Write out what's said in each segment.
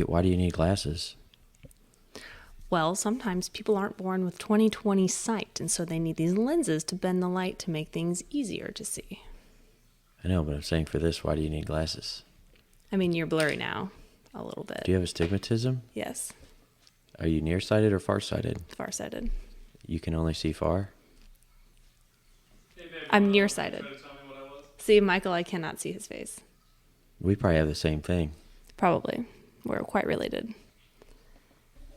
Why do you need glasses? Well, sometimes people aren't born with 20/20 sight, and so they need these lenses to bend the light to make things easier to see. I know, but I'm saying for this, why do you need glasses? I mean, you're blurry now, a little bit. Do you have astigmatism? Yes. Are you nearsighted or farsighted? Farsighted. You can only see far? I'm nearsighted. See, Michael, I cannot see his face. We probably have the same thing. Probably. We're quite related.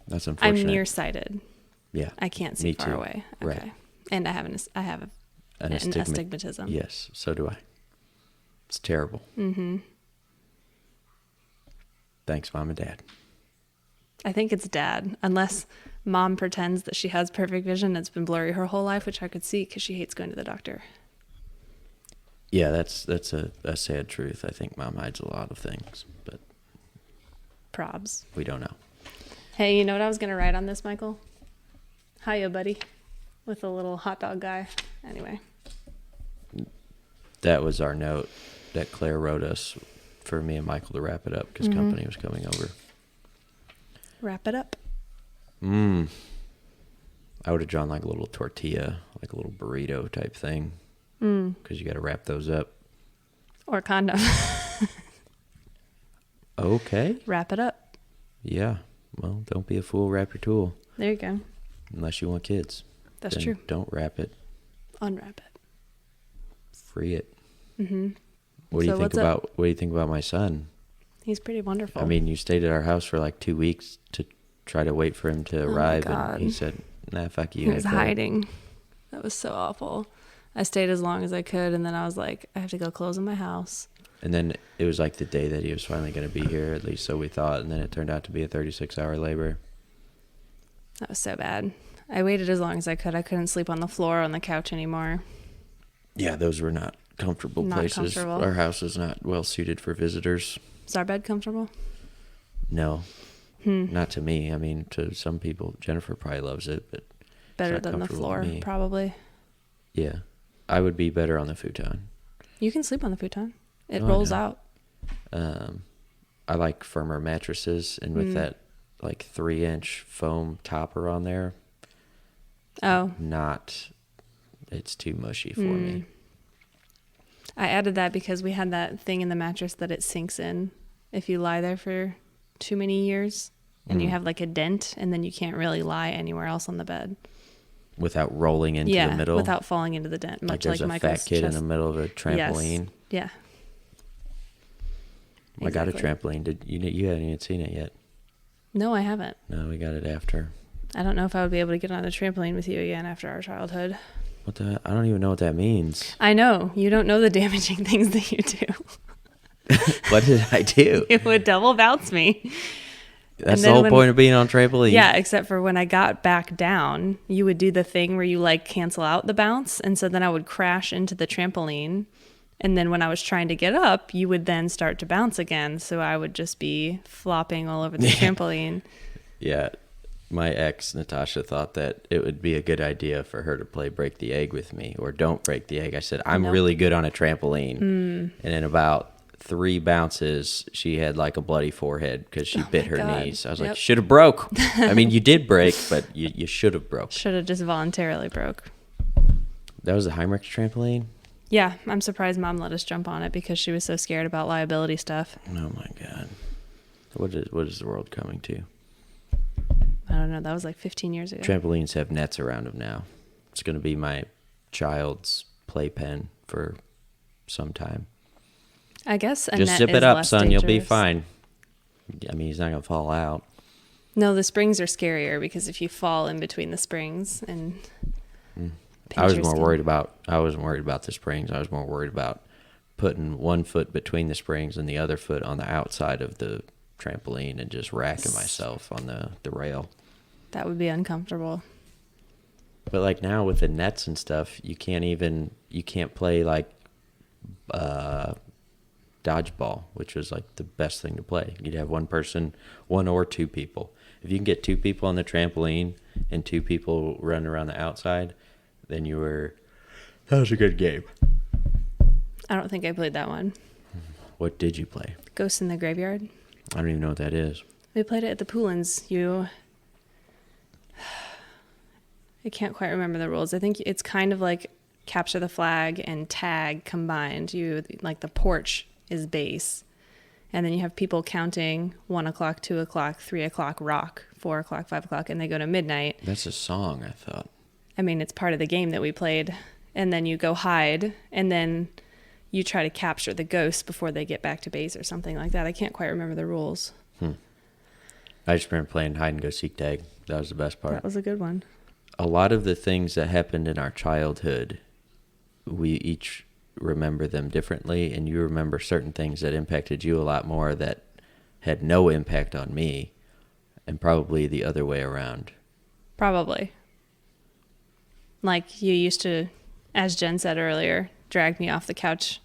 That's unfortunate. I'm nearsighted. Yeah. I can't see far away. Okay. Right. And I have an astigmatism. Yes, so do I. It's terrible. Mm-hmm. Thanks, Mom and Dad. I think it's Dad, unless Mom pretends that she has perfect vision. It's been blurry her whole life, which I could see because she hates going to the doctor. Yeah, that's a sad truth. I think Mom hides a lot of things, but Probs. we don't know. Hey, you know what I was going to write on this, Michael? Hiya, buddy. With a little hot dog guy. Anyway. That was our note that Claire wrote us for me and Michael to wrap it up because company was coming over. Wrap it up. I would have drawn like a little tortilla, like a little burrito type thing because you got to wrap those up. Or condom. Okay. Wrap it up. Yeah. Well, don't be a fool. Wrap your tool. There you go. Unless you want kids. That's Then true. Don't wrap it. Unwrap it. Free it. Mm-hmm. What do you So think what's up? What do you think about my son? He's pretty wonderful. I mean, you stayed at our house for like 2 weeks to try to wait for him to arrive, God. and he said, "Nah, fuck you." He was I quit." hiding. That was so awful. I stayed as long as I could, and then I was like, I have to go close in my house. And then it was like the day that he was finally going to be here, at least so we thought, and then it turned out to be a 36-hour labor. That was so bad. I waited as long as I could. I couldn't sleep on the floor or on the couch anymore. Yeah, those were not comfortable Not places. comfortable. Our house is not well suited for visitors. Is our bed comfortable? No, not to me. I mean, to some people. Jennifer probably loves it, but Better not than the comfortable floor, with me. probably. Yeah, I would be better on the futon. You can sleep on the futon. It Oh, I rolls know. out. I like firmer mattresses, and with that like 3-inch foam topper on there, Oh, it's too mushy for me. I added that because we had that thing in the mattress that it sinks in if you lie there for too many years and you have like a dent, and then you can't really lie anywhere else on the bed. Without rolling into the middle. Without falling into the dent, Like much there's like a Michael's fat kid chest. in the middle of a trampoline. Yes. Yeah. I got a Exactly. trampoline. You hadn't even seen it yet. No, I haven't. No, we got it after. I don't know if I would be able to get on a trampoline with you again after our childhood. What the? I don't even know what that means. I know. You don't know the damaging things that you do. What did I do? It would double bounce me. That's then the whole when- point of being on trampoline. Yeah, except for when I got back down, you would do the thing where you like cancel out the bounce. And so then I would crash into the trampoline. And then when I was trying to get up, you would then start to bounce again. So I would just be flopping all over the trampoline. Yeah. My ex, Natasha, thought that it would be a good idea for her to play break the egg with me, or don't break the egg. I said, I'm Nope. really good on a trampoline. And in about 3 bounces, she had like a bloody forehead because she bit her God. knees. I was Yep. like, should have broke. I mean, you did break, but you should have broke. Should have just voluntarily broke. That was the Heinrich trampoline? Yeah, I'm surprised Mom let us jump on it because she was so scared about liability stuff. Oh, my God. What is the world coming to? I don't know. That was like 15 years ago. Trampolines have nets around them now. It's going to be my child's playpen for some time. I guess a Just net zip is it up, less son. You'll be dangerous. fine. I mean, he's not going to fall out. No, the springs are scarier because if you fall in between the springs and I was pinch your more skin. worried about. I wasn't worried about the springs. I was more worried about putting one foot between the springs and the other foot on the outside of the trampoline and just racking myself on the rail. That would be uncomfortable. But like now with the nets and stuff, you can't play like dodgeball, which was like the best thing to play. You'd have one or two people. If you can get 2 people on the trampoline and 2 people running around the outside, then that was a good game. I don't think I played that one. What did you play? Ghosts in the Graveyard. I don't even know what that is. We played it at the Poolins. I can't quite remember the rules. I think it's kind of like capture the flag and tag combined. Like the porch is base. And then you have people counting 1 o'clock, 2 o'clock, 3 o'clock, rock, 4 o'clock, 5 o'clock, and they go to midnight. That's a song, I thought. I mean, it's part of the game that we played. And then you go hide, and then you try to capture the ghosts before they get back to base or something like that. I can't quite remember the rules. I just remember playing hide and go seek tag. That was the best part. That was a good one. A lot of the things that happened in our childhood, we each remember them differently, and you remember certain things that impacted you a lot more that had no impact on me, and probably the other way around. Probably. Like you used to, as Jen said earlier, drag me off the couch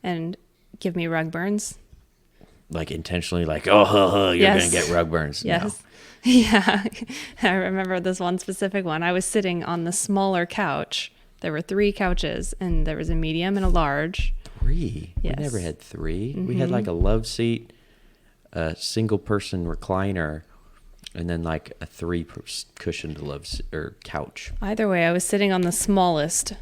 and give me rug burns. Like intentionally, like, you're Yes. going to get rug burns. Yes. No. Yeah. I remember this one specific one. I was sitting on the smaller couch. There were 3 couches, and there was a medium and a large. 3? Yes. We never had 3. Mm-hmm. We had like a love seat, a single person recliner, and then like a 3 cushioned or couch. Either way, I was sitting on the smallest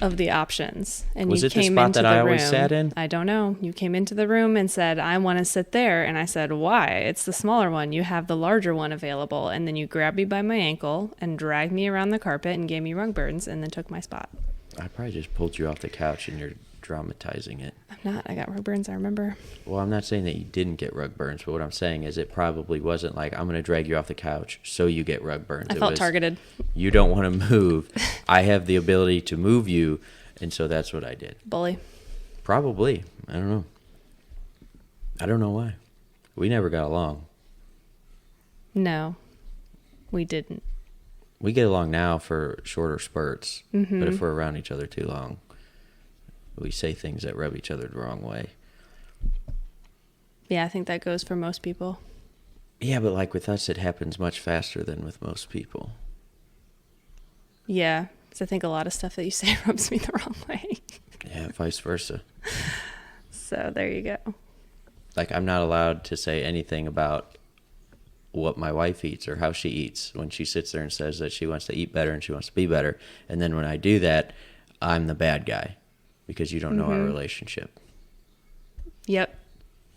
of the options, and Was you it the came spot into that the I room. always sat in? I don't know. You came into the room and said, "I want to sit there," and I said, "Why? It's the smaller one. You have the larger one available." And then you grabbed me by my ankle and dragged me around the carpet and gave me rug burns, and then took my spot. I probably just pulled you off the couch and you're dramatizing it. I'm not. I got rug burns. I remember. Well, I'm not saying that you didn't get rug burns, but what I'm saying is it probably wasn't like, I'm going to drag you off the couch so you get rug burns. I felt targeted. You don't want to move. I have the ability to move you, and so that's what I did. Bully. Probably. I don't know. I don't know why. We never got along. No, we didn't. We get along now for shorter spurts, Mm-hmm. but if we're around each other too long, we say things that rub each other the wrong way. Yeah, I think that goes for most people. Yeah, but like with us, it happens much faster than with most people. Yeah, because I think a lot of stuff that you say rubs me the wrong way. Yeah, vice versa. So there you go. Like, I'm not allowed to say anything about what my wife eats or how she eats when she sits there and says that she wants to eat better and she wants to be better. And then when I do that, I'm the bad guy because you don't know our relationship. Yep.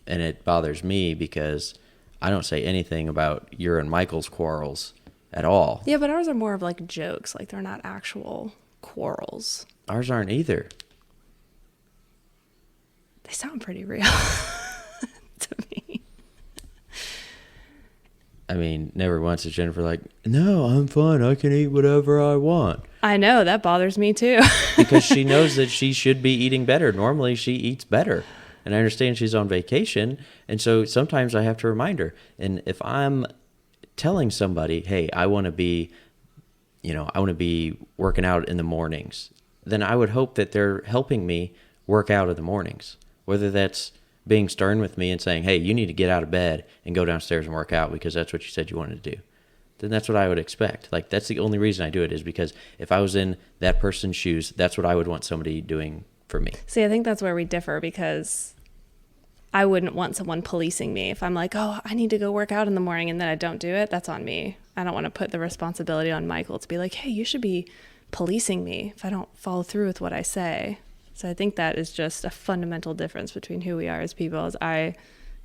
And it bothers me because I don't say anything about your and Michael's quarrels at all. Yeah, but ours are more of like jokes. Like they're not actual quarrels. Ours aren't either. They sound pretty real to me. I mean, never once is Jennifer like, no, I'm fine. I can eat whatever I want. I know. That bothers me too. Because she knows that she should be eating better. Normally, she eats better. And I understand she's on vacation. And so sometimes I have to remind her. And if I'm telling somebody, hey, I want to be working out in the mornings, then I would hope that they're helping me work out in the mornings. Whether that's being stern with me and saying, hey, you need to get out of bed and go downstairs and work out because that's what you said you wanted to do. Then that's what I would expect. Like, that's the only reason I do it is because if I was in that person's shoes, that's what I would want somebody doing for me. See, I think that's where we differ because I wouldn't want someone policing me. If I'm like, oh, I need to go work out in the morning and then I don't do it, that's on me. I don't want to put the responsibility on Michael to be like, hey, you should be policing me if I don't follow through with what I say. So I think that is just a fundamental difference between who we are as people.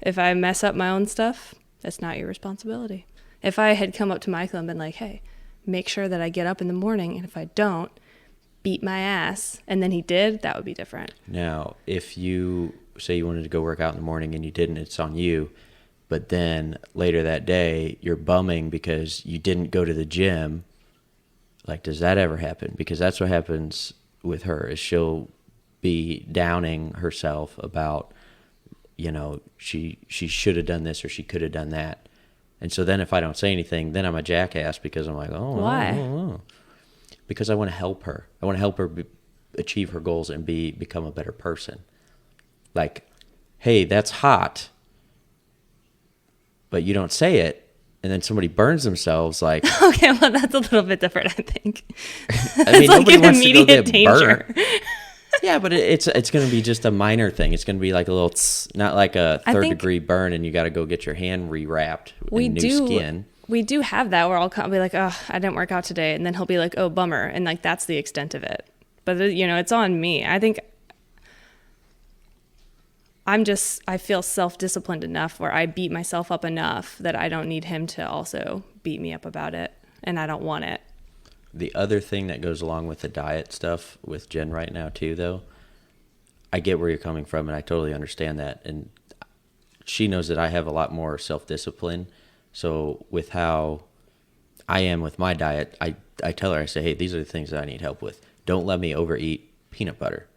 If I mess up my own stuff, that's not your responsibility. If I had come up to Michael and been like, hey, make sure that I get up in the morning, and if I don't, beat my ass, and then he did, that would be different. Now, if you say you wanted to go work out in the morning and you didn't, it's on you. But then later that day, you're bumming because you didn't go to the gym. Like, does that ever happen? Because that's what happens with her, is she'll be downing herself about, she should have done this or she could have done that. And so then if I don't say anything, then I'm a jackass because I'm like, oh, why? Oh. Because I want to help her. I want to help her achieve her goals and become a better person. Like, hey, that's hot, but you don't say it, and then somebody burns themselves. Like, Okay, well, that's a little bit different, I think. I mean, It's like nobody an wants to go immediate get danger. burnt. Yeah, but it's going to be just a minor thing. It's going to be like a little, not like a I third think degree burn, and you got to go get your hand rewrapped we in new do skin. we do have that where I'll be like, oh, I didn't work out today, and then he'll be like, oh, bummer, and like that's the extent of it. But it's on me. I think I feel self-disciplined enough where I beat myself up enough that I don't need him to also beat me up about it, and I don't want it. The other thing that goes along with the diet stuff with Jen right now too, though, I get where you're coming from, and I totally understand that. And she knows that I have a lot more self-discipline. So with how I am with my diet, I tell her, I say, hey, these are the things that I need help with. Don't let me overeat peanut butter.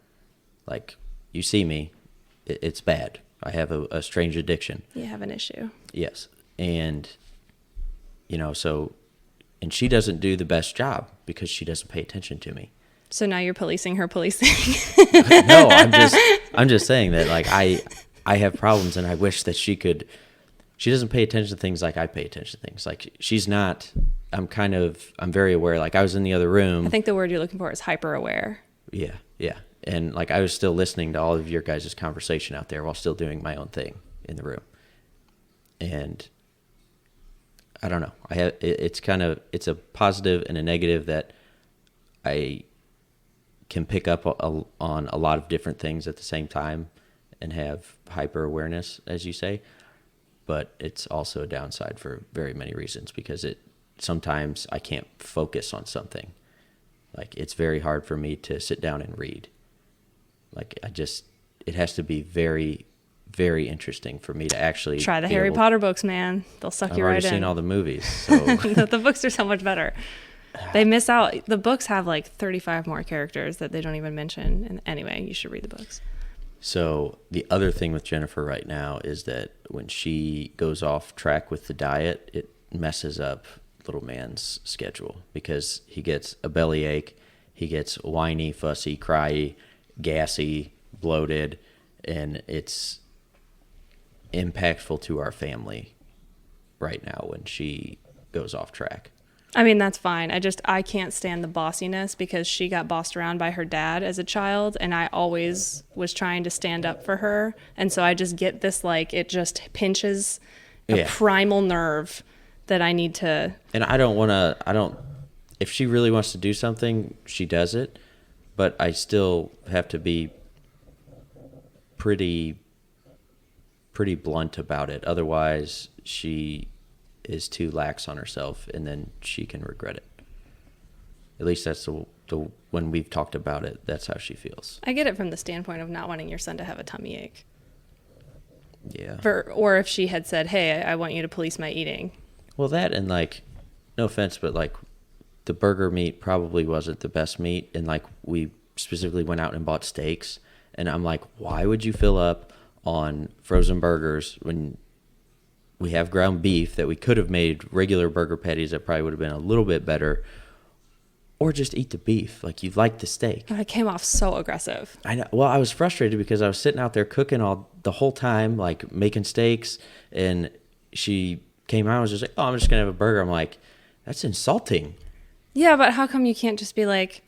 Like, you see me, it's bad. I have a strange addiction. You have an issue. Yes. And, so, and she doesn't do the best job because she doesn't pay attention to me. So now you're policing her policing. No, I'm just saying that, like, I have problems, and I wish that she doesn't pay attention to things like I pay attention to things. Like, she's not, I'm very aware. Like, I was in the other room. I think the word you're looking for is hyper aware. Yeah. And like, I was still listening to all of your guys' conversation out there while still doing my own thing in the room. And I don't know. It's a positive and a negative that I can pick up on a lot of different things at the same time and have hyper awareness, as you say. But it's also a downside for very many reasons, because sometimes I can't focus on something. Like, it's very hard for me to sit down and read. Like, it has to be very, very interesting for me to actually try the Harry Potter books, man. They'll suck you right in. I've already seen all the movies. So. The books are so much better. They miss out. The books have like 35 more characters that they don't even mention. And anyway, you should read the books. So the other thing with Jennifer right now is that when she goes off track with the diet, it messes up little man's schedule, because he gets a bellyache, he gets whiny, fussy, cryy, gassy, bloated, and it's impactful to our family right now when she goes off track. I mean, that's fine. I can't stand the bossiness, because she got bossed around by her dad as a child, and I always was trying to stand up for her. And so I just get this, like, it just pinches a primal nerve that I need to. And if she really wants to do something, she does it, but I still have to be pretty blunt about it. Otherwise, she is too lax on herself, and then she can regret it. At least that's the when we've talked about it, that's how she feels. I get it from the standpoint of not wanting your son to have a tummy ache. Yeah. Or if she had said, hey, I want you to police my eating. Well, that, and like, no offense, but like, the burger meat probably wasn't the best meat, and like, we specifically went out and bought steaks, and I'm like, why would you fill up on frozen burgers when we have ground beef that we could have made regular burger patties that probably would have been a little bit better, or just eat the beef? Like, you like the steak. I came off so aggressive. I know. Well, I was frustrated because I was sitting out there cooking the whole time, like making steaks, and she came out and was just like, oh, I'm just going to have a burger. I'm like, that's insulting. Yeah, but how come you can't just be like,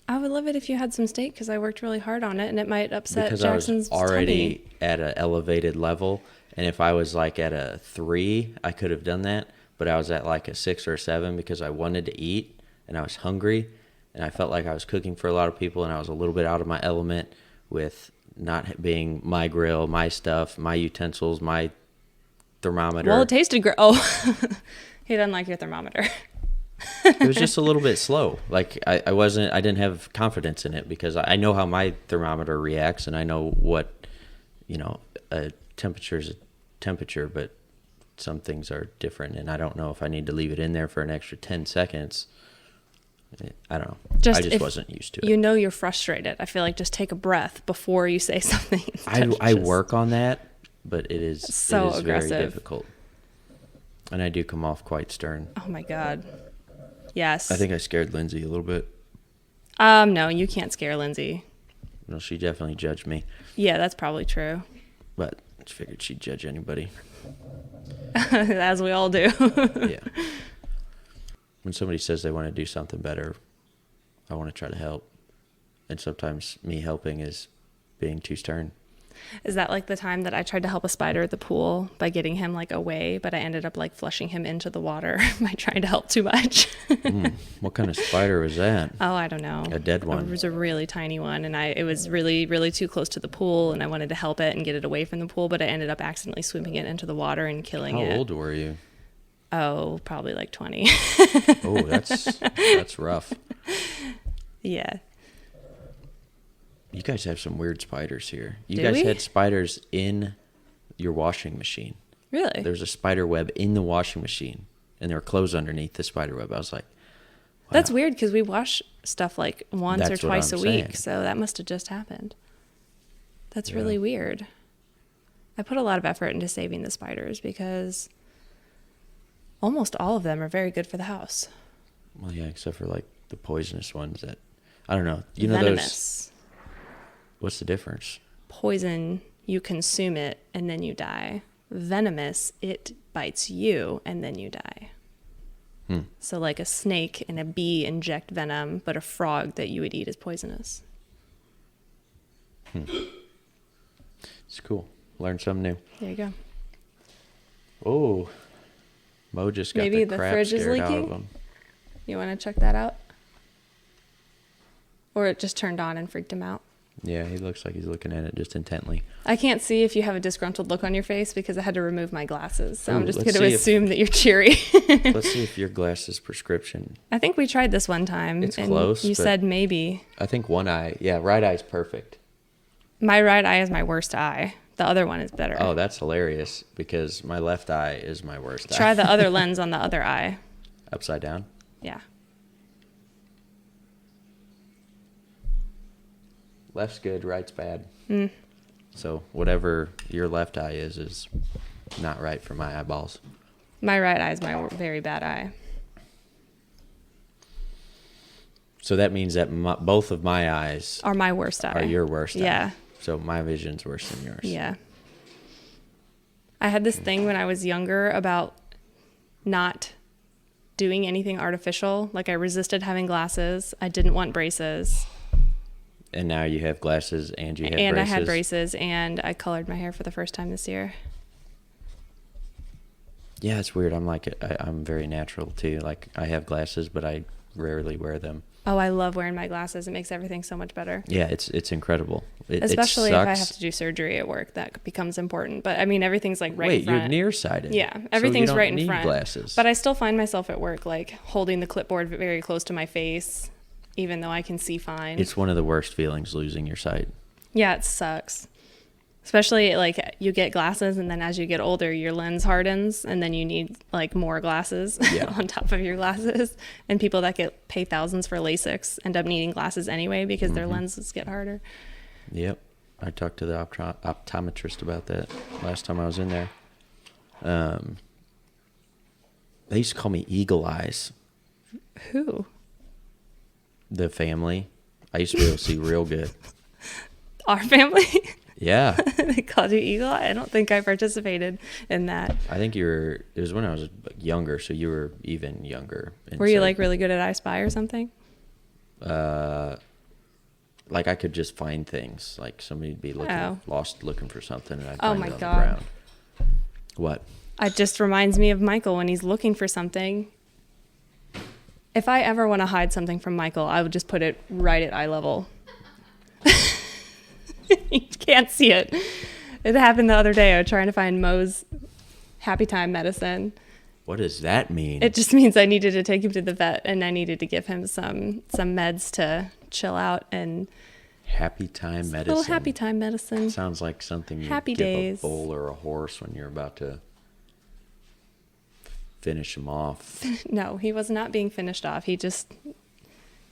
I would love it if you had some steak because I worked really hard on it, and it might upset because Jackson's I was already tummy. at an elevated level, and if I was like at a 3, I could have done that, but I was at like a 6 or a 7 because I wanted to eat, and I was hungry, and I felt like I was cooking for a lot of people, and I was a little bit out of my element with not being my grill, my stuff, my utensils, my thermometer. Well, it tasted great. Oh, he doesn't like your thermometer. It was just a little bit slow. Like, I didn't have confidence in it because I know how my thermometer reacts, and I know what, a temperature is a temperature, but some things are different, and I don't know if I need to leave it in there for an extra 10 seconds. I don't know. I just wasn't used to it. You're frustrated. I feel like just take a breath before you say something. I work on that, but it is aggressive. Very difficult. And I do come off quite stern. Oh my God. Yes. I think I scared Lindsay a little bit. No, you can't scare Lindsay. No, she definitely judged me. Yeah, that's probably true. But I just figured she'd judge anybody. As we all do. Yeah. When somebody says they want to do something better, I want to try to help. and sometimes me helping is being too stern. Is that like the time that I tried to help a spider at the pool by getting him like away, but I ended up like flushing him into the water by trying to help too much? What kind of spider was that? Oh, I don't know. A dead one. It was a really tiny one, and it was really, really too close to the pool, and I wanted to help it and get it away from the pool, but I ended up accidentally swimming it into the water and killing it. How old were you? Oh, probably like 20. Oh, that's rough. Yeah. You guys have some weird spiders here. You Do guys we? had spiders in your washing machine. Really? There's a spider web in the washing machine, and there were clothes underneath the spider web. I was like, wow. That's weird because we wash stuff like once That's or what twice I'm a week, saying. so that must have just happened. That's Yeah. really weird. I put a lot of effort into saving the spiders because almost all of them are very good for the house. Well, yeah, except for like the poisonous ones that, I don't know. You know Venomous. those, what's the difference? Poison, you consume it and then you die. Venomous, it bites you and then you die. So like a snake and a bee inject venom, but a frog that you would eat is poisonous. It's cool. Learn something new. There you go. Oh, Mo just got Maybe the the crap fridge is scared out leaking? of him. You want to check that out? Or it just turned on and freaked him out? Yeah, he looks like he's looking at it just intently. I can't see if you have a disgruntled look on your face because I had to remove my glasses. So I'm Ooh, just let's going to see if- assume that you're cheery. Let's see if your glasses prescription. I think we tried this one time. It's and close, you but- said maybe. I think one eye, yeah, right eye's perfect. My right eye is my worst eye. The other one is better. Oh, that's hilarious because my left eye is my worst eye. Try the other lens on the other eye. Upside down? Yeah. Left's good, right's bad. So whatever your left eye is not right for my eyeballs. My right eye is my very bad eye. So that means that both of my eyes Or my worst eye. are your worst eye. Yeah. So my vision's worse than yours. Yeah. I had this thing when I was younger about not doing anything artificial. Like I resisted having glasses. I didn't want braces. And now you have glasses and you have And braces. I had braces and I colored my hair for the first time this year. Yeah, it's weird. I'm very natural too. Like I have glasses, but I rarely wear them. Oh, I love wearing my glasses. It makes everything so much better. Yeah, it's incredible. Especially it if sucks. I have to do surgery at work, that becomes important. But I mean, everything's like right in Wait, you're front. nearsighted. Yeah, so everything's you don't right in need front. Glasses. But I still find myself at work like holding the clipboard very close to my face, even though I can see fine. It's one of the worst feelings, losing your sight. Yeah, it sucks. Especially like you get glasses and then as you get older, your lens hardens and then you need like more glasses Yeah. on top of your glasses. And people that pay thousands for LASIK end up needing glasses anyway because their lenses get harder. Yep. I talked to the optometrist about that last time I was in there. They used to call me Eagle Eyes, Who? the family. I used to be able to see real good. Our family? Yeah. They called you Eagle Eye? I don't think I participated in that. I think it was when I was younger, so you were even younger. And Were you so, like really good at I Spy or something? like I could just find things. Like somebody'd be lost looking for something and I'd Oh find my it on God. the ground. What? It just reminds me of Michael when he's looking for something. If I ever want to hide something from Michael, I would just put it right at eye level. You can't see it. It happened the other day. I was trying to find Mo's Happy Time medicine. What does that mean? It just means I needed to take him to the vet and I needed to give him some meds to chill out and Happy Time medicine. little Happy Time medicine. Sounds like something you Happy give days. a bull or a horse when you're about to finish him off. No, he was not being finished off. He just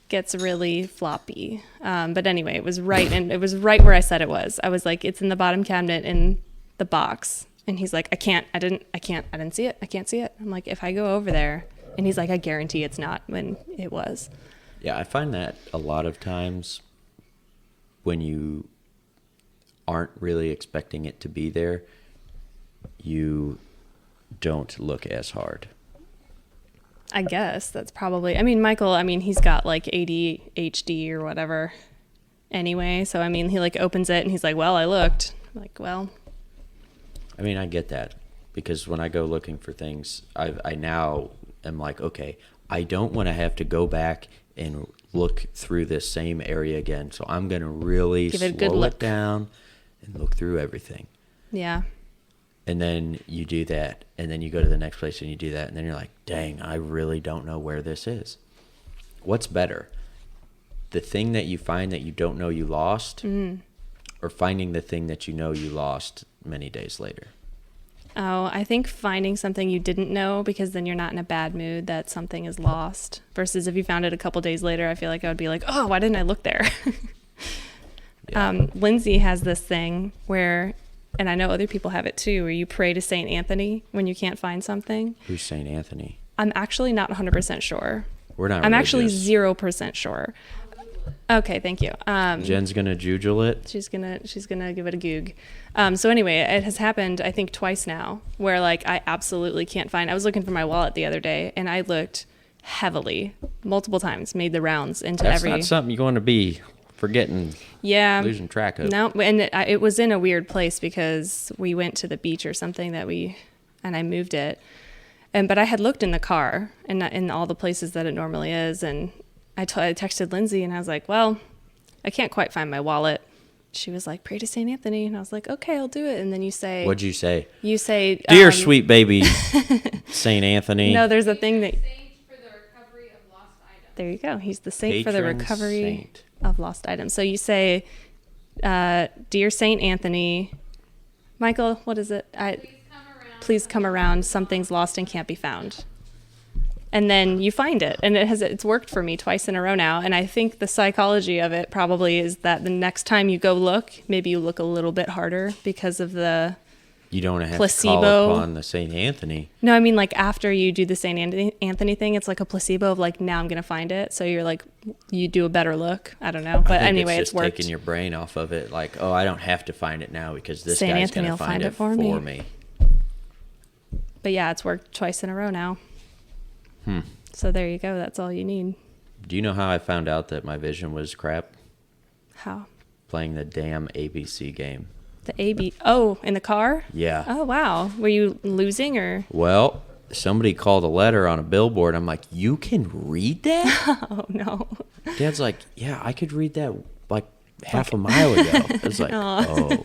gets really floppy. But anyway, it was right, and it was right where I said it was. I was like, it's in the bottom cabinet in the box. And he's like, I didn't see it. I can't see it. I'm like, if I go over there, and he's like, I guarantee it's not, when it was. Yeah, I find that a lot of times when you aren't really expecting it to be there, you don't look as hard. I guess that's probably, I mean, Michael, he's got like ADHD or whatever. anyway. So, I mean, he like opens it and he's like, well, I looked. I'm like, well. I mean, I get that, because when I go looking for things, I now am like, okay, I don't want to have to go back and look through this same area again. So I'm going to really slow it down and look through everything. Yeah. And then you do that, and then you go to the next place and you do that, and then you're like, dang, I really don't know where this is. What's better? The thing that you find that you don't know you lost, or finding the thing that you know you lost many days later? Oh, I think finding something you didn't know, because then you're not in a bad mood that something is lost, versus if you found it a couple days later, I feel like I would be like, oh, why didn't I look there? Yeah. Lindsay has this thing where, and I know other people have it too, where you pray to Saint Anthony when you can't find something. Who's Saint Anthony? I'm actually not 100% sure. We're not I'm religious. actually 0% sure. Okay, thank you. Jen's gonna jujule it. She's gonna give it a goog. So anyway, it has happened I think twice now, where like I absolutely can't find. I was looking for my wallet the other day, and I looked heavily, multiple times, made the rounds into every. That's not something you're going to be forgetting. Yeah, losing track of. No, and it was in a weird place because we went to the beach or something and I moved it, but I had looked in the car and in all the places that it normally is, and I texted Lindsay and I was like, well, I can't quite find my wallet. She was like, pray to St. Anthony. And I was like, okay, I'll do it. And then you say, what'd you say? You say, dear sweet baby, St. Anthony. No, there's a thing that. Saint for the recovery of lost items. There you go. He's the saint for the Patron recovery saint of lost items. So you say, dear St. Anthony, Michael, what is it? Please come around. Something's lost and can't be found. And then you find it, and it's worked for me twice in a row now. And I think the psychology of it probably is that the next time you go look, maybe you look a little bit harder because of the you don't have placebo. To call upon the St. Anthony. No, I mean like after you do the St. Anthony thing, it's like a placebo of like, now I'm gonna find it. So you're like, you do a better look. I don't know, but anyway, it's worked. taking your brain off of it. Like, oh, I don't have to find it now because this St. guy's Anthony gonna will find it for me. But yeah, it's worked twice in a row now. So there you go. That's all you need. Do you know how I found out that my vision was crap? How? Playing the damn ABC game. In the car? Yeah. Oh, wow. Were you losing or? Well, somebody called a letter on a billboard. I'm like, you can read that? Oh, no. Dad's like, yeah, I could read that like half a mile ago. It's like, oh.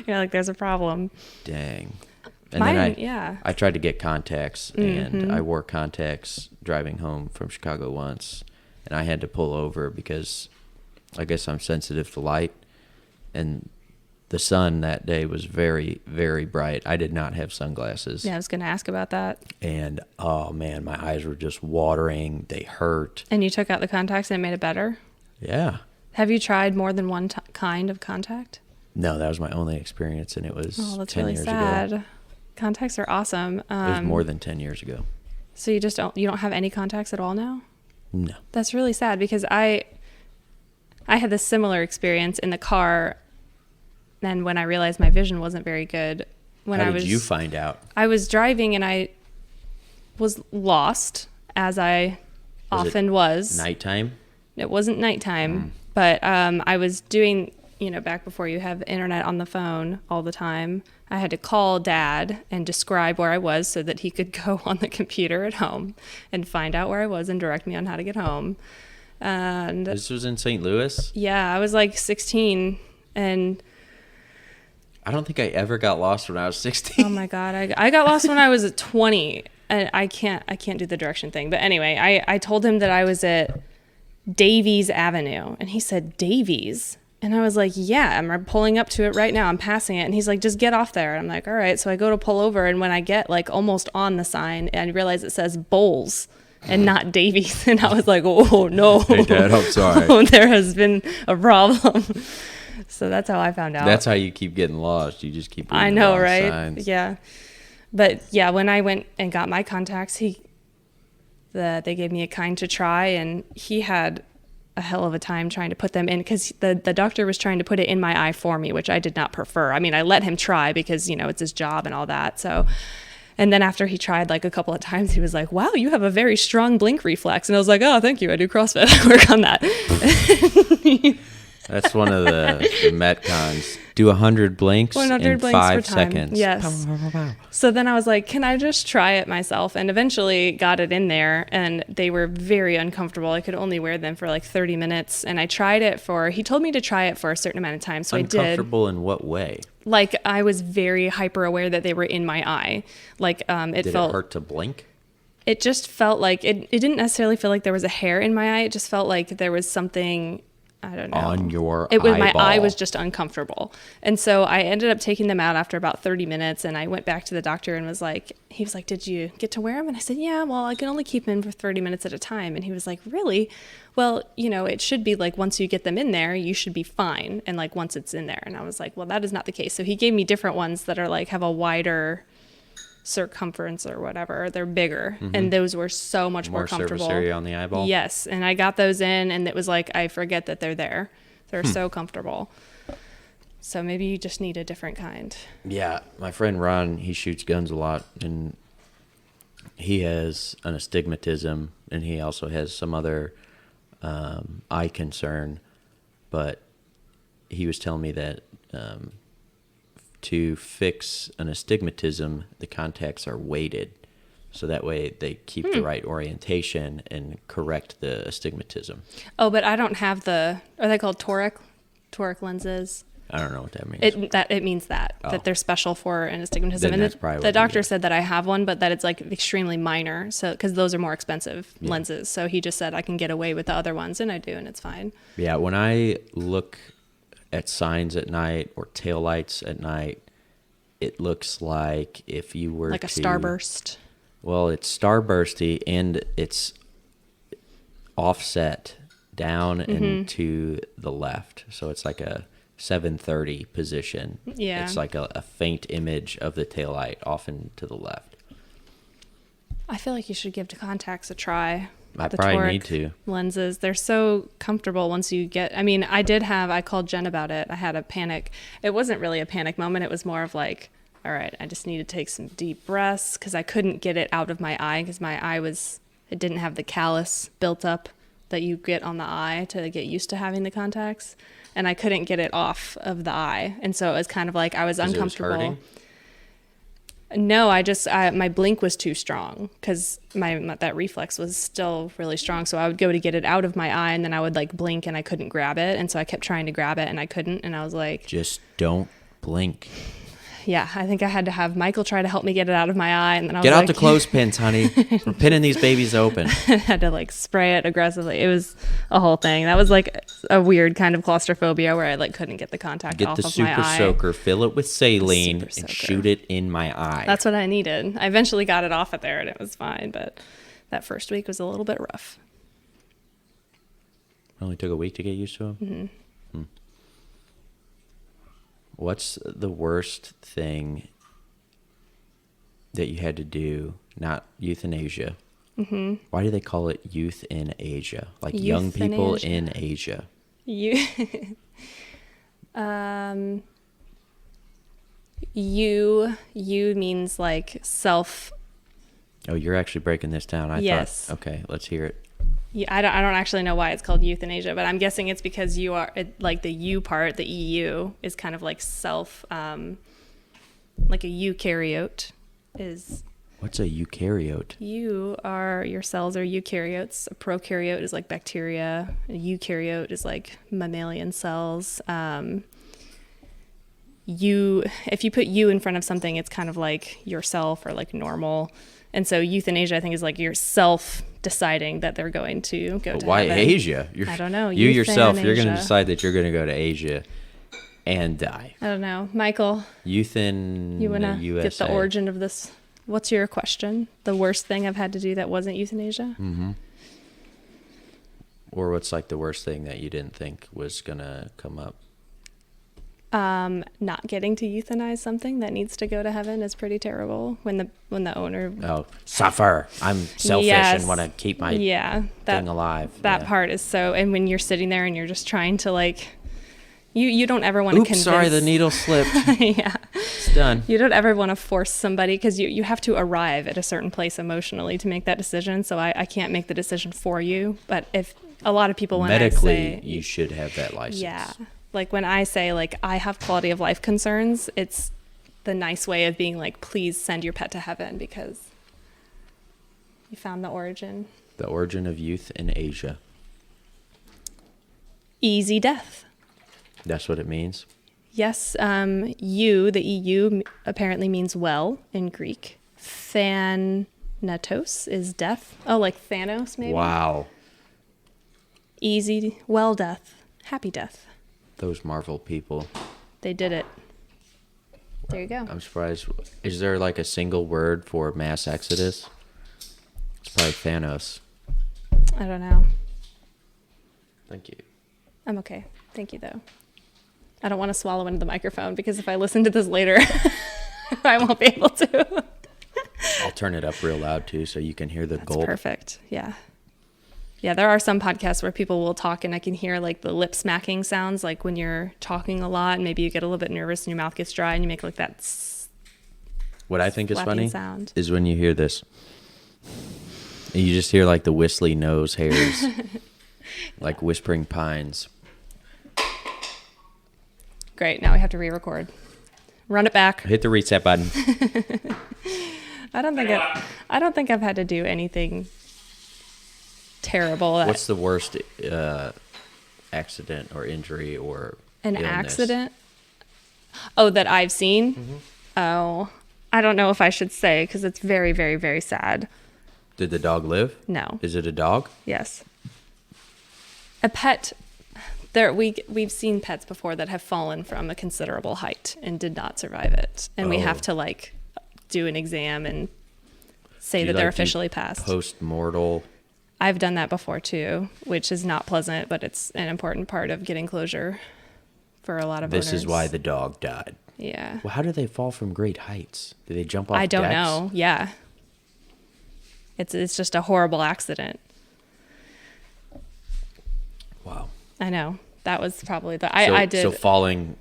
You're like, there's a problem. Dang. And then yeah. I tried to get contacts, and I wore contacts driving home from Chicago once, and I had to pull over because I guess I'm sensitive to light, and the sun that day was very, very bright. I did not have sunglasses. Yeah, I was going to ask about that. And, oh, man, my eyes were just watering. They hurt. And you took out the contacts and it made it better? Yeah. Have you tried more than one kind of contact? No, that was my only experience, and it was 10 years sad. ago. Contacts are awesome. It was more than 10 years ago. So you don't have any contacts at all now? No. That's really sad because I had this similar experience in the car, and when I realized my vision wasn't very good. How did you find out? I was driving and I was lost, as I often was. Nighttime? It wasn't nighttime, but I was doing, back before you have internet on the phone all the time, I had to call Dad and describe where I was so that he could go on the computer at home and find out where I was and direct me on how to get home. And this was in St. Louis? Yeah, I was like 16, and I don't think I ever got lost when I was 16. Oh my God, I got lost when I was 20, and I can't do the direction thing. But anyway, I told him that I was at Davies Avenue, and he said, Davies? And I was like, yeah, I'm pulling up to it right now. I'm passing it. And he's like, just get off there. And I'm like, all right. So I go to pull over. And when I get like almost on the sign, I realize it says Bowles and not Davies. And I was like, oh, no. Hey, Dad, I'm sorry. Oh, there has been a problem. So that's how I found out. That's how you keep getting lost. You just keep reading I know, the wrong right? signs. Yeah. But yeah, when I went and got my contacts, they gave me a kind to try. And he had a hell of a time trying to put them in because the doctor was trying to put it in my eye for me, which I did not prefer. I mean, I let him try because, it's his job and all that. So, and then after he tried like a couple of times, he was like, wow, you have a very strong blink reflex. And I was like, oh, thank you. I do CrossFit. I work on that. That's one of the Metcons. Do 100 blinks 100 in blinks 5 for time. seconds. Yes. Pow, pow, pow, pow. So then I was like, can I just try it myself? And eventually got it in there, and they were very uncomfortable. I could only wear them for like 30 minutes. And I tried it he told me to try it for a certain amount of time. So I did. Uncomfortable in what way? Like, I was very hyper aware that they were in my eye. Like, Did felt. it hurt to blink? It just felt like it didn't necessarily feel like there was a hair in my eye. It just felt like there was something, I don't know. On your It was my eyeball. eye was just uncomfortable. And so I ended up taking them out after about 30 minutes, and I went back to the doctor and he was like, "Did you get to wear them?" And I said, "Yeah, well, I can only keep them in for 30 minutes at a time." And he was like, "Really? Well, it should be like once you get them in there, you should be fine. And like once it's in there." And I was like, "Well, that is not the case." So he gave me different ones that are like have a wider circumference or whatever. They're bigger, and those were so much more comfortable. Surface area on the eyeball? Yes, and I got those in, and it was like I forget that they're there. They're so comfortable. So maybe you just need a different kind. Yeah, my friend Ron, he shoots guns a lot, and he has an astigmatism, and he also has some other eye concern. But he was telling me that to fix an astigmatism, the contacts are weighted. So that way they keep the right orientation and correct the astigmatism. Oh, but I don't have are they called toric lenses? I don't know what that means. It means that they're special for an astigmatism. Then And that's probably the what it doctor is. said that I have one, but that it's like extremely minor. So because those are more expensive lenses. So he just said I can get away with the other ones, and I do, and it's fine. Yeah, when I look at signs at night or taillights at night, it looks like if you were Like a starburst. Well, it's starbursty, and it's offset down and to the left. So it's like a 730 position. Yeah. It's like a faint image of the taillight off and to the left. I feel like you should give the contacts a try. I The probably toric need to. lenses. They're so comfortable once you get. I mean, I called Jen about it. I had a panic. It wasn't really a panic moment. It was more of like, all right, I just need to take some deep breaths because I couldn't get it out of my eye because my eye it didn't have the callus built up that you get on the eye to get used to having the contacts. And I couldn't get it off of the eye. And so it was kind of like I was 'Cause it was uncomfortable. hurting? No, my blink was too strong because that reflex was still really strong. So I would go to get it out of my eye, and then I would like blink, and I couldn't grab it. And so I kept trying to grab it, and I couldn't. And I was like, Just don't blink. yeah, I think I had to have Michael try to help me get it out of my eye. And then I was Get out like, the clothespins, honey. We're pinning these babies open. I had to like spray it aggressively. It was a whole thing. That was like a weird kind of claustrophobia where I like couldn't get the contact Get off the of my super eye. soaker, fill it with saline, super and soaker. shoot it in my eye. That's what I needed. I eventually got it off of there, and it was fine. But that first week was a little bit rough. Only took a week to get used to them? Mm-hmm. What's the worst thing that you had to do? Not euthanasia. Mm-hmm. Why do they call it youth in Asia? Like young people Euthanasia. in Asia. You, you means like self. Oh, you're actually breaking this down. I Yes. thought, okay, let's hear it. I don't actually know why it's called euthanasia, but I'm guessing it's because like the U part, the EU is kind of like self, like a eukaryote is. What's a eukaryote? Your cells are eukaryotes. A prokaryote is like bacteria. A eukaryote is like mammalian cells. If you put you in front of something, it's kind of like yourself or like normal. And so euthanasia, I think, is like yourself deciding that they're going to go to Why heaven. Asia? I don't know. You yourself, you're going to Euthanasia. decide that you're going to go to Asia and die. I don't know. Michael, Youth in you want the to USA. get the origin of this? What's your question? The worst thing I've had to do that wasn't euthanasia? Mm-hmm. Or what's like the worst thing that you didn't think was going to come up? Not getting to euthanize something that needs to go to heaven is pretty terrible. When the owner, Oh, suffer. I'm selfish Yes. and want to keep my thing thing alive. That Yeah. part is so. And when you're sitting there and you're just trying to like You don't ever want to Oops, convince. sorry, the needle slipped. Yeah. It's done. You don't ever want to force somebody because you have to arrive at a certain place emotionally to make that decision. So I can't make the decision for you. But if a lot of people, when Medically, I say, you should have that license. yeah, like when I say like I have quality of life concerns, it's the nice way of being like, please send your pet to heaven because you found the origin. The origin of youth in Asia. Easy death. That's what it means. Yes, the EU apparently means well in Greek. Thanatos is death. Oh, like Thanos maybe? Wow. Easy, well death, happy death. Those Marvel people. They did it. There you go. I'm surprised. Is there like a single word for mass exodus? It's probably Thanos. I don't know. Thank you. I'm okay. Thank you, though. I don't want to swallow into the microphone because if I listen to this later, I won't be able to. I'll turn it up real loud too so you can hear the That's gulp. perfect. Yeah. Yeah, there are some podcasts where people will talk and I can hear like the lip smacking sounds, like when you're talking a lot and maybe you get a little bit nervous and your mouth gets dry and you make like that What I think is funny sound. is when you hear this. And you just hear like the whistly nose hairs. Like whispering pines. Great. Now we have to re-record. Run it back. Hit the reset button. I don't think I've had to do anything terrible. What's the worst accident or injury or An illness? accident? Oh, that I've seen? Mm-hmm. Oh, I don't know if I should say because it's very, very, very sad. Did the dog live? No. Is it a dog? Yes. A pet. We've seen pets before that have fallen from a considerable height and did not survive it, and we have to like do an exam and say that they're officially passed. Post-mortal. I've done that before too, which is not pleasant, but it's an important part of getting closure for a lot of owners. This is why the dog died. Yeah. Well, how do they fall from great heights? Do they jump off I don't decks? know. Yeah. It's just a horrible accident. Wow. I know. That was probably I did. So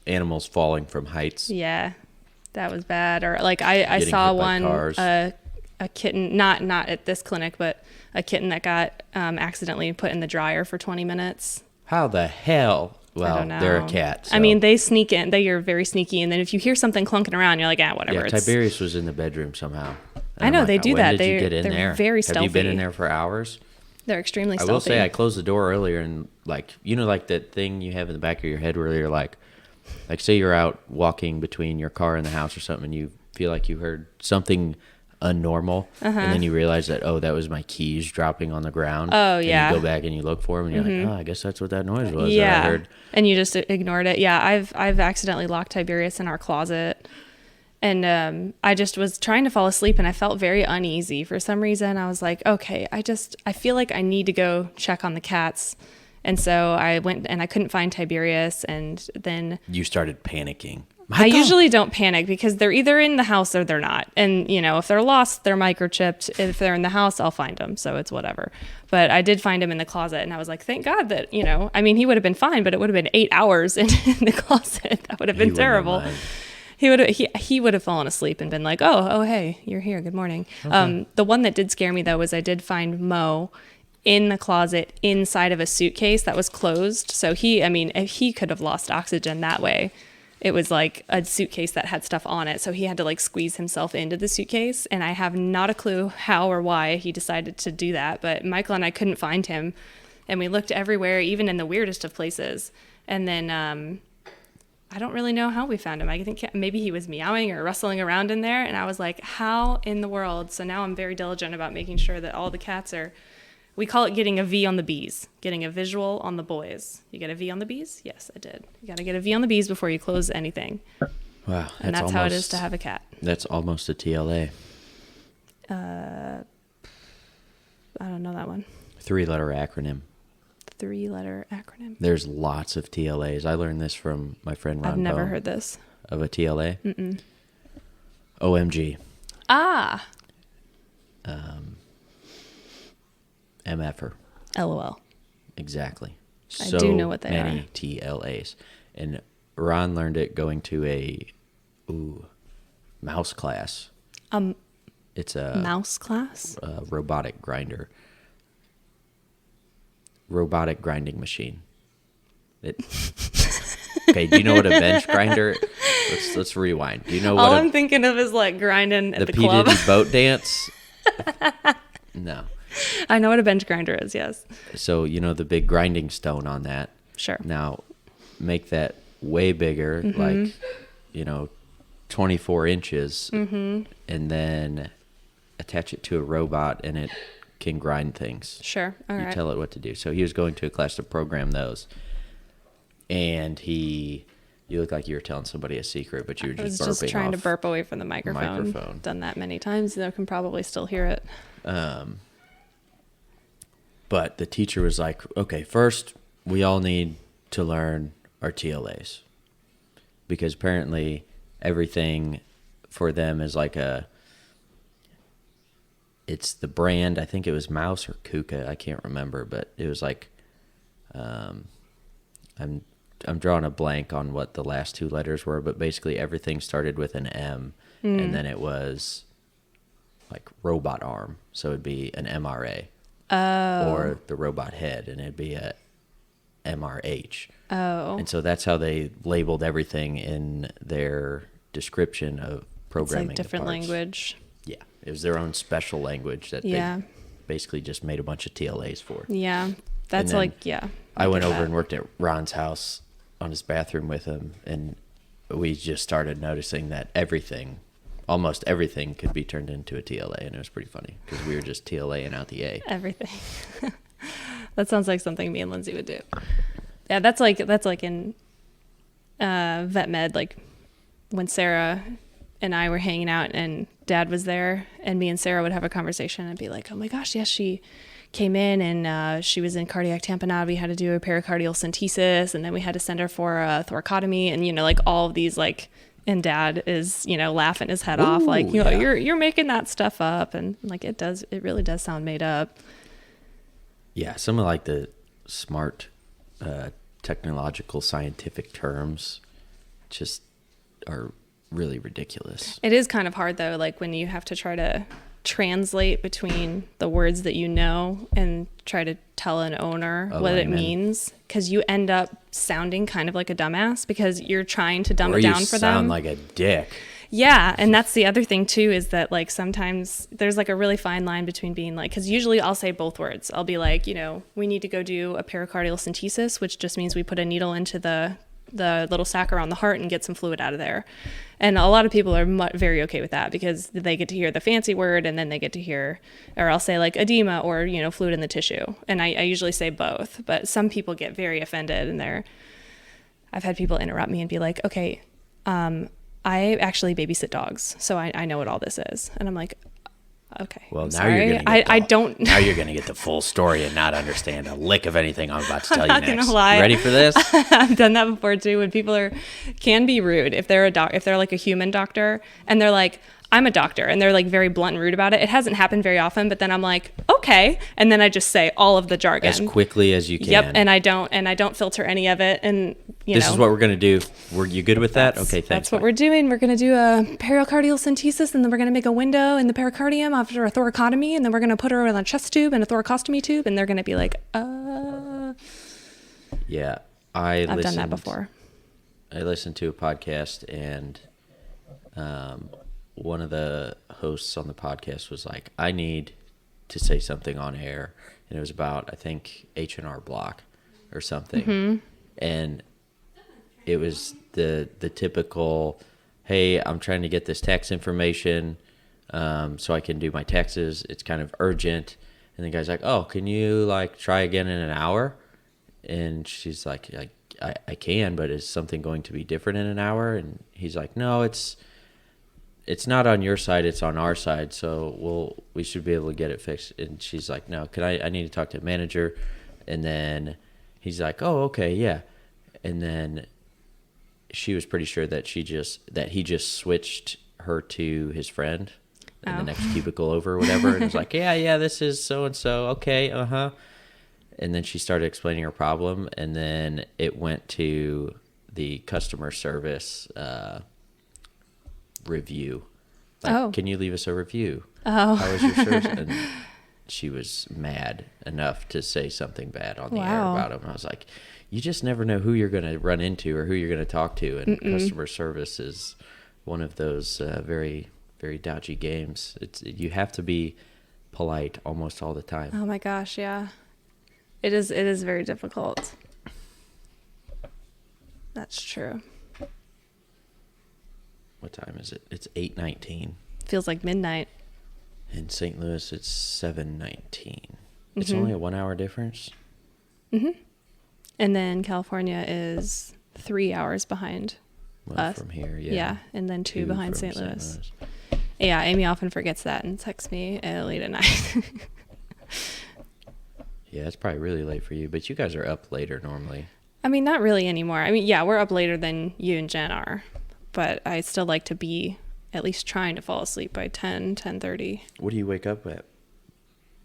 animals falling from heights. Yeah, that was bad. Or like I saw one, a kitten, not at this clinic, but a kitten that got accidentally put in the dryer for 20 minutes. How the hell? Well, I don't know. they're a cat. So. I mean, they sneak in. They are very sneaky. And then if you hear something clunking around, you're like, whatever. Yeah, Tiberius was in the bedroom somehow. And I know, I'm like, they do when that. Did you get in They're there? very Have you been stealthy. in there for hours? They're extremely stealthy. I will say I closed the door earlier and like, you know, like that thing you have in the back of your head where you're like say you're out walking between your car and the house or something and you feel like you heard something unnormal and then you realize that, that was my keys dropping on the ground. Oh, yeah. And you go back and you look for them and you're like, I guess that's what that noise was. Yeah. That I heard. And you just ignored it. Yeah, I've accidentally locked Tiberius in our closet. And I just was trying to fall asleep and I felt very uneasy. For some reason, I was like, okay, I feel like I need to go check on the cats. And so I went and I couldn't find Tiberius. And then You started panicking. I usually don't panic because they're either in the house or they're not. And, if they're lost, they're microchipped. If they're in the house, I'll find them. So it's whatever. But I did find him in the closet and I was like, thank God that, he would have been fine, but it would have been 8 hours in the closet. That would have been terrible. He would have fallen asleep and been like, oh, hey, you're here. Good morning. Okay. The one that did scare me, though, was I did find Mo in the closet inside of a suitcase that was closed. So he could have lost oxygen that way. It was like a suitcase that had stuff on it. So he had to like squeeze himself into the suitcase. And I have not a clue how or why he decided to do that. But Michael and I couldn't find him. And we looked everywhere, even in the weirdest of places. And then I don't really know how we found him. I think maybe he was meowing or rustling around in there. And I was like, how in the world? So now I'm very diligent about making sure that all the cats are, we call it getting a V on the bees, getting a visual on the boys. You get a V on the bees? Yes, I did. You got to get a V on the bees before you close anything. Wow. And that's how it is to have a cat. That's almost a TLA. I don't know that one. 3-letter acronym. 3-letter acronym. There's lots of TLAs. I learned this from my friend Ron I've never Bohm heard this. Of a TLA. Mm-mm. OMG. Ah. MFer. LOL. Exactly. so do know what they many are. TLAs. And Ron learned it going to a mouse class. It's a Mouse class? robotic grinding machine. Okay, do you know what a bench grinder? Let's rewind. Do you know what All I'm thinking of is like grinding at the the P. club. Diddy boat dance? No. I know what a bench grinder is, yes. So you know the big grinding stone on that. Sure. Now make that way bigger, like 24 inches, and then attach it to a robot, and it can grind things. Sure. All You right. tell it what to do. So he was going to a class to program those, and you look like you were telling somebody a secret, but you were I was just burping just trying to off burp away from the microphone. Done that many times. They can probably still hear it. But the teacher was like, okay, first we all need to learn our TLAs, because apparently everything for them is like it's the brand. I think it was Mouse or Kuka. I can't remember, but it was like, I'm drawing a blank on what the last two letters were, but basically everything started with an M, and then it was like robot arm. So it'd be an MRA. Or the robot head, and it'd be a MRH. Oh. And so that's how they labeled everything in their description of It's programming. like different the parts. language. Yeah, it was their own special language that Yeah. they basically just made a bunch of TLAs for. Yeah. That's then like, yeah. I went get over that. and worked at Ron's house on his bathroom with him, and we just started noticing that almost everything could be turned into a TLA, and it was pretty funny because we were just TLAing out the A. Everything. That sounds like something me and Lindsay would do. Yeah, that's like in vet med, like when Sarah and I were hanging out and Dad was there, and me and Sarah would have a conversation and be like, oh my gosh, yes, she came in and she was in cardiac tamponade. We had to do a pericardial centesis, and then we had to send her for a thoracotomy, and like all of these like. And Dad is, laughing his head off, like, yeah. you're making that stuff up, and like it really does sound made up. Yeah, some of like the smart technological scientific terms just are really ridiculous. It is kind of hard though, like when you have to try to translate between the words that you know and try to tell an owner what it means, because you end up sounding kind of like a dumbass because you're trying to dumb it down for them. Or you sound like a dick. Yeah, and that's the other thing too, is that like sometimes there's like a really fine line between being like, because usually I'll say both words. I'll be like, we need to go do a pericardial centesis, which just means we put a needle into the little sac around the heart and get some fluid out of there. And a lot of people are very okay with that because they get to hear the fancy word, and then they get to hear, or I'll say like edema or, fluid in the tissue. And I usually say both, but some people get very offended, and I've had people interrupt me and be like, okay, I actually babysit dogs, so I know what all this is. And I'm like, okay. Well, I'm now sorry. you're gonna get now you're gonna get the full story and not understand a lick of anything I'm about to tell you not next. gonna lie. You ready for this? I've done that before too, when people can be rude if they're if they're like a human doctor and they're like, I'm a doctor, and they're like very blunt and rude about it. It hasn't happened very often, but then I'm like, okay, and then I just say all of the jargon As quickly as you can. Yep, and I don't filter any of it, and this is what we're gonna do. Were you good with that? Okay, thanks. That's what we're doing. We're gonna do a pericardial centesis, and then we're gonna make a window in the pericardium after a thoracotomy, and then we're gonna put her in a chest tube and a thoracostomy tube, and they're gonna be like, Yeah, I've done that before. I listened to a podcast, and one of the hosts on the podcast was like, I need to say something on air, and it was about, I think, H&R Block or something, and it was the typical, hey, I'm trying to get this tax information so I can do my taxes. It's kind of urgent. And the guy's like, oh, can you like try again in an hour? And she's like I can, but is something going to be different in an hour? And he's like, no, it's not on your side, it's on our side, so we should be able to get it fixed. And she's like, no, I need to talk to a manager. And then he's like, oh, okay, yeah. And then she was pretty sure that he just switched her to his friend in the next cubicle over or whatever, and was like, yeah, this is so and so, okay, And then she started explaining her problem, and then it went to the customer service review. Like, Oh. can you leave us a review? Oh. How was your service? And she was mad enough to say something bad on the air Wow. about him. I was like, you just never know who you're going to run into or who you're going to talk to. And customer service is one of those very, very dodgy games. You have to be polite almost all the time. Oh my gosh, yeah. It is very difficult. That's true. What time is it? It's 8:19. Feels like midnight. In St. Louis, it's 7:19. It's only a 1 hour difference. And then California is 3 hours behind Well, us. from here, Yeah, and then two behind from St. Louis. Yeah, Amy often forgets that and texts me late at night. Yeah, it's probably really late for you, but you guys are up later normally. I mean, not really anymore. I mean, yeah, we're up later than you and Jen are, but I still like to be at least trying to fall asleep by 10:30. What do you wake up at?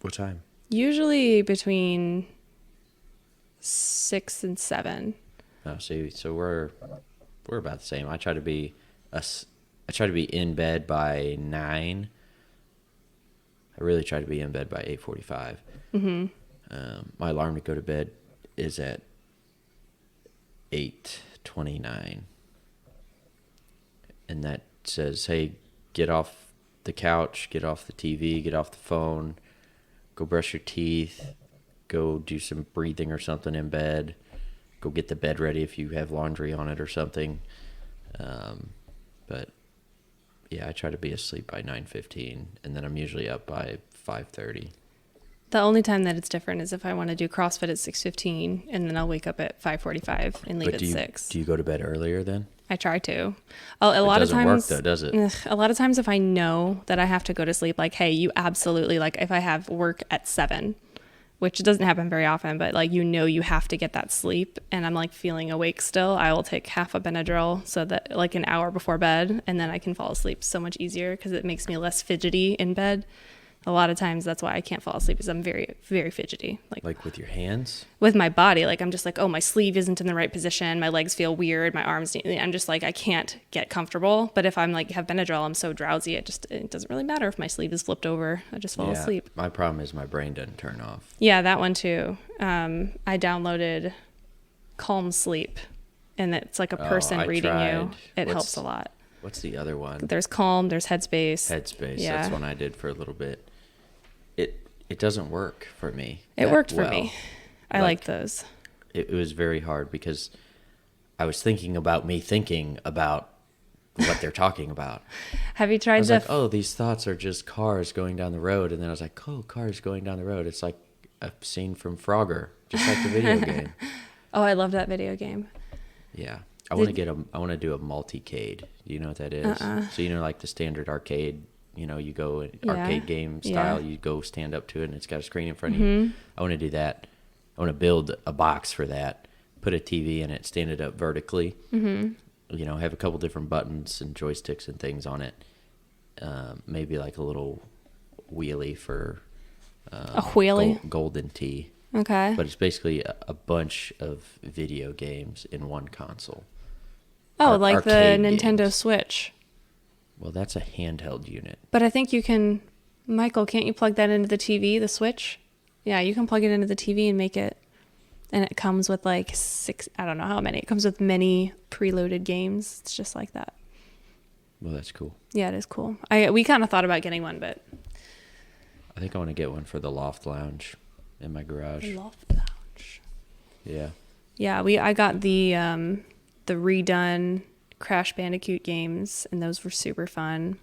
What time? Usually between 6 and 7. Oh, see, so we're about the same. I try to be in bed by 9. I really try to be in bed by 8:45. My alarm to go to bed is at 8:29, and that says, "Hey, get off the couch, get off the TV, get off the phone, go brush your teeth, go do some breathing or something in bed, go get the bed ready if you have laundry on it or something." But yeah, I try to be asleep by 9:15, and then I'm usually up by 5:30. The only time that it's different is if I want to do CrossFit at 6:15, and then I'll wake up at 5:45 and leave But at 6. do you go to bed earlier then? I try to. A lot of doesn't work times, though, does it? A lot of times, if I know that I have to go to sleep, like, hey, you absolutely, like, if I have work at 7, which doesn't happen very often, but like, you have to get that sleep, and I'm like feeling awake still, I will take half a Benadryl so that like an hour before bed, and then I can fall asleep so much easier because it makes me less fidgety in bed. A lot of times that's why I can't fall asleep, is I'm very, very fidgety. Like with your hands? With my body, like I'm just like, oh, my sleeve isn't in the right position, my legs feel weird, my arms, I'm just like, I can't get comfortable. But if I'm like have Benadryl, I'm so drowsy, it doesn't really matter if my sleeve is flipped over, I just fall asleep. My problem is my brain doesn't turn off. Yeah, that one too. I downloaded Calm Sleep, and it's like a person reading you. It helps a lot. What's the other one? There's Calm, there's Headspace. Yeah. That's one I did for a little bit. It doesn't work for me. It worked for me. I like those. It was very hard because I was thinking about me thinking about what they're talking about. Have you I tried was like, oh, these thoughts are just cars going down the road. And then I was like, oh, cars going down the road. It's like a scene from Frogger, just like the video game. Oh, I love that video game. Yeah. I want to do a multicade. Do you know what that is? So, like the standard arcade, you go arcade game style, you go stand up to it and it's got a screen in front of you. I want to do that. I want to build a box for that, put a TV in it, stand it up vertically, have a couple different buttons and joysticks and things on it. Maybe like a little wheelie for a wheelie? Golden Tee. Okay. But it's basically a bunch of video games in one console. Oh, like the Nintendo games. Switch. Well, that's a handheld unit. But I think you can, Michael, can't you plug that into the TV, the Switch? Yeah, you can plug it into the TV and make it, and it comes with like 6, I don't know how many. It comes with many preloaded games. It's just like that. Well, that's cool. Yeah, it is cool. We kind of thought about getting one, but I think I want to get one for the loft lounge in my garage. Loft lounge. Yeah. Yeah, I got the redone Crash Bandicoot games, and those were super fun.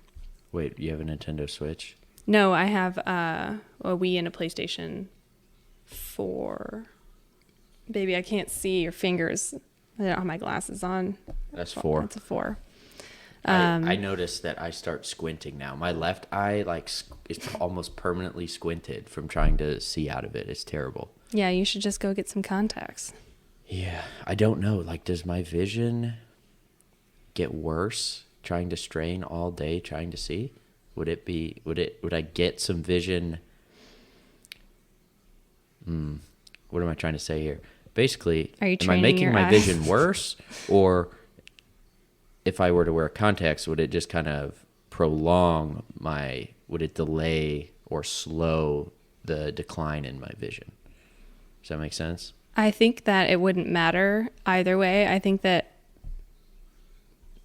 Wait, you have a Nintendo Switch? No, I have a Wii and a PlayStation 4. Baby, I can't see your fingers. I don't have my glasses on. That's 4. That's a 4. I noticed that I start squinting now. My left eye, it's almost permanently squinted from trying to see out of it. It's terrible. Yeah, you should just go get some contacts. Yeah, I don't know. Does my vision get worse trying to strain all day trying to see? Would I get some vision? what am I trying to say here? Basically, Are you am I training making your my eye? vision worse, or if I were to wear contacts, would it just kind of would it delay or slow the decline in my vision? Does that make sense? I think that it wouldn't matter either way. I think that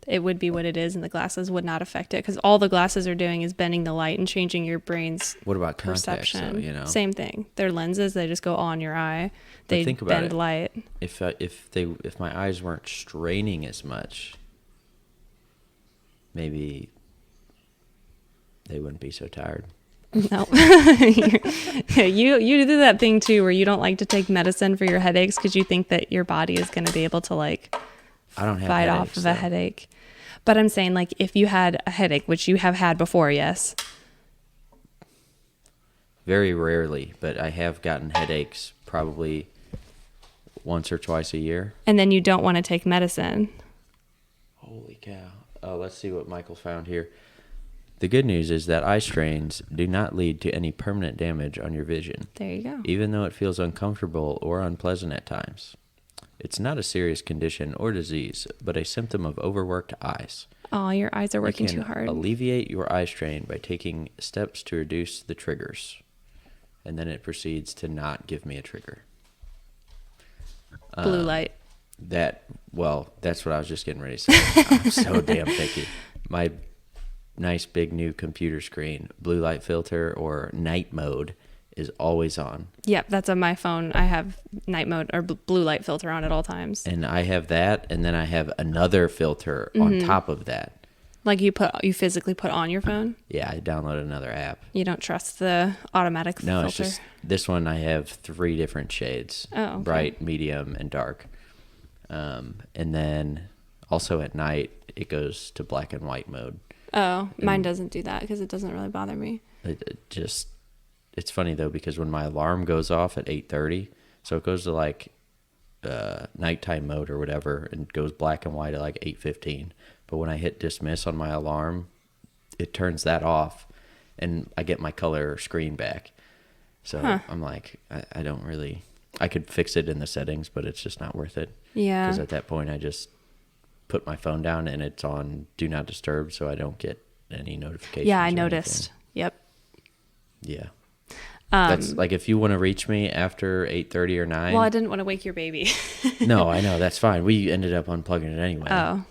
it would be what it is, and the glasses would not affect it, because all the glasses are doing is bending the light and changing your brain's What about contacts, perception. though, you know? Same thing. They're lenses. They just go on your eye. But They think about bend it. light. If my eyes weren't straining as much, maybe they wouldn't be so tired. No. You do that thing too where you don't like to take medicine for your headaches because you think that your body is going to be able to like I don't have fight off headaches, of though. a headache. But I'm saying, like, if you had a headache, which you have had before, yes. Very rarely, but I have gotten headaches probably once or twice a year. And then you don't want to take medicine. Holy cow. Oh, let's see what Michael found here. The good news is that eye strains do not lead to any permanent damage on your vision, There you go. even though it feels uncomfortable or unpleasant at times. It's not a serious condition or disease, but a symptom of overworked eyes. Oh, your eyes are working You too can hard. alleviate your eye strain by taking steps to reduce the triggers. And then it proceeds to not give me a trigger. Blue light. That's what I was just getting ready to say. I'm so damn picky. My nice big new computer screen, blue light filter or night mode is always on. Yep, that's on my phone. I have night mode or blue light filter on at all times. And I have that, and then I have another filter on top of that. Like you physically put on your phone? Yeah, I downloaded another app. You don't trust the automatic No, filter? it's just this one I have 3 different shades. Oh, okay. Bright, medium, and dark. And then also at night, it goes to black and white mode. Oh, mine doesn't do that because it doesn't really bother me. It's funny though, because when my alarm goes off at 8:30, so it goes to like nighttime mode or whatever, and goes black and white at like 8:15. But when I hit dismiss on my alarm, it turns that off, and I get my color screen back. So I'm like, I don't really. I could fix it in the settings, but it's just not worth it. Yeah. Because at that point, I just put my phone down and it's on Do Not Disturb, so I don't get any notifications. Yeah, I or noticed. anything. Yep. Yeah. That's like if you want to reach me after 8:30 or 9. Well, I didn't want to wake your baby. No, I know, that's fine. We ended up unplugging it anyway. Oh.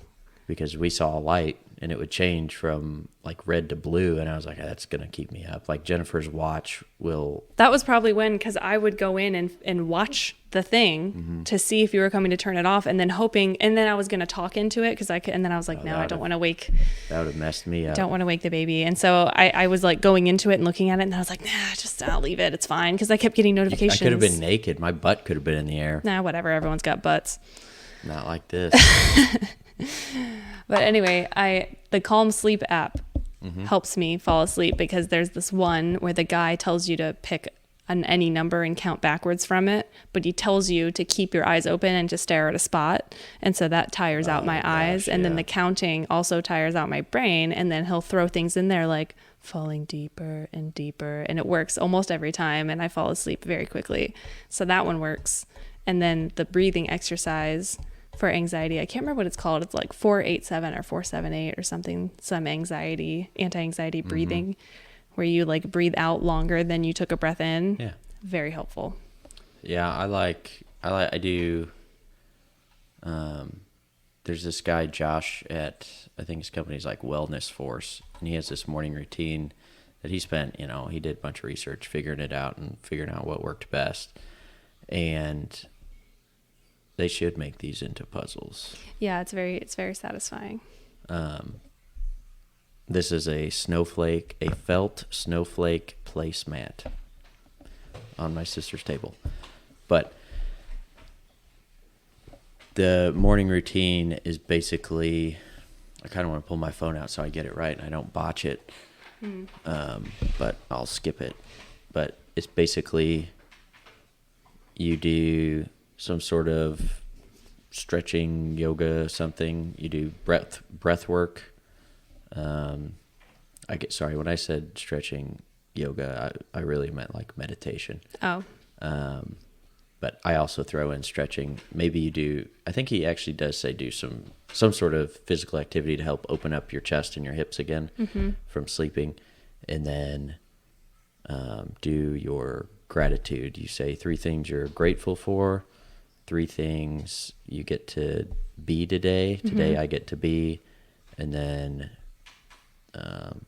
Because we saw a light and it would change from like red to blue, and I was like, that's gonna keep me up. Like Jennifer's watch will. That was probably because I would go in and watch the thing to see if you were coming to turn it off, and then I was going to talk into it because I could, and then I was like, no, I don't want to wake. That would have messed me up. Don't want to wake the baby. And so I was like going into it and looking at it, and I was like, nah, I'll leave it. It's fine. Because I kept getting notifications. I could have been naked. My butt could have been in the air. Nah, whatever. Everyone's got butts. Not like this. But anyway, the Calm Sleep app helps me fall asleep because there's this one where the guy tells you to pick any number and count backwards from it, but he tells you to keep your eyes open and to stare at a spot. And so that tires out my eyes. And then the counting also tires out my brain. And then he'll throw things in there like falling deeper and deeper. And it works almost every time. And I fall asleep very quickly. So that one works. And then the breathing exercise for anxiety, I can't remember what it's called. It's like 4-8-7 or 4-7-8 or something. Some anti-anxiety breathing. Where you like breathe out longer than you took a breath in. Yeah. Very helpful. Yeah, I do. There's this guy, Josh, at, I think his company's like Wellness Force, and he has this morning routine that he spent, he did a bunch of research figuring it out and figuring out what worked best. And they should make these into puzzles. Yeah, it's very satisfying. This is a felt snowflake placemat on my sister's table. But the morning routine is basically, I kind of want to pull my phone out so I get it right and I don't botch it. But I'll skip it. But it's basically, you do some sort of stretching, yoga, something. You do breath work. When I said stretching yoga, I really meant like meditation. Oh. But I also throw in stretching. Maybe you do. I think he actually does say do some sort of physical activity to help open up your chest and your hips again from sleeping. And then do your gratitude. You say 3 things you're grateful for, 3 things you get to be today. Today I get to be. And then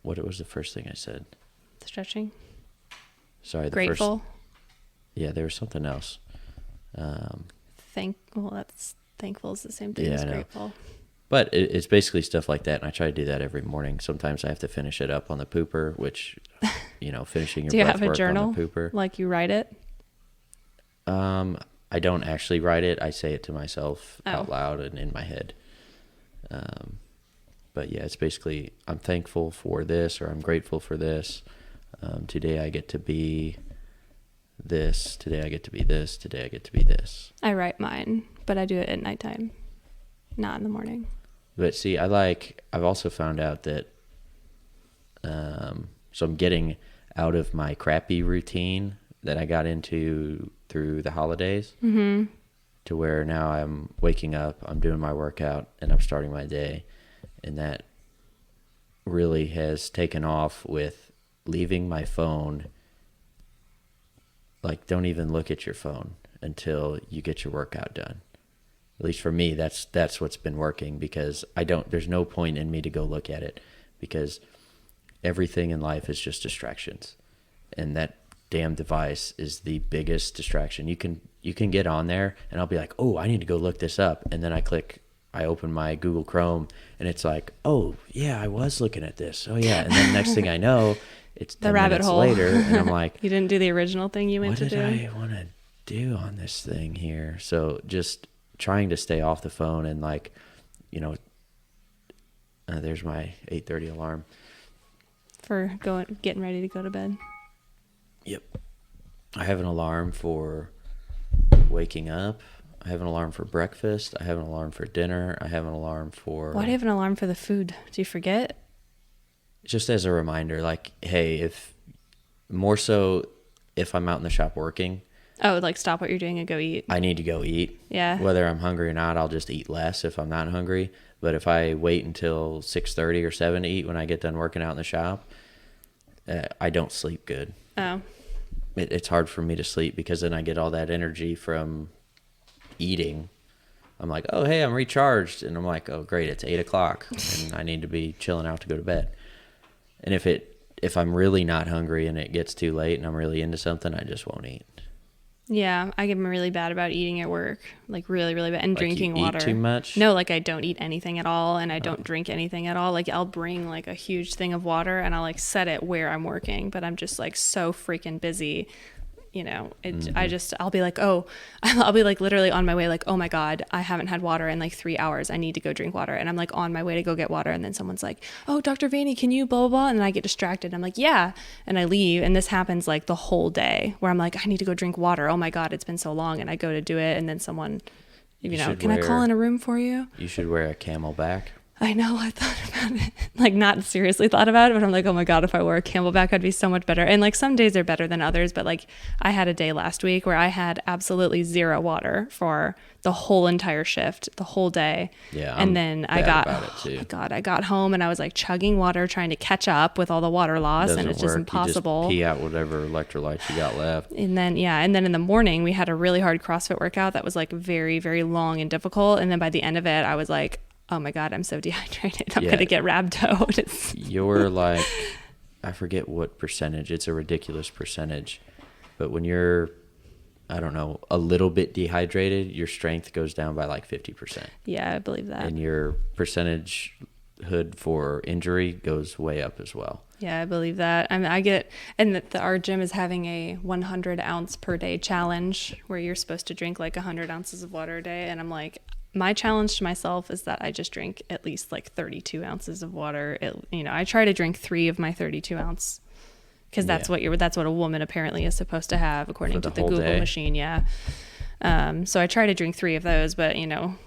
what was the first thing I said? Stretching. Sorry, the Grateful. first. Yeah, there was something else. That's thankful is the same thing Yeah, as I know. grateful. But it's basically stuff like that, and I try to do that every morning. Sometimes I have to finish it up on the pooper, which, finishing your Do you breath have a work journal? on the pooper. Like you write it? I don't actually write it. I say it to myself Oh. out loud and in my head. But yeah, it's basically I'm thankful for this, or I'm grateful for this. Today I get to be this. Today I get to be this. Today I get to be this. I write mine, but I do it at nighttime, not in the morning. But see, I've also found out that, so I'm getting out of my crappy routine that I got into through the holidays to where now I'm waking up, I'm doing my workout, and I'm starting my day. And that really has taken off with leaving my phone. Like, don't even look at your phone until you get your workout done. At least for me, that's what's been working, because there's no point in me to go look at it, because everything in life is just distractions. And that damn device is the biggest distraction. You can get on there and I'll be like, oh, I need to go look this up. And then I open my Google Chrome and it's like, oh yeah, I was looking at this. Oh yeah. And then next thing I know, it's 10 The rabbit minutes hole. later and I'm like, You didn't do the original thing you meant what to did do? I want to do on this thing here? So just trying to stay off the phone and there's my 8:30 alarm. For getting ready to go to bed. Yep. I have an alarm for waking up. I have an alarm for breakfast. I have an alarm for dinner. I have an alarm for... Why do you have an alarm for the food? Do you forget? Just as a reminder, like, hey, more so if I'm out in the shop working, Oh, like stop what you're doing and go eat. I need to go eat. Yeah. Whether I'm hungry or not, I'll just eat less if I'm not hungry. But if I wait until 6:30 or 7 to eat when I get done working out in the shop, I don't sleep good. Oh. It's hard for me to sleep because then I get all that energy from eating. I'm like, oh, hey, I'm recharged. And I'm like, oh, great, it's 8 o'clock and I need to be chilling out to go to bed. And if I'm really not hungry and it gets too late and I'm really into something, I just won't eat. Yeah, I get really bad about eating at work, like really, really bad, and Like drinking you water. eat too much? No, like I don't eat anything at all, and I don't drink anything at all. Like I'll bring like a huge thing of water, and I'll like set it where I'm working, but I'm just like so freaking busy. I'll be like, oh, I'll be like literally on my way, like, oh my God, I haven't had water in like 3 hours. I need to go drink water. And I'm like on my way to go get water. And then someone's like, oh, Dr. Vani, can you blah, blah, blah? And then I get distracted. I'm like, yeah. And I leave. And this happens like the whole day where I'm like, I need to go drink water. Oh my God, it's been so long. And I go to do it. And then someone, can I call in a room for you? You should wear a Camelback. I know, I thought about it, like not seriously thought about it, but I'm like, oh my God, if I wore a Camelback, I'd be so much better. And like some days are better than others, but like I had a day last week where I had absolutely zero water for the whole entire shift, the whole day. Yeah. And then I got home and I was like chugging water, trying to catch up with all the water loss. And it's just impossible. You just pee out whatever electrolytes you got left. And then in the morning we had a really hard CrossFit workout that was like very, very long and difficult. And then by the end of it, I was like, oh my God, I'm so dehydrated. I'm going to get rhabdoed. You're like, I forget what percentage. It's a ridiculous percentage. But when you're, I don't know, a little bit dehydrated, your strength goes down by like 50%. Yeah, I believe that. And your percentage hood for injury goes way up as well. Yeah, I believe that. Our gym is having a 100 ounce per day challenge where you're supposed to drink like 100 ounces of water a day. And I'm like, my challenge to myself is that I just drink at least like 32 ounces of water. I try to drink 3 of my 32 ounce because that's what a woman apparently is supposed to have according to the Google machine. Yeah. So I try to drink 3 of those, but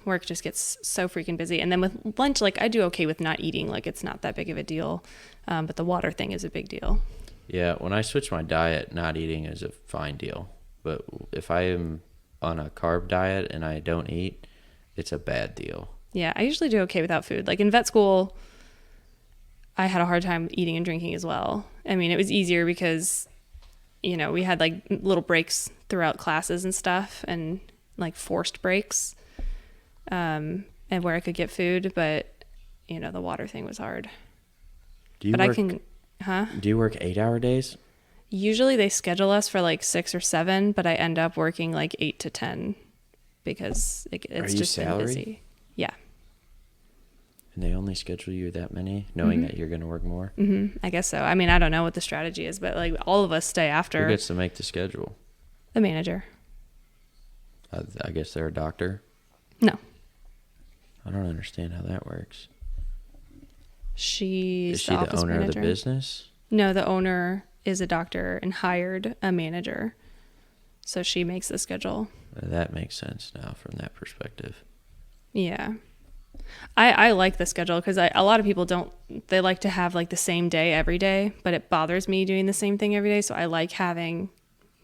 work just gets so freaking busy. And then with lunch, like I do okay with not eating, like it's not that big of a deal. But the water thing is a big deal. Yeah. When I switch my diet, not eating is a fine deal. But if I am on a carb diet and I don't eat, it's a bad deal. Yeah, I usually do okay without food. Like in vet school, I had a hard time eating and drinking as well. I mean, it was easier because, you know, we had like little breaks throughout classes and stuff, and like forced breaks, and where I could get food. But, you know, the water thing was hard. Do you But work, I can, huh? Do you work 8-hour days? Usually they schedule us for like 6 or 7, but I end up working like 8 to 10 because it's you just been salary? busy. Yeah. And they only schedule you that many, knowing that you're going to work more? I guess so. I mean, I don't know what the strategy is, but like all of us stay Who after gets to make the schedule? the manager. I guess they're a doctor. No, I don't understand how that works. she's Is she the office owner manager. of the business? No, the owner is a doctor and hired a manager. So she makes the schedule. That makes sense now from that perspective. Yeah. I like the schedule because a lot of people don't, they like to have like the same day every day, but it bothers me doing the same thing every day. So I like having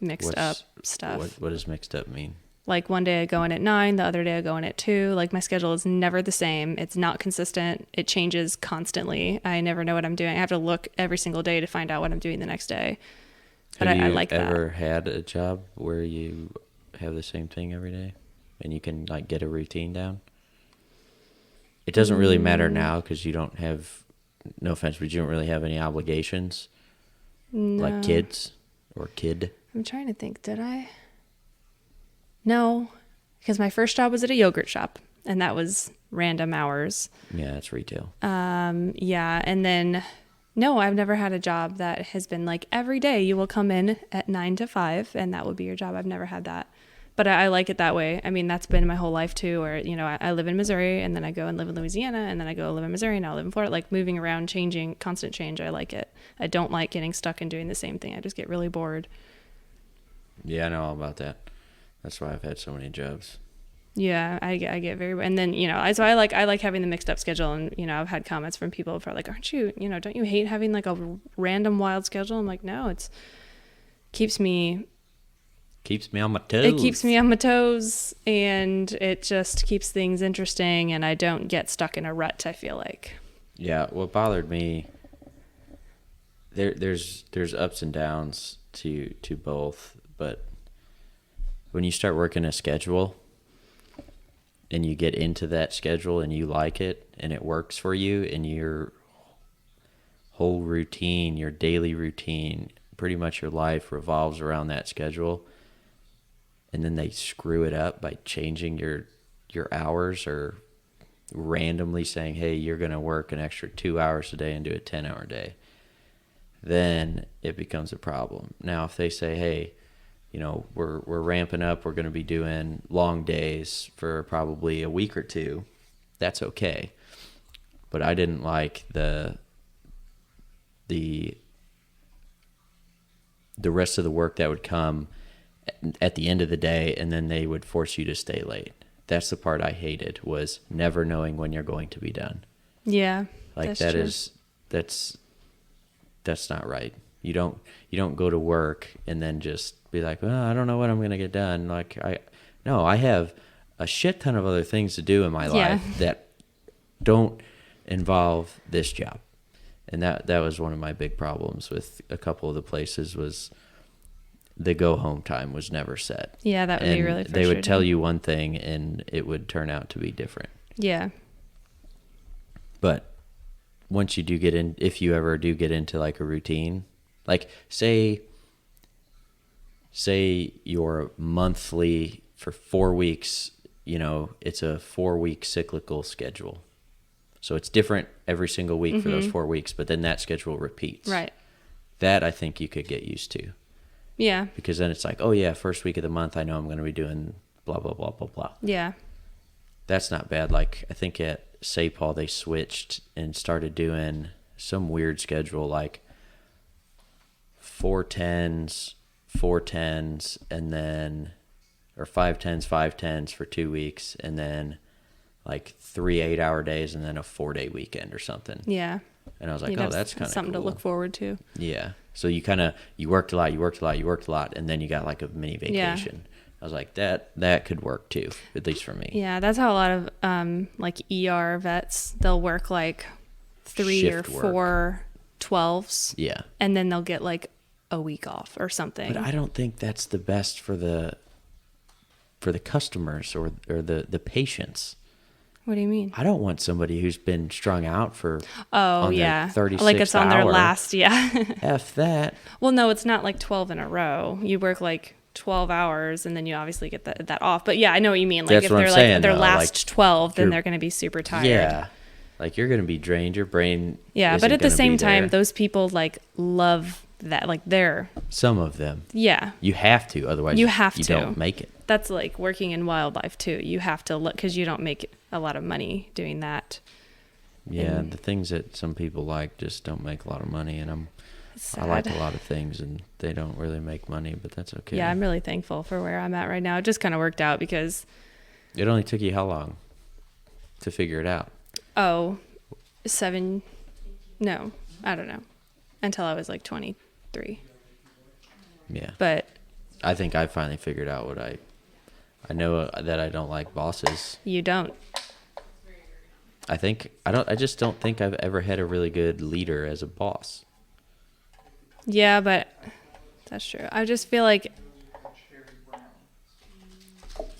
mixed up stuff. What does mixed up mean? Like one day I go in at 9, the other day I go in at 2. Like my schedule is never the same. It's not consistent. It changes constantly. I never know what I'm doing. I have to look every single day to find out what I'm doing the next day. But Have I you like that. ever had a job where you have the same thing every day and you can like get a routine down? It doesn't really matter now because you don't have, no offense, but you don't really have any obligations like No. kids or kid. I'm trying to think. Did I? No, because my first job was at a yogurt shop, and that was random hours. Yeah, it's retail. Yeah, and then no, I've never had a job that has been like every day you will come in at 9 to 5, and that will be your job. I've never had that, but I like it that way. I mean, that's been my whole life too. Where you know, I live in Missouri, and then I go and live in Louisiana, and then I go live in Missouri, and I live in Florida. Like moving around, changing, constant change. I like it. I don't like getting stuck and doing the same thing. I just get really bored. Yeah, I know all about that. That's why I've had so many jobs. Yeah, I get very, and then, you know, I like having the mixed up schedule, and, you know, I've had comments from people who are like, aren't you, you know, don't you hate having like a random wild schedule? I'm like, no, keeps me on my toes. It keeps me on my toes, and it just keeps things interesting, and I don't get stuck in a rut, I feel like. Yeah, what bothered me, there's ups and downs to both, but when you start working a schedule and you get into that schedule and you like it and it works for you and your whole routine, your daily routine, pretty much your life revolves around that schedule, and then they screw it up by changing your hours or randomly saying, hey, you're going to work an extra 2 hours a day and do a 10-hour day, then it becomes a problem. Now, if they say, hey, you know, we're ramping up, we're going to be doing long days for probably a week or two, that's okay. But I didn't like the rest of the work that would come at the end of the day, and then they would force you to stay late. That's the part I hated, was never knowing when you're going to be done. Yeah. Like that's true. that's not right. You don't go to work and then just be like, well, I don't know when I'm going to get done. Like I have a shit ton of other things to do in my life that don't involve this job. And that was one of my big problems with a couple of the places, was the go home time was never set. Yeah, that would be really frustrating. They would tell you one thing and it would turn out to be different. Yeah. But once you do get in, if you ever do get into like a routine, like say you're monthly for 4 weeks, you know, it's a 4-week cyclical schedule. So it's different every single week for those 4 weeks, but then that schedule repeats. Right. That I think you could get used to. Yeah. Because then it's like, oh yeah, first week of the month, I know I'm going to be doing blah, blah, blah, blah, blah. Yeah. That's not bad. Like I think at St. Paul, they switched and started doing some weird schedule, like 4 10s, and then, or 5 10s for 2 weeks, and then like 3 8-hour days, and then a 4-day weekend or something. Yeah. And I was like, You'd oh, have that's kind of something cool to look forward to. Yeah. So you worked a lot, and then you got like a mini vacation. I was like, that could work too, at least for me. Yeah, that's how a lot of like ER vets, they'll work like 3 Shift or work. 4 12s. Yeah. And then they'll get like a week off or something. But I don't think that's the best for the customers or the patients. What do you mean? I don't want somebody who's been strung out for Oh, on yeah. their 36th Like it's on their hour. last, yeah. F that. Well, no, it's not like 12 in a row. You work like 12 hours and then you obviously get that off. But yeah, I know what you mean. Like That's if what I'm they're saying, like their though. last Like, 12, then you're- they're going to be super tired. Yeah. Like you're going to be drained. Your brain. Yeah, but isn't at the gonna same be time, there. those people like love that. Like Some of them. yeah, You have to, otherwise You have you to. don't make it. that's like working in wildlife too. You have to look because you don't make a lot of money doing that. Yeah, And- the things that some people like just don't make a lot of money, and It's I like sad. a lot of things, and they don't really make money, but that's okay. Yeah, I'm really thankful for where I'm at right now. It just kind of worked out because, It only took you how long to figure it out? 7, no, I don't know, until I was like 23. Yeah. But I think I finally figured out what I know that I don't like bosses. you don't. I just don't think I've ever had a really good leader as a boss. Yeah, but that's true. I just feel like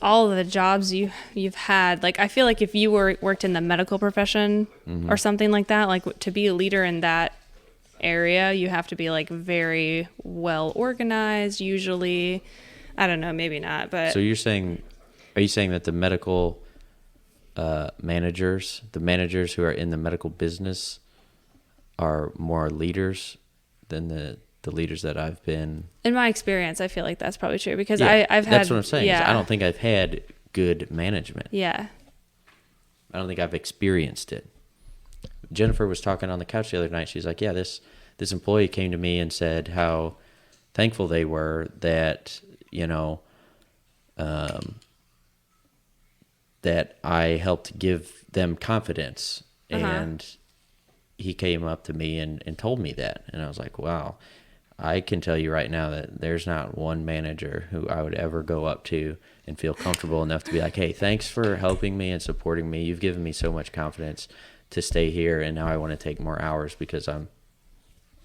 all of the jobs you've had, like I feel like if you worked in the medical profession or something like that, like to be a leader in that area, you have to be like very well organized usually. I don't know, maybe not, but So are you saying that the medical managers, the managers who are in the medical business, are more leaders than the leaders that I've been? in my experience, I feel like that's probably true because Yeah, I've had. that's what I'm saying. Is Yeah, I don't think I've had good management. Yeah, I don't think I've experienced it. Jennifer was talking on the couch the other night. She's like, yeah, this employee came to me and said how thankful they were that, that I helped give them confidence. Uh-huh. And he came up to me and told me that. And I was like, wow, I can tell you right now that there's not one manager who I would ever go up to and feel comfortable enough to be like, hey, thanks for helping me and supporting me. You've given me so much confidence to stay here, and now I want to take more hours because I'm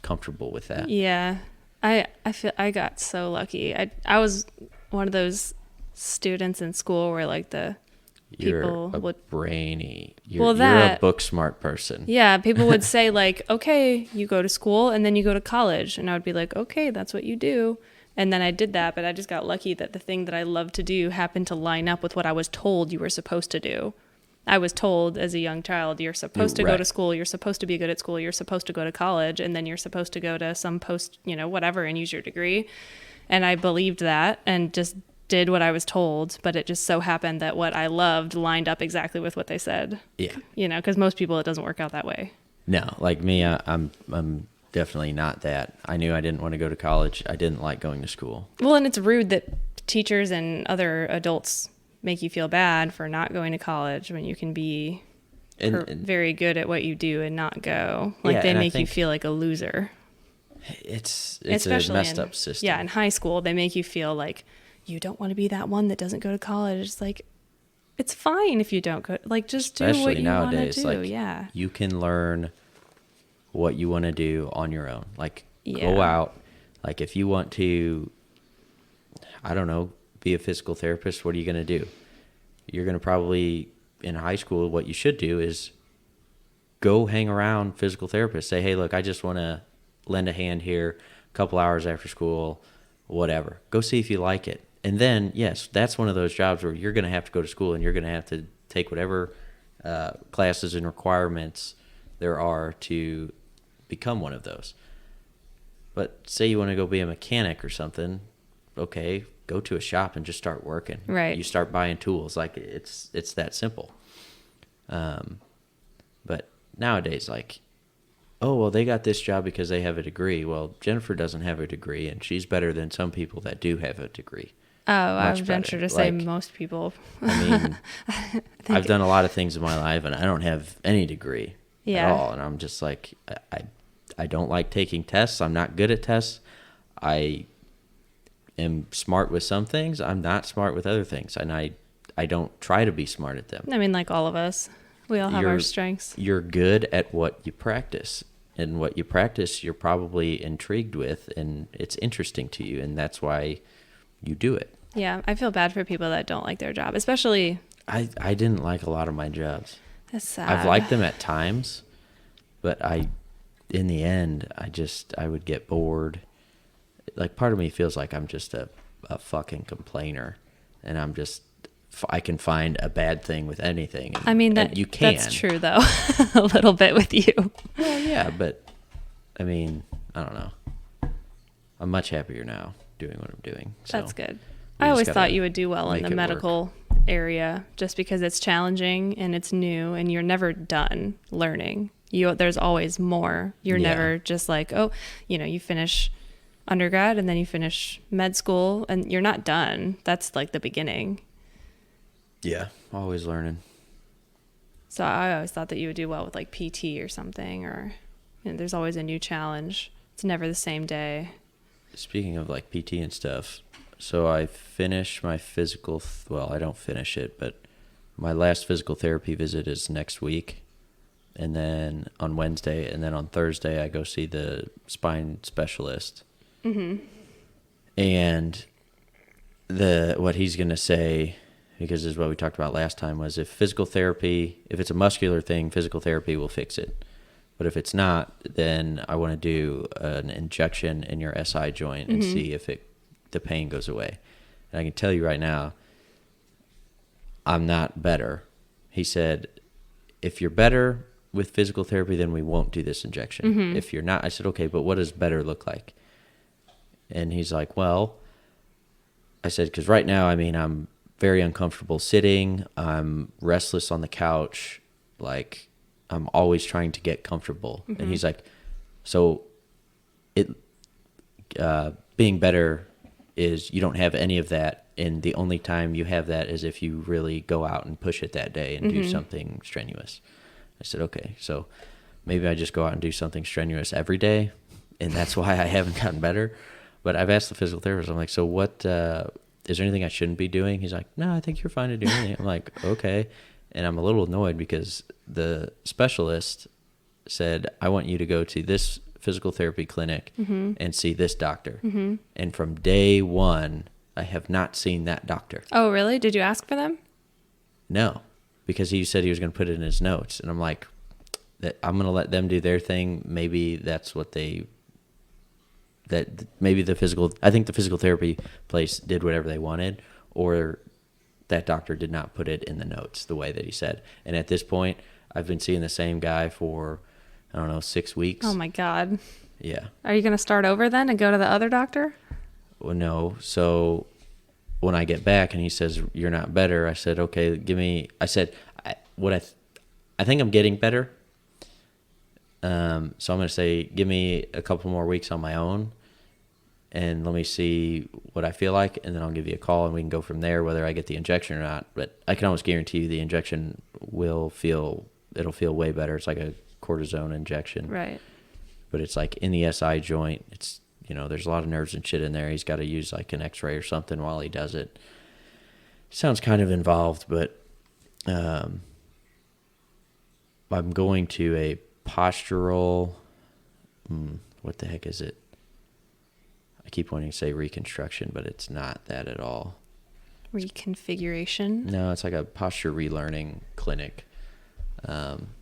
comfortable with that. yeah. I feel I got so lucky. I was one of those students in school where like the You're people a would brainy. Well, You're a that- book smart person. Yeah, people would say like, okay, you go to school and then you go to college. And I would be like, okay, that's what you do. And then I did that, but I just got lucky that the thing that I love to do happened to line up with what I was told you were supposed to do. I was told as a young child, you're supposed to go Right. to school, you're supposed to be good at school, you're supposed to go to college, and then you're supposed to go to some post, whatever, and use your degree. And I believed that and just did what I was told, but it just so happened that what I loved lined up exactly with what they said. Yeah. Because most people, it doesn't work out that way. No, like me, I'm definitely not that. I knew I didn't want to go to college. I didn't like going to school. Well, and it's rude that teachers and other adults make you feel bad for not going to college when you can be And very good at what you do and not go. Like Yeah, they and I make you think- feel like a loser. it's Especially a messed in, up system. Yeah, in high school, they make you feel like you don't want to be that one that doesn't go to college. It's like, it's fine if you don't go. Like, just do what Especially you want to nowadays, do. like Yeah. you can learn what you want to do on your own. Like go Yeah. out. Like if you want to, I don't know, be a physical therapist, what are you going to do? You're going to probably, in high school, what you should do is go hang around physical therapists. Say, hey, look, I just want to lend a hand here, a couple hours after school, whatever. Go see if you like it. And then, yes, that's one of those jobs where you're going to have to go to school and you're going to have to take whatever classes and requirements there are to become one of those. But say you want to go be a mechanic or something, okay, go to a shop and just start working. Right. You start buying tools. Like it's that simple. But nowadays, like, oh, well, they got this job because they have a degree. Well, Jennifer doesn't have a degree, and she's better than some people that do have a degree. Oh, I Much would venture better. to say Like- most people. I mean, I've done a lot of things in my life, and I don't have any degree Yeah. at all. And I'm just like, I don't like taking tests. I'm not good at tests. I am smart with some things. I'm not smart with other things, and I don't try to be smart at them. I mean, like all of us, we all have our strengths. You're good at what you practice, and what you practice, you're probably intrigued with, and it's interesting to you, and that's why you do it. Yeah, I feel bad for people that don't like their job, especially. I didn't like a lot of my jobs. That's sad. I've liked them at times, but in the end, I would get bored. Like, part of me feels like I'm just a fucking complainer, and I can find a bad thing with anything. I mean, you can. That's true, though, a little bit with you. Well, yeah, but I mean, I don't know. I'm much happier now doing what I'm doing. So that's good. I always thought you would do well in the medical area, just because it's challenging and it's new and you're never done learning. There's always more. You're never just like, oh, you finish undergrad and then you finish med school and you're not done. That's like the beginning. Yeah, always learning. So I always thought that you would do well with like PT or something, or there's always a new challenge. It's never the same day. Speaking of like PT and stuff, so I finish my physical, well, I don't finish it, but my last physical therapy visit is next week. And then on Wednesday, and then on Thursday, I go see the spine specialist. Mm-hmm. And what he's going to say, because this is what we talked about last time, was if it's a muscular thing, physical therapy will fix it. But if it's not, then I want to do an injection in your SI joint and see if the pain goes away. And I can tell you right now, I'm not better. He said, if you're better with physical therapy, then we won't do this injection. If you're not, I said, okay, but what does better look like? And he's like, well, I said, because right now, I mean, I'm very uncomfortable sitting. I'm restless on the couch. Like, I'm always trying to get comfortable. And he's like, so being better is you don't have any of that. And the only time you have that is if you really go out and push it that day and do something strenuous. I said, okay, so maybe I just go out and do something strenuous every day. And that's why I haven't gotten better. But I've asked the physical therapist, I'm like, so what, is there anything I shouldn't be doing? He's like, no, I think you're fine to do anything. I'm like, okay. And I'm a little annoyed because the specialist said, I want you to go to this physical therapy clinic and see this doctor. And from day one, I have not seen that doctor. Oh, really? Did you ask for them? No, because he said he was going to put it in his notes. And I'm like, I'm going to let them do their thing. Maybe that's what I think the physical therapy place did whatever they wanted, or that doctor did not put it in the notes the way that he said. And at this point, I've been seeing the same guy for, 6 weeks. Oh my God. Yeah. Are you going to start over then and go to the other doctor? Well, no. So when I get back and he says, you're not better, I said, okay, I think I'm getting better. So I'm going to say, give me a couple more weeks on my own and let me see what I feel like. And then I'll give you a call and we can go from there, whether I get the injection or not. But I can almost guarantee you the injection it'll feel way better. It's like a cortisone injection. Right. But it's like in the SI joint, it's, there's a lot of nerves and shit in there. He's got to use like an x-ray or something while he does it. Sounds kind of involved, but I'm going to a postural, what the heck is it? I keep wanting to say reconstruction, but it's not that at all. Reconfiguration? No, it's like a posture relearning clinic.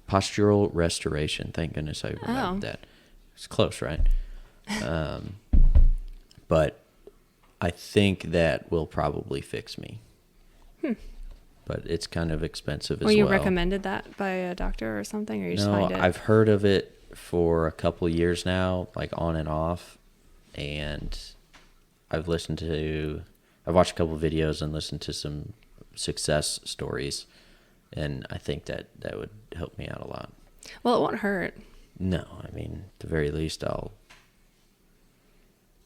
Postural restoration. Thank goodness I remembered that. It's close, right? But I think that will probably fix me. But it's kind of expensive as well. Were you recommended that by a doctor or something, or you just find it? No, I've heard of it for a couple of years now, like on and off, and I've watched a couple of videos and listened to some success stories, and I think that would help me out a lot. Well, it won't hurt. No, I mean, at the very least, I'll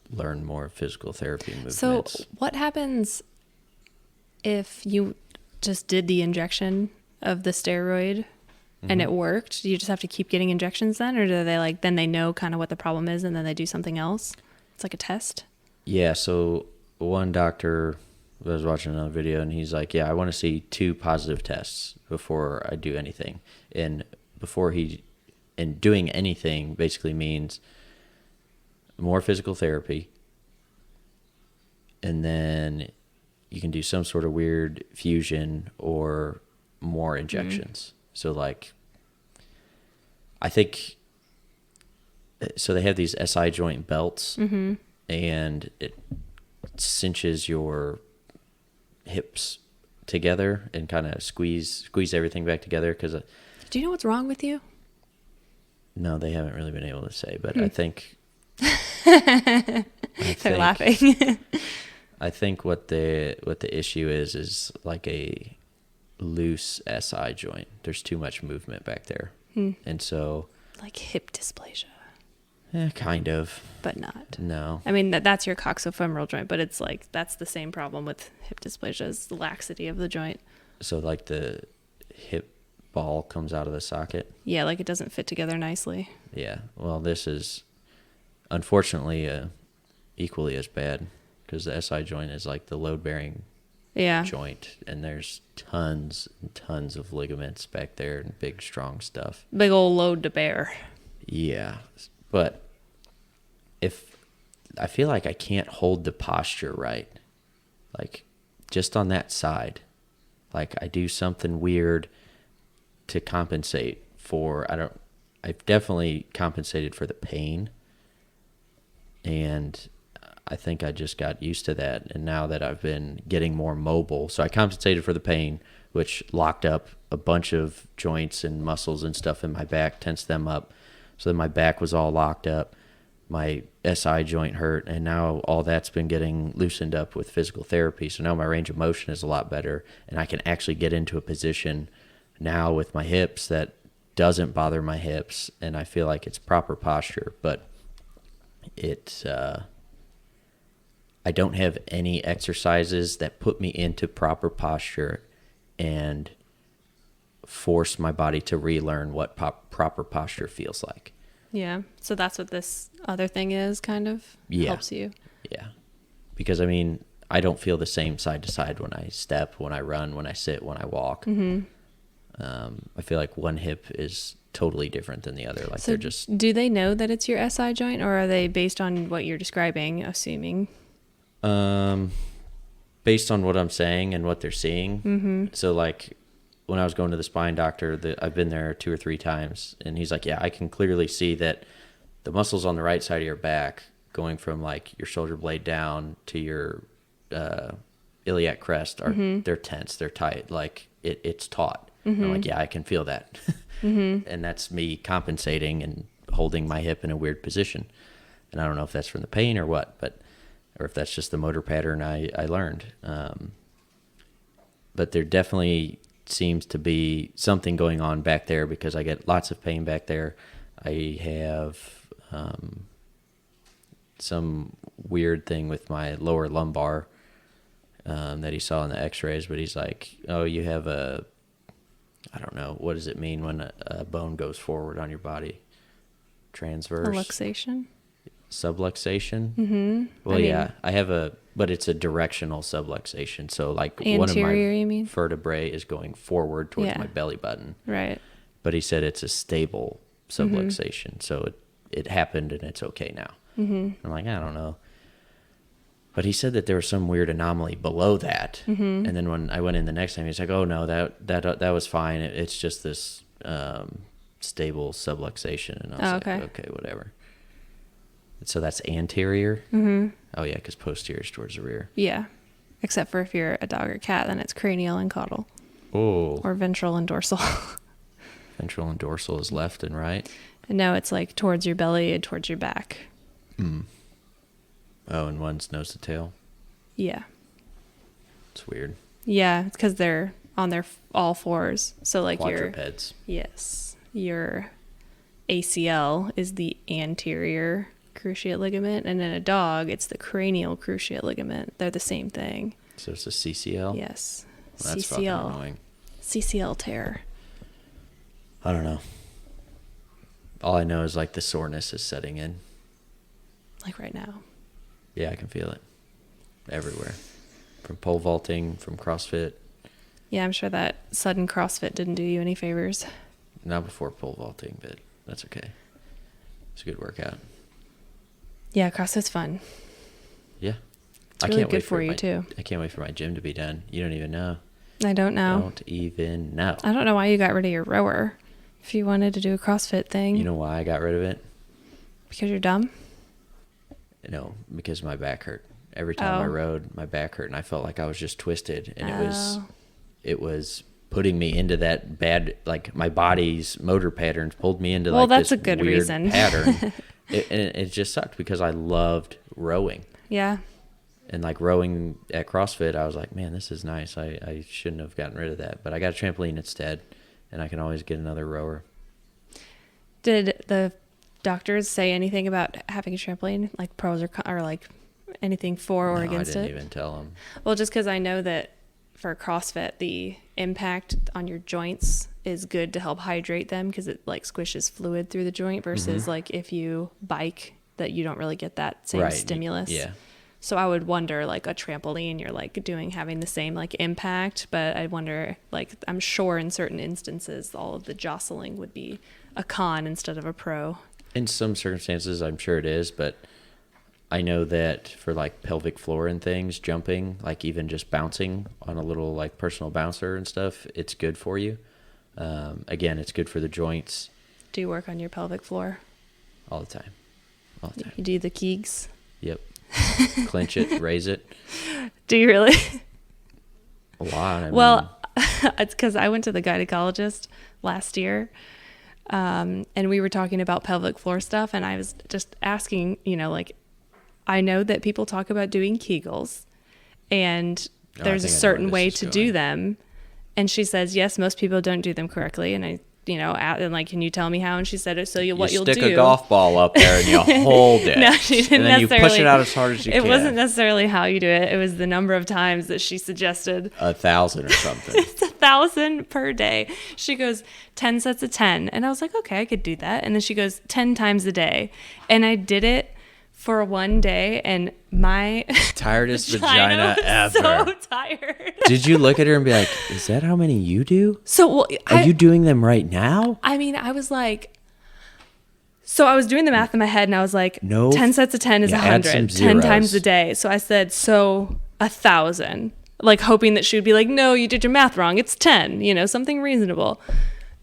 learn more physical therapy movements. So what happens if you just did the injection of the steroid and it worked? Do you just have to keep getting injections then? Or do they then they know kind of what the problem is and then they do something else? It's like a test? Yeah, so one doctor, I was watching another video, and he's like, yeah, I want to see 2 positive tests before I do anything. And doing anything basically means more physical therapy, and then you can do some sort of weird fusion or more injections. So like, I think, so they have these SI joint belts, and it cinches your hips together and kind of squeeze everything back together. Because Do you know what's wrong with you? no, they haven't really been able to say, but I think They're laughing. I think what the issue is like a loose SI joint. There's too much movement back there, and so Like hip dysplasia, kind of, but not. no. I mean, that's your coxofemoral joint, but it's like that's the same problem with hip dysplasia is the laxity of the joint. So like the hip ball comes out of the socket. Yeah, like it doesn't fit together nicely. Yeah. Well, this is unfortunately equally as bad, because the SI joint is like the load-bearing Yeah. joint, and there's tons and tons of ligaments back there and big, strong stuff. Big old load to bear. Yeah. But if I feel like I can't hold the posture right, like just on that side, like I do something weird to compensate for, I've definitely compensated for the pain, and I think I just got used to that. And now that I've been getting more mobile, so I compensated for the pain, which locked up a bunch of joints and muscles and stuff in my back, tensed them up. So then my back was all locked up. My SI joint hurt, and now all that's been getting loosened up with physical therapy. So now my range of motion is a lot better, and I can actually get into a position now with my hips that doesn't bother my hips, and I feel like it's proper posture. But I don't have any exercises that put me into proper posture and force my body to relearn what proper posture feels like. Yeah. So that's what this other thing is, kind of helps you. Yeah. Because, I mean, I don't feel the same side to side when I step, when I run, when I sit, when I walk. I feel like one hip is totally different than the other. Like So they're just... do they know that it's your SI joint, or are they based on what you're describing, assuming? Based on what I'm saying and what they're seeing. So like when I was going to the spine doctor, I've been there 2 or 3 times, and he's like, yeah, I can clearly see that the muscles on the right side of your back, going from like your shoulder blade down to your iliac crest, they're tense, they're tight, like it's taut. I'm like, yeah, I can feel that. And that's me compensating and holding my hip in a weird position. And I don't know if that's from the pain or what, or if that's just the motor pattern I learned. But there definitely seems to be something going on back there, because I get lots of pain back there. I have some weird thing with my lower lumbar that he saw in the x-rays, but he's like, oh, you have I don't know, what does it mean when a bone goes forward on your body? Transverse? Luxation? Subluxation? Well, yeah, I have but it's a directional subluxation. So like one of my Anterior, you mean? vertebrae is going forward towards Yeah. my belly button. Right. But he said it's a stable subluxation. So it happened and it's okay now. I'm like, I don't know. But he said that there was some weird anomaly below that. And then when I went in the next time, he's like, oh no, that was fine. It's just this stable subluxation. And I was like, okay, whatever. So that's anterior? Oh yeah, because posterior is towards the rear. Yeah. Except for if you're a dog or cat, then it's cranial and caudal. Oh. Or ventral and dorsal. Ventral and dorsal is left and right? And no, it's like towards your belly and towards your back. Oh, and one's nose to tail? Yeah. It's weird. Yeah, it's because they're on their all fours. So like Quadrupeds. your ACL is the anterior cruciate ligament, and in a dog, it's the cranial cruciate ligament. They're the same thing. So it's a CCL? Yes. Well, that's fucking annoying. CCL tear. I don't know. All I know is like the soreness is setting in. Like right now. Yeah, I can feel it. everywhere. From pole vaulting, from CrossFit. Yeah, I'm sure that sudden CrossFit didn't do you any favors. Not before pole vaulting, but that's okay. It's a good workout. Yeah, CrossFit's fun. Yeah. It's really good for you, too. I can't wait for my gym to be done. You don't even know. I don't know. Don't even know. I don't know why you got rid of your rower if you wanted to do a CrossFit thing. You know why I got rid of it? Because you're dumb? No, because my back hurt. Every time I rode, my back hurt, and I felt like I was just twisted, and it was putting me into that bad, like my body's motor patterns pulled me into that's this a good weird reason. pattern. And it just sucked because I loved rowing. Yeah. And like rowing at CrossFit, I was like, man, this is nice. I shouldn't have gotten rid of that, but I got a trampoline instead, and I can always get another rower. Did the doctors say anything about having a trampoline, like pros or like anything for or against it? I didn't even tell them. Well, just because I know that for CrossFit, the impact on your joints is good to help hydrate them because it like squishes fluid through the joint versus like if you bike that you don't really get that same stimulus. Yeah. So I would wonder like a trampoline, you're like having the same like impact, but I wonder like I'm sure in certain instances all of the jostling would be a con instead of a pro. In some circumstances, I'm sure it is, but I know that for like pelvic floor and things, jumping, like even just bouncing on a little like personal bouncer and stuff, it's good for you. Again, it's good for the joints. Do you work on your pelvic floor? All the time. All the time. You do the Kegels? Yep. Clench it, raise it. Do you really? A lot. Well, it's because I went to the gynecologist last year. And we were talking about pelvic floor stuff, and I was just asking, like, I know that people talk about doing Kegels, and there's a certain way to do them. And she says, yes, most people don't do them correctly. And I, and like, can you tell me how? And she said, so what you'll do. You stick a golf ball up there and you hold it. No, she didn't and then necessarily. You push it out as hard as you can. It wasn't necessarily how you do it. It was the number of times that she suggested. 1,000 or something. It's 1,000 per day. She goes, 10 sets of 10. And I was like, okay, I could do that. And then she goes, 10 times a day. And I did it for one day, and my tiredest vagina ever. So tired. Did you look at her and be like, is that how many you do? So are you doing them right now? I mean, I was like, so I was doing the math in my head, and I was like, 10 sets of 10 is 100, 10 times a day. So I said, so 1,000, like hoping that she would be like, no, you did your math wrong. It's 10, something reasonable.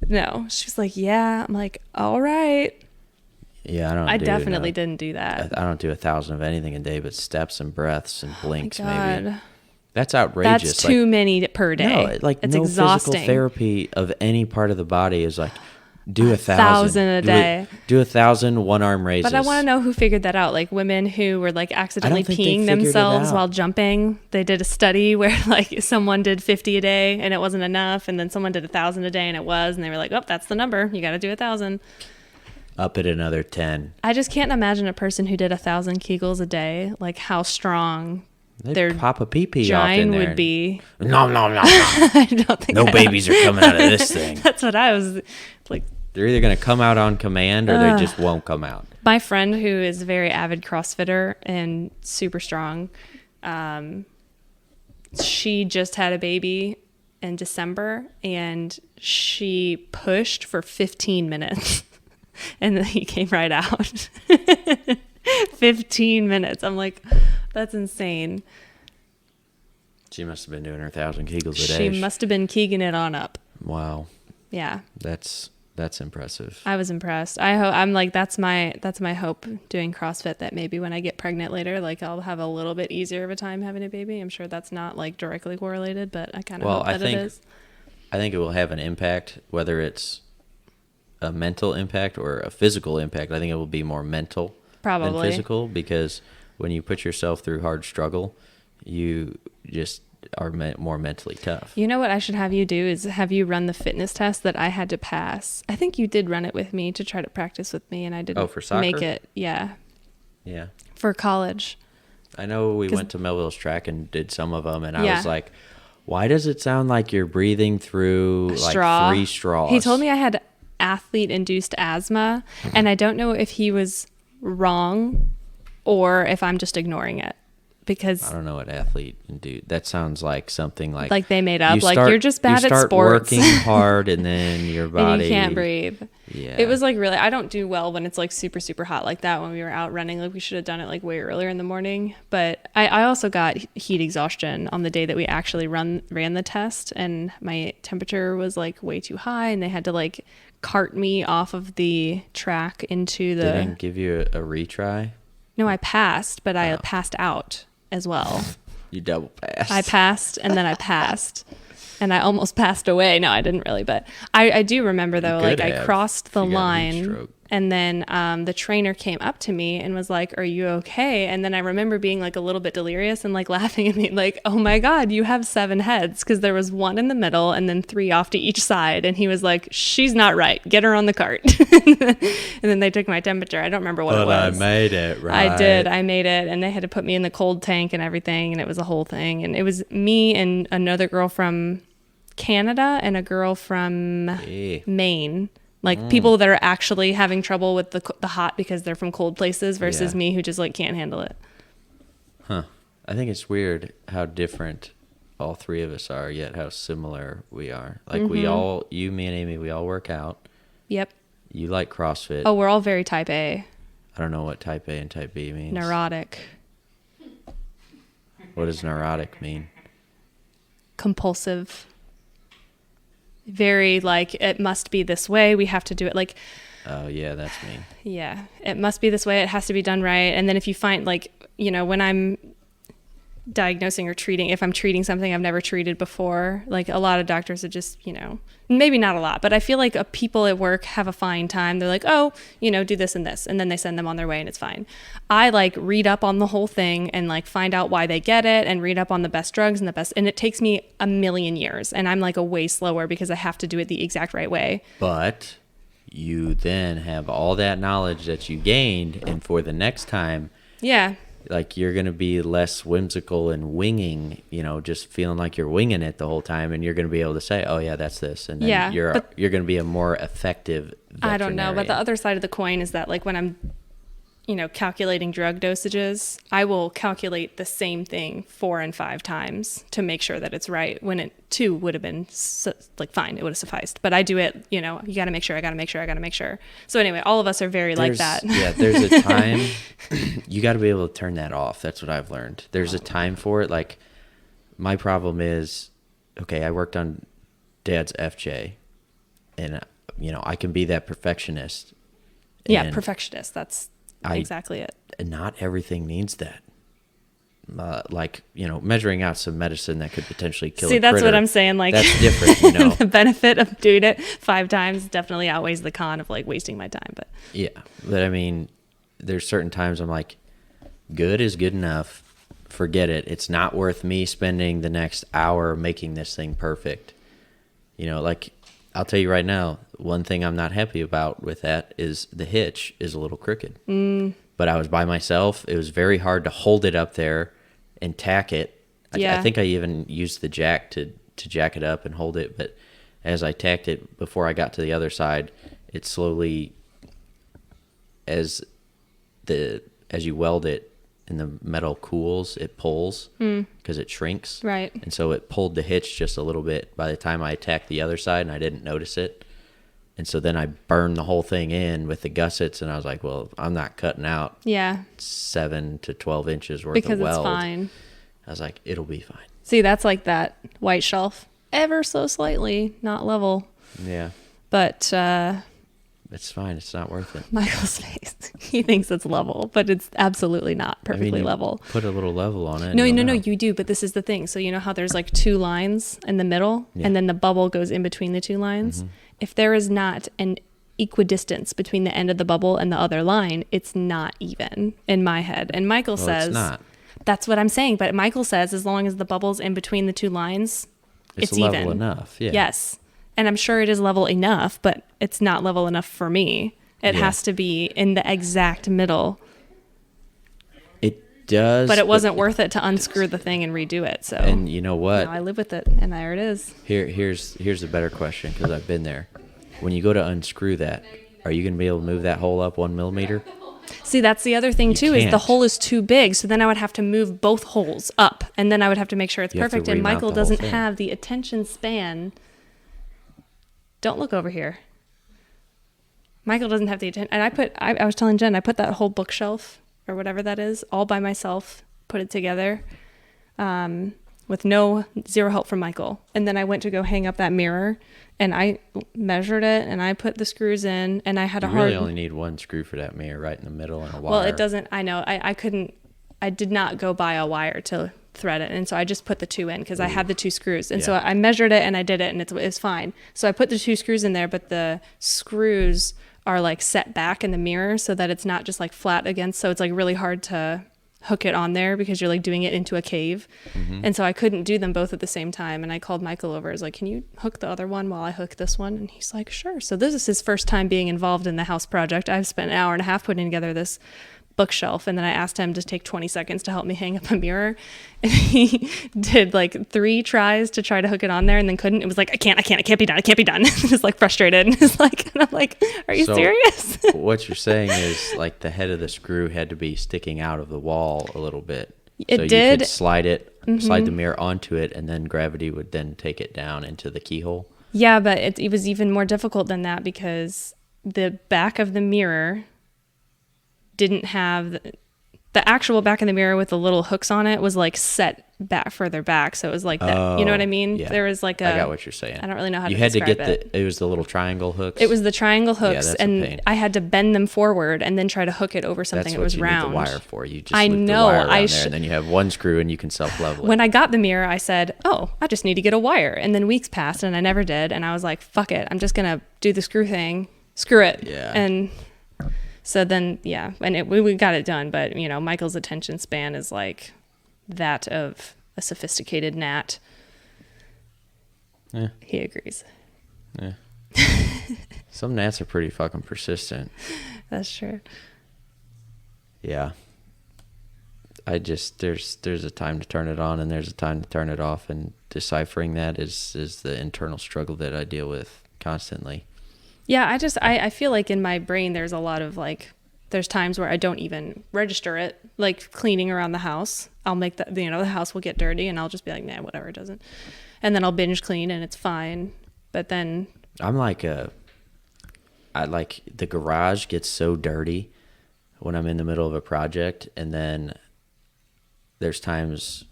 No, she was like, yeah. I'm like, all right. Yeah, I definitely didn't do that. I don't do 1,000 of anything a day, but steps and breaths and blinks maybe. That's outrageous. That's too many per day. No, it's exhausting. Physical therapy of any part of the body is like do 1,000 a day. Do 1,000 one-arm raises. But I want to know who figured that out. Like women who were like accidentally peeing themselves while jumping. They did a study where like someone did 50 a day and it wasn't enough, and then someone did 1,000 a day and it was, and they were like, oh, that's the number. You got to do 1,000. Up at another 10. I just can't imagine a person who did 1,000 Kegels a day, like how strong their pop a pee-pee off in there would be. No. I don't think no babies are coming out of this thing. That's what I was like. They're either going to come out on command or they just won't come out. My friend, who is a very avid CrossFitter and super strong, she just had a baby in December, and she pushed for 15 minutes. And then he came right out. 15 minutes. I'm like, that's insane. She must have been doing her 1,000 Kegels a day. She must have been Keegan it on up. Wow. Yeah. That's impressive. I was impressed. I'm like, that's my hope doing CrossFit, that maybe when I get pregnant later, like I'll have a little bit easier of a time having a baby. I'm sure that's not like directly correlated, but I kind of hope that it is. I think it will have an impact, whether it's a mental impact or a physical impact. I think it will be more mental than physical, because when you put yourself through hard struggle, you just are more mentally tough. You know what I should have you do is have you run the fitness test that I had to pass. I think you did run it with me to try to practice with me, and I didn't for soccer? make it. Yeah. For college. I know we went to Melville's track and did some of them, and I was like, why does it sound like you're breathing through like 3 straws? He told me I had athlete-induced asthma, and I don't know if he was wrong or if I'm just ignoring it. because I don't know what athlete and do. That sounds like something like they made up. you Like, start- you're just bad you at start sports. working hard, and then your body and you can't breathe. Yeah, It was like really, I don't do well when it's like super, super hot like that when we were out running. Like we should have done it like way earlier in the morning. But I also got heat exhaustion on the day that we actually ran the test, and my temperature was like way too high, and they had to like cart me off of the track into the. They didn't give you a retry. No, I passed, but I passed out as well. You double passed. I passed and then I passed. And I almost passed away. No, I didn't really, but I do remember though, You could like I have crossed the if you got a heat line, stroke. and then the trainer came up to me and was like, "Are you okay?" And then I remember being like a little bit delirious and like laughing at me, like, "Oh my God, you have 7 heads," because there was 1 in the middle and then 3 off to each side. And he was like, "She's not right. Get her on the cart." And then they took my temperature. I don't remember what it was. I made it right. I did. I made it, and they had to put me in the cold tank and everything, and it was a whole thing. And it was me and another girl from Canada and a girl from Maine. Like people that are actually having trouble with the hot because they're from cold places versus Yeah. me who just like can't handle it. Huh. I think it's weird how different all 3 of us are, yet how similar we are. Like we all, you, me, and Amy, we all work out. Yep. You like CrossFit. Oh, we're all very type A. I don't know what type A and type B means. Neurotic. What does neurotic mean? Compulsive. Very like, it must be this way. We have to do it like, Oh, yeah, that's me. yeah, it must be this way. It has to be done right. And then if you find like, you know, when I'm diagnosing or treating, if I'm treating something I've never treated before, like a lot of doctors are just, you know, maybe not a lot, but I feel like people at work have a fine time. They're like, oh, you know, do this and this, and then they send them on their way and it's fine. I like read up on the whole thing and like find out why they get it and read up on the best drugs and the best, and it takes me a million years, and I'm like a way slower because I have to do it the exact right way. But you then have all that knowledge that you gained, and for the next time, Yeah. like you're going to be less whimsical and winging, you know, just feeling like you're winging it the whole time, and you're going to be able to say, oh yeah, that's this. And then Yeah, you're but- going to be a more effective veterinarian. I don't know, but the other side of the coin is that like when I'm, you know, calculating drug dosages, I will calculate the same thing 4 and 5 times to make sure that it's right, when it 2 would have been like fine, it would have sufficed. But I do it, you know, you got to make sure, I got to make sure, I got to make sure. So anyway, all of us are very like that. Yeah, there's a time you got to be able to turn that off. That's what I've learned. There's a time for it. Like my problem is, okay, I worked on Dad's FJ, and you know, I can be that perfectionist. Yeah, and perfectionist. That's exactly it. not everything needs that. Like, you know, measuring out some medicine that could potentially kill See, a that's critter, what I'm saying. Like, that's different, you know. the benefit of doing it 5 times definitely outweighs the con of like wasting my time. But Yeah, but I mean, there's certain times I'm like, good is good enough. Forget it. It's not worth me spending the next hour making this thing perfect. You know, like, I'll tell you right now, one thing I'm not happy about with that is the hitch is a little crooked. But I was by myself. It was very hard to hold it up there and tack it. Yeah. I think I even used the jack to jack it up and hold it. But as I tacked it, before I got to the other side, it slowly, as you weld it and the metal cools, it pulls because it shrinks. Right. And so it pulled the hitch just a little bit by the time I attacked the other side, and I didn't notice it. And so then I burned the whole thing in with the gussets, and I was like, well, I'm not cutting out yeah, 7 to 12 inches worth because of weld. it's fine. I was like, it'll be fine. See, that's like that white shelf, ever so slightly not level. Yeah. But It's fine. It's not worth it. Michael's face, he thinks it's level, but it's absolutely not perfectly you level. Put a little level on it. No, and no, you'll no, know. you do. But this is the thing. So you know how there's like 2 lines in the middle, Yeah. and then the bubble goes in between the 2 lines? Mm-hmm. If there is not an equidistance between the end of the bubble and the other line, it's not even in my head. And Michael Well, says, it's not. that's what I'm saying. But Michael says, as long as the bubble's in between the 2 lines, it's level even. enough. Yeah. Yes. And I'm sure it is level enough, but it's not level enough for me. It Yeah. has to be in the exact middle. It does. But it wasn't worth it to unscrew the thing and redo it. So And you know what? now I live with it, and there it is. Here's a better question, because I've been there. When you go to unscrew that, are you going to be able to move that hole up 1 millimeter? See, that's the other thing You too, is the can't. hole is too big. So then I would have to move both holes up, and then I would have to make sure it's You have to perfect. And remount Michael the whole doesn't thing. have the attention span. Don't look over here. Michael doesn't have the attention. And I was telling Jen, I put that whole bookshelf or whatever that is all by myself, put it together, with zero help from Michael. And then I went to go hang up that mirror, and I measured it, and I put the screws in, and I had You a hard. really only need one screw for that mirror, right in the middle, and a wire. Well, it doesn't. I know. I did not go buy a wire to thread it, and so I just put the 2 in because I had the 2 screws, and so Yeah. I measured it and I did it, and it's fine. So I put the 2 screws in there, but the screws are like set back in the mirror so that it's not just like flat against. So it's like really hard to hook it on there because you're like doing it into a cave, and so I couldn't do them both at the same time. And I called Michael over. I was like, "Can you hook the other one while I hook this one?" And he's like, "Sure." So this is his first time being involved in the house project. I've spent an hour and a half putting together this bookshelf, and then I asked him to take 20 seconds to help me hang up a mirror, and he did like 3 tries to try to hook it on there and then couldn't. It was like, it can't be done. Just like frustrated, and I'm like, are you So- serious? What you're saying is like the head of the screw had to be sticking out of the wall a little bit. It so you did. could slide the mirror onto it, and then gravity would then take it down into the keyhole. Yeah, but it was even more difficult than that because the back of the mirror didn't have the actual back of the mirror with the little hooks on it was like set back further back, so it was like that. You know what I mean? Yeah. There was like I got what you're saying. I don't really know how you to had to describe get it. it was the little triangle hooks. It was the triangle Yeah, hooks, that's a and pain. I had to bend them forward and then try to hook it over something That's that what was you round. need the wire for. You just I loop know, the wire around I there, and then you have one screw, and you can self-level it. When I got the mirror, I said, "Oh, I just need to get a wire." And then weeks passed, and I never did. And I was like, "Fuck it, I'm just gonna do the screw thing. Screw it." Yeah. And so then, yeah, and we got it done. But you know, Michael's attention span is like that of a sophisticated gnat. Yeah. He agrees. Yeah. Some gnats are pretty fucking persistent. That's true. Yeah. I just there's a time to turn it on and there's a time to turn it off, and deciphering that is the internal struggle that I deal with constantly. Yeah, I feel like in my brain there's a lot of like, there's times where I don't even register it, like cleaning around the house. I'll make the house will get dirty and I'll just be like, nah, whatever, it doesn't. And then I'll binge clean and it's fine. But then I'm like I like the garage gets so dirty when I'm in the middle of a project, and then there's times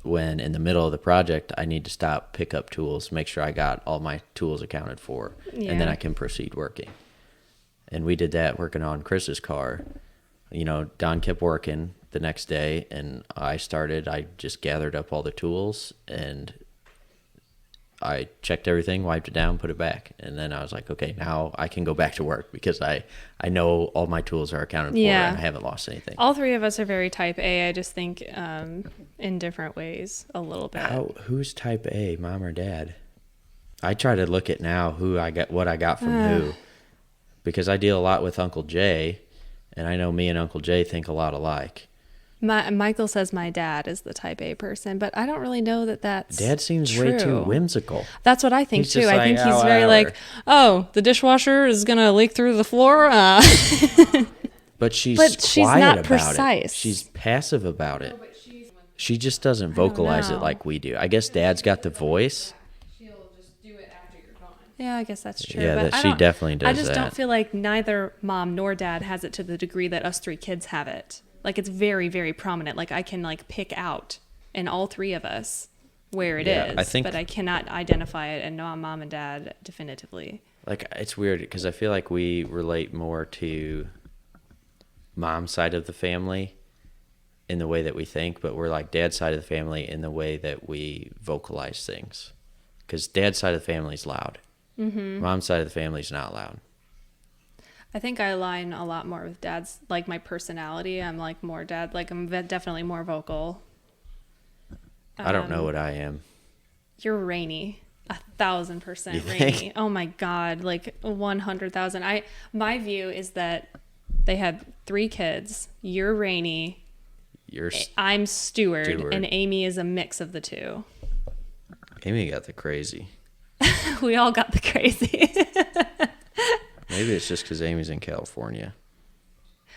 when in the middle of the project I need to stop, pick up tools, make sure I got all my tools accounted for, and then Yeah. I can proceed working. And we did that working on Chris's car. You know, Don kept working the next day, and I just gathered up all the tools, and I checked everything, wiped it down, put it back. And then I was like, okay, now I can go back to work because I know all my tools are accounted for Yeah. and I haven't lost anything. all 3 of us are very type A. I just think in different ways a little bit. Who's type A, mom or dad? I try to look at now what I got from who, because I deal a lot with Uncle Jay, and I know me and Uncle Jay think a lot alike. Michael says my dad is the type A person, but I don't really know that that's Dad seems true. way too whimsical. That's what I think He's too. just I like, think he's "Oh, very whatever." like, oh, the dishwasher is gonna leak through the floor. But she's But she's quiet not about precise. it. She's passive about it. But she's She just doesn't vocalize it know. like we do. I guess Dad's got the voice. she'll just do it after you're gone. Yeah, I guess that's true. Yeah, but that I she don't- definitely does I just don't that. feel like neither mom nor dad has it to the degree that us 3 kids have it. Like it's very, very prominent. Like I can like pick out in all 3 of us where it is, Yeah, I think- but I cannot identify it and know mom and dad definitively. Like, it's weird because I feel like we relate more to mom's side of the family in the way that we think, but we're like dad's side of the family in the way that we vocalize things. Because dad's side of the family is loud. Mm-hmm. Mom's side of the family is not loud. I think I align a lot more with dad's, like my personality. I'm like more dad, like I'm definitely more vocal. I don't know what I am. You're rainy. 1,000% You rainy. think? Oh my God. Like 100,000. My view is that they had 3 kids. You're rainy. You're I'm Stewart. Stewart. And Amy is a mix of the 2. Amy got the crazy. We all got the crazy. Maybe it's just because Amy's in California.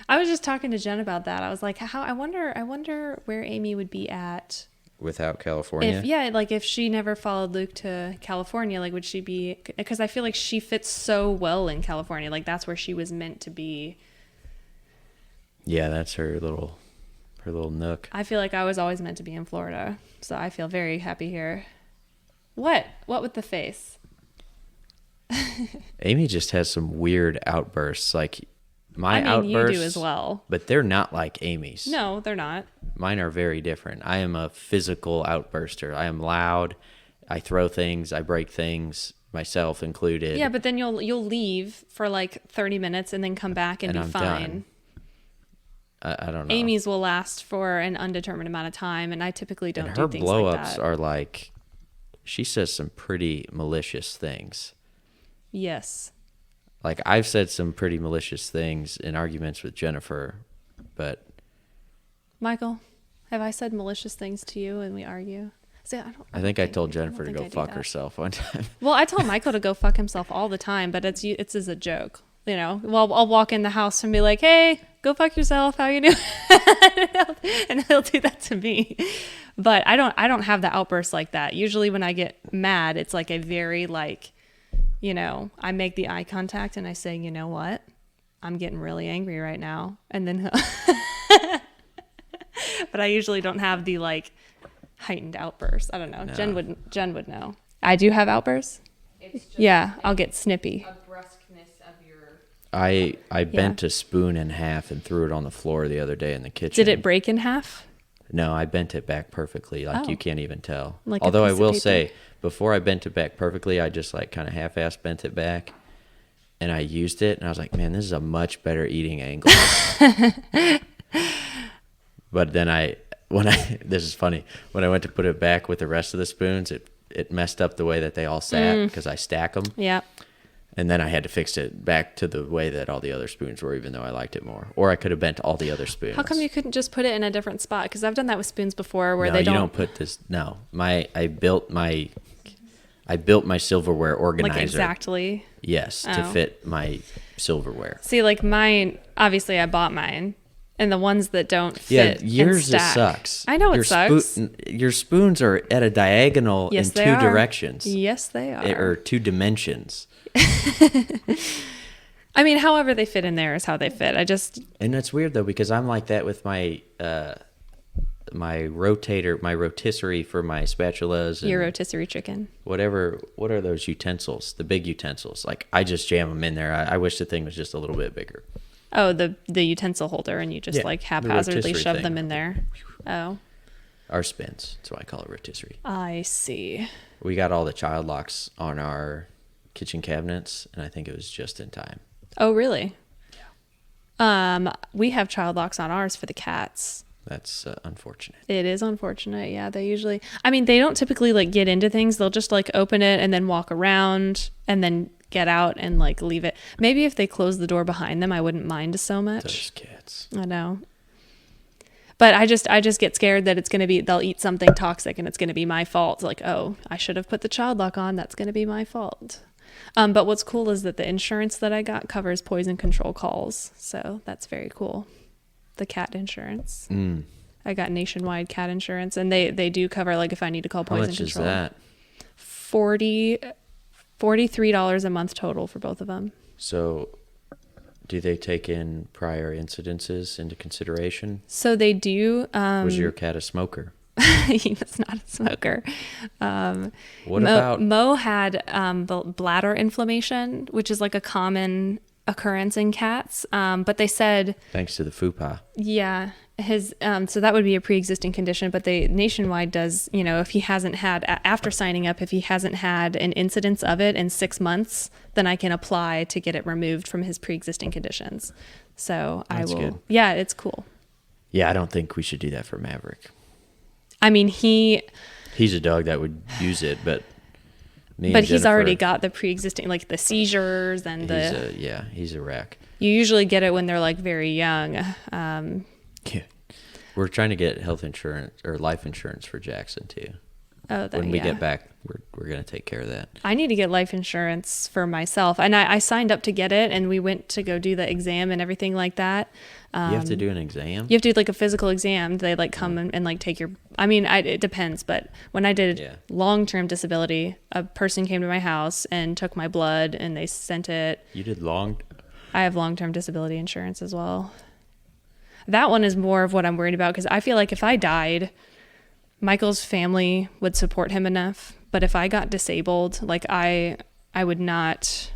I was just talking to Jen about that. I was like, I wonder where Amy would be at Without California? if she never followed Luke to California, like would she be, because I feel like she fits so well in California. Like that's where she was meant to be. Yeah, that's her little nook. I feel like I was always meant to be in Florida. So I feel very happy here. What with the face? Amy just has some weird outbursts. Like my outbursts. You do as well. But they're not like Amy's. No, they're not. Mine are very different. I am a physical outburster. I am loud. I throw things. I break things, myself included. Yeah, but then you'll leave for like 30 minutes and then come back and be I'm fine. done. I don't know. Amy's will last for an undetermined amount of time, and I typically don't do things like that. Her blow-ups are like, she says some pretty malicious things. Yes. Like, I've said some pretty malicious things in arguments with Jennifer, but... Michael, have I said malicious things to you and we argue? See, I think I told Jennifer to go fuck herself one time. Well, I told Michael to go fuck himself all the time, but it's as a joke. You know, well, I'll walk in the house and be like, hey, go fuck yourself. How you doing? And he'll do that to me. But I don't have the outbursts like that. Usually when I get mad, it's like a very like, you know, I make the eye contact and I say, you know what? I'm getting really angry right now. And then, but I usually don't have the like heightened outbursts. I don't know. No. Jen would know. I do have outbursts. It's just I'll get snippy. A brusqueness of your. I bent a spoon in half and threw it on the floor the other day in the kitchen. Did it break in half? No, I bent it back perfectly. Like you can't even tell. Like although I will say, before I bent it back perfectly, I just like kind of half-ass bent it back. And I used it and I was like, man, this is a much better eating angle. But then this is funny. When I went to put it back with the rest of the spoons, it messed up the way that they all sat because I stack them. Yeah. And then I had to fix it back to the way that all the other spoons were, even though I liked it more. Or I could have bent all the other spoons. How come you couldn't just put it in a different spot? Because I've done that with spoons before where no, they don't. You don't put this. No, I built my silverware organizer. Like exactly. Yes, to fit my silverware. See, like mine. Obviously, I bought mine, and the ones that don't fit. Yeah, yours and stack. It sucks. I know it sucks. Your spoons are at a diagonal in two directions. Yes, they are. Or two dimensions. I mean, however they fit in there is how they fit. And that's weird though, because I'm like that with my my rotisserie for my spatulas. Your rotisserie chicken. Whatever. What are those utensils? The big utensils. Like I just jam them in there. I wish the thing was just a little bit bigger. Oh, the utensil holder, and you just like haphazardly shove them in there. Oh. Our spins. That's why I call it rotisserie. I see. We got all the child locks on our kitchen cabinets, and I think it was just in time. Oh, really? Yeah. We have child locks on ours for the cats. That's unfortunate. It is unfortunate. Yeah, they don't typically like get into things. They'll just like open it and then walk around and then get out and like leave it. Maybe if they close the door behind them, I wouldn't mind so much. Those kids. I know. But I just get scared that they'll eat something toxic and it's going to be my fault. Like, oh, I should have put the child lock on. That's going to be my fault. But what's cool is that the insurance that I got covers poison control calls. So that's very cool. The cat insurance. I got nationwide cat insurance, and they do cover like if I need to call poison control. How much is that? $43 a month total for both of them. So do they take in prior incidences into consideration? So they do. Was your cat a smoker? He was not a smoker. What about Mo had bladder inflammation, which is like a common occurrence in cats. But they said thanks to the fupa. Yeah, his so that would be a pre-existing condition. But they nationwide does, you know, if he hasn't had after signing up, if he hasn't had an incidence of it in 6 months, then I can apply to get it removed from his pre-existing conditions. So That's I will. Good. Yeah, it's cool. Yeah, I don't think we should do that for Maverick. I mean, he's a dog that would use it, but he's already got the pre-existing, like the seizures and he's a wreck. You usually get it when they're like very young. Yeah. We're trying to get health insurance or life insurance for Jackson too. Oh, that, when we yeah. get back, we're going to take care of that. I need to get life insurance for myself. And I signed up to get it, and we went to go do the exam and everything like that. You have to do an exam? You have to do like a physical exam. They like come and like take your, I mean, it depends, but when I did Yeah. long-term disability, a person came to my house and took my blood, and they sent it. You did I have long-term disability insurance as well. That one is more of what I'm worried about, because I feel like if I died, Michael's family would support him enough. But if I got disabled, like I would not,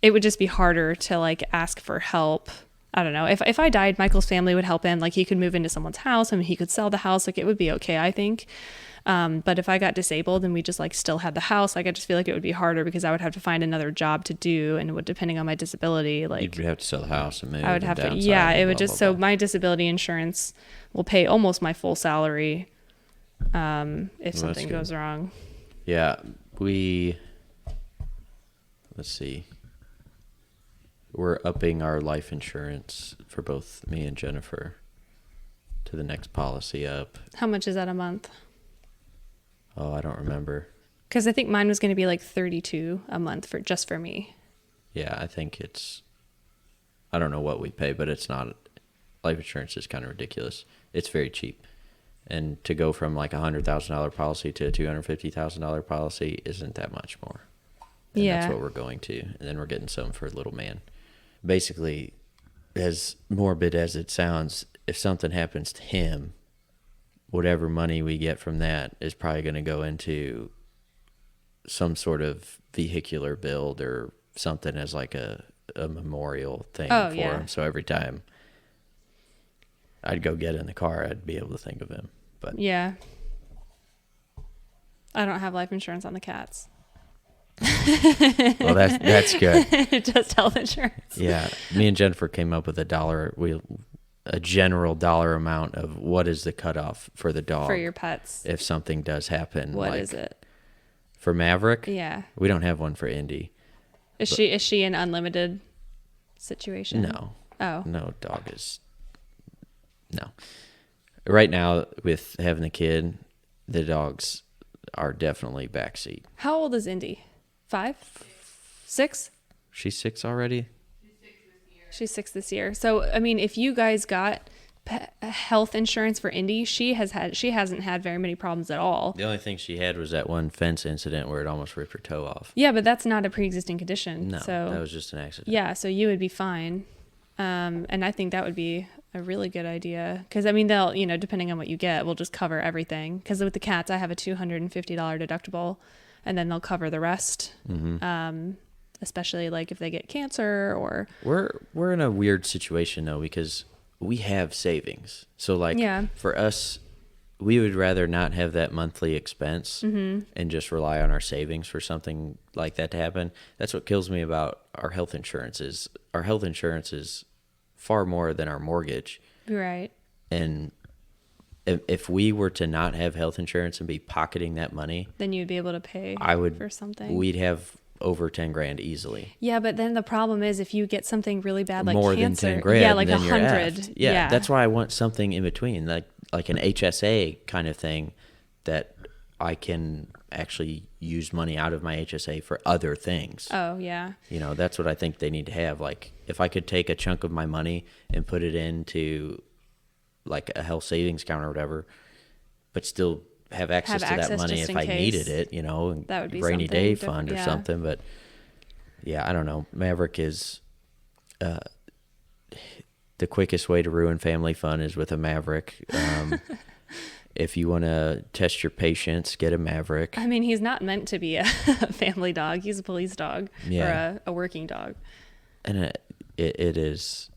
it would just be harder to like ask for help. I don't know. If I died, Michael's family would help him. Like he could move into someone's house. I mean, he could sell the house. Like it would be okay, I think. But if I got disabled and we just like still had the house, like I just feel like it would be harder, because I would have to find another job to do, and it would, depending on my disability, like You'd have to sell the house and move. I would and have to, downsize yeah, and it would blah, just, blah, so blah. my disability insurance will pay almost my full salary if that's something good. goes wrong. Yeah, let's see. We're upping our life insurance for both me and Jennifer to the next policy up. How much is that a month? Oh, I don't remember. Because I think mine was going to be like $32 a month for me. Yeah, I think I don't know what we pay, but it's not, life insurance is kind of ridiculous. It's very cheap. And to go from like a $100,000 policy to a $250,000 policy isn't that much more. And Yeah. that's what we're going to. And then we're getting some for little man. Basically, as morbid as it sounds, if something happens to him, whatever money we get from that is probably going to go into some sort of vehicular build or something as like a memorial thing for him. So every time I'd go get in the car, I'd be able to think of him. But Yeah. I don't have life insurance on the cats. well, that's good. Just health insurance. Yeah, me and Jennifer came up with a general dollar amount of what is the cutoff for the dog For your pets. if something does happen. What like, is it? for Maverick? Yeah. We don't have one for Indy. Is she an unlimited situation? No. Oh. No, dog is no. Right now, with having the kid, the dogs are definitely backseat. How old is Indy? 5? 6? She's 6 already? She's 6 this year. So, I mean, if you guys got health insurance for Indy, she hasn't had very many problems at all. The only thing she had was that one fence incident where it almost ripped her toe off. Yeah, but that's not a pre-existing condition. No, so that was just an accident. yeah, so you would be fine. And I think that would be a really good idea, because I mean, they'll, depending on what you get, will just cover everything. Because with the cats, I have a $250 deductible, and then they'll cover the rest. Mm-hmm. Especially like if they get cancer or. We're in a weird situation though, because we have savings. So like for us, we would rather not have that monthly expense and just rely on our savings for something like that to happen. That's what kills me about our health insurance is far more than our mortgage. Right. And if we were to not have health insurance and be pocketing that money, then you'd be able to pay for something. We'd have over 10 grand easily. Yeah, but then the problem is if you get something really bad like more cancer, than 10 grand, yeah, like then you're 100. effed. Yeah, that's why I want something in between, like an HSA kind of thing that I can actually use money out of my HSA for other things. Oh, yeah. That's what I think they need to have. Like if I could take a chunk of my money and put it into like a health savings account or whatever, but still have access to that money if I needed it, that would be rainy day something fund or different, something. But yeah, I don't know. Maverick is the quickest way to ruin family fun is with a Maverick. If you want to test your patience, get a Maverick. I mean, he's not meant to be a family dog. He's a police dog or a working dog. And it is,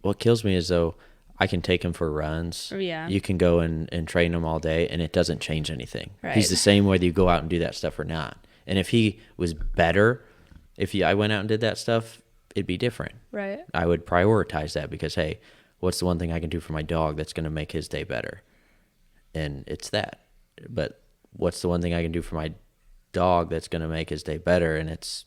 what kills me is though, I can take him for runs. Yeah. You can go and train him all day and it doesn't change anything. Right. He's the same whether you go out and do that stuff or not. And if he was better, I went out and did that stuff, it'd be different. Right. I would prioritize that because, hey, what's the one thing I can do for my dog that's going to make his day better? And it's that. But what's the one thing I can do for my dog that's going to make his day better? And it's,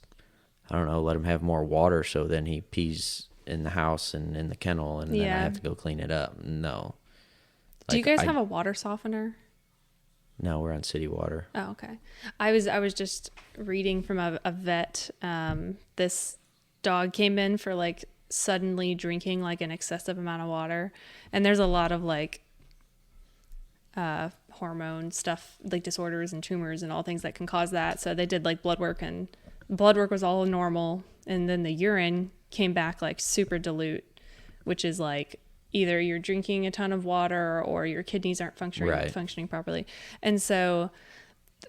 I don't know, let him have more water so then he pees in the house and in the kennel and then I have to go clean it up. No. Do you guys have a water softener? No, we're on city water. Oh, okay. I was just reading from a vet. This dog came in for like suddenly drinking like an excessive amount of water, and there's a lot of like hormone stuff, like disorders and tumors and all things that can cause that. So they did like blood work, and blood work was all normal, and then the urine came back like super dilute, which is like either you're drinking a ton of water or your kidneys aren't functioning properly. And so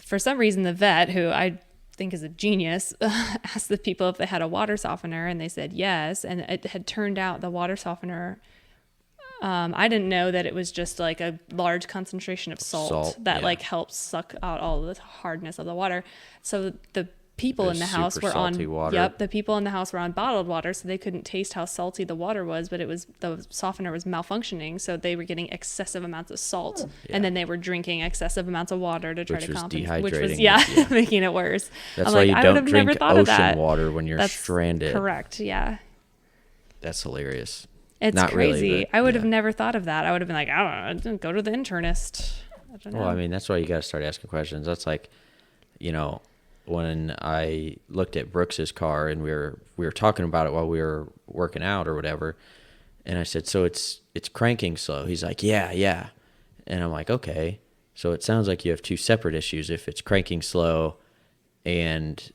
for some reason, the vet, who I think is a genius, asked the people if they had a water softener, and they said yes. And it had turned out the water softener, I didn't know that it was just like a large concentration of salt that like helps suck out all the hardness of the water. So the people in the house were on water. The people in the house were on bottled water, so they couldn't taste how salty the water was, but it was, the softener was malfunctioning, so they were getting excessive amounts of salt, and then they were drinking excessive amounts of water to try to compensate, which was making it worse. That's why you don't drink ocean water when you're stranded. Correct. Yeah, that's hilarious. It's not crazy. Really, I would have never thought of that. I would have been like, I don't know, go to the internist. I don't know. Well, I mean, that's why you got to start asking questions. That's like, you know, when I looked at Brooks's car and we were talking about it while we were working out or whatever, and I said, so it's cranking slow. He's like, yeah. And I'm like, okay. So it sounds like you have two separate issues. If it's cranking slow and,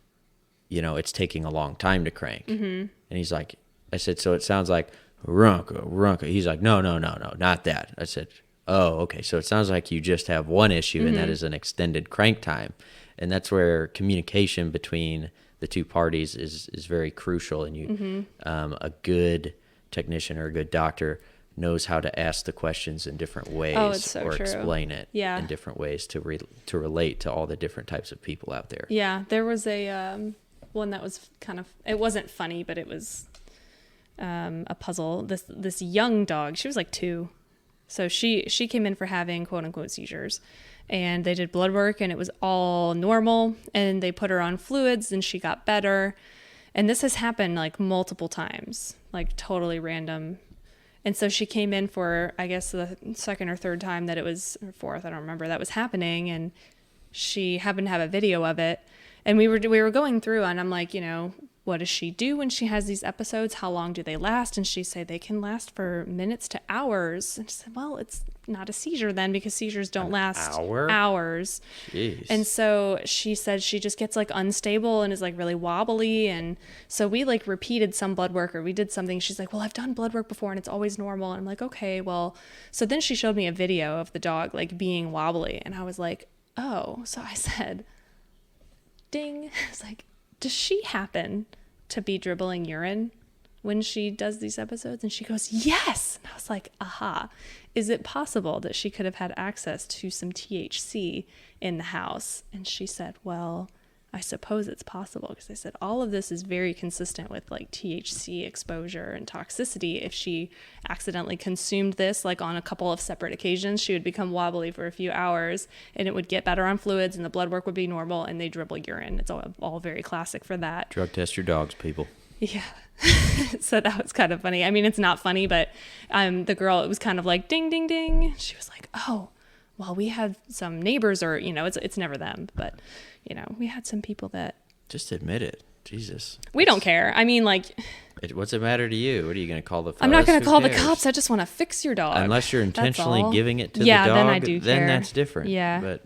you know, it's taking a long time to crank. Mm-hmm. And he's like, I said, so it sounds like runka. He's like, no, not that. I said, oh, okay. So it sounds like you just have one issue, and that is an extended crank time. And that's where communication between the two parties is very crucial. And you, a good technician or a good doctor knows how to ask the questions in different ways, or explain it in different ways to relate to all the different types of people out there. Yeah, there was a one that was kind of, it wasn't funny, but it was a puzzle. This young dog, she was like 2. So she came in for having quote unquote seizures, and they did blood work and it was all normal, and they put her on fluids and she got better. And this has happened like multiple times, like totally random. And so she came in for, I guess, the second or third time that it was, or fourth, I don't remember, that was happening. And she happened to have a video of it. And we were going through, and I'm like, you know, what does she do when she has these episodes? How long do they last? And she said they can last for minutes to hours. And she said, well, it's not a seizure then, because seizures don't last hours. Jeez. And so she said she just gets like unstable and is like really wobbly. And so we like repeated some blood work, or we did something. She's like, well, I've done blood work before and it's always normal. And I'm like, okay, well, so then she showed me a video of the dog like being wobbly. And I was like, oh, so I said, ding. I was like, does she happen to be dribbling urine when she does these episodes? And she goes, yes. And I was like, aha. Is it possible that she could have had access to some THC in the house? And she said, well, I suppose it's possible, because I said all of this is very consistent with like THC exposure and toxicity. If she accidentally consumed this like on a couple of separate occasions, she would become wobbly for a few hours, and it would get better on fluids, and the blood work would be normal, and they dribble urine. It's all very classic for that. Drug test your dogs, people. Yeah. So that was kind of funny. I mean, it's not funny, but the girl, it was kind of like ding, ding, ding. She was like, oh, well, we had some neighbors, or, you know, it's never them, but, you know, we had some people that. Just admit it. Jesus. We don't care. I mean, like. What's it matter to you? What are you going to call the fellas? I'm not going to call the cops. I just want to fix your dog. Unless you're intentionally giving it to the dog. Then I do care. Then that's different. Yeah. But.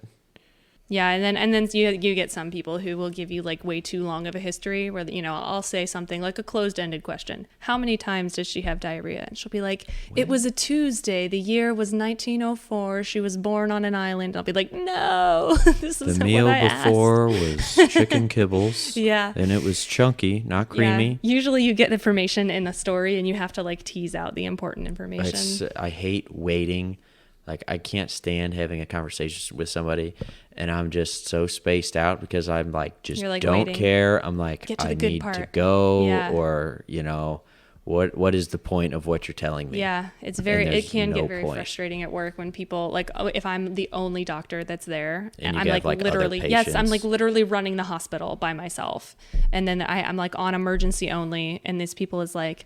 Yeah, and then you get some people who will give you like way too long of a history, where, you know, I'll say something like a closed-ended question. How many times did she have diarrhea? And she'll be like, it was a Tuesday. The year was 1904. She was born on an island. I'll be like, no, this is what I asked. The meal before was chicken kibbles. Yeah. And it was chunky, not creamy. Yeah. Usually you get information in a story and you have to like tease out the important information. I hate waiting. Like, I can't stand having a conversation with somebody and I'm just so spaced out, because I'm like, just like don't waiting. Care. I'm like, I need to go, or, you know, what is the point of what you're telling me? Yeah, it's And very, it there's can no get very point. frustrating at work when people like, oh, if I'm the only doctor that's there, And you I'm have, like, other literally, yes, I'm patients. like literally running the hospital by myself. And then I'm like on emergency only. And these people is like,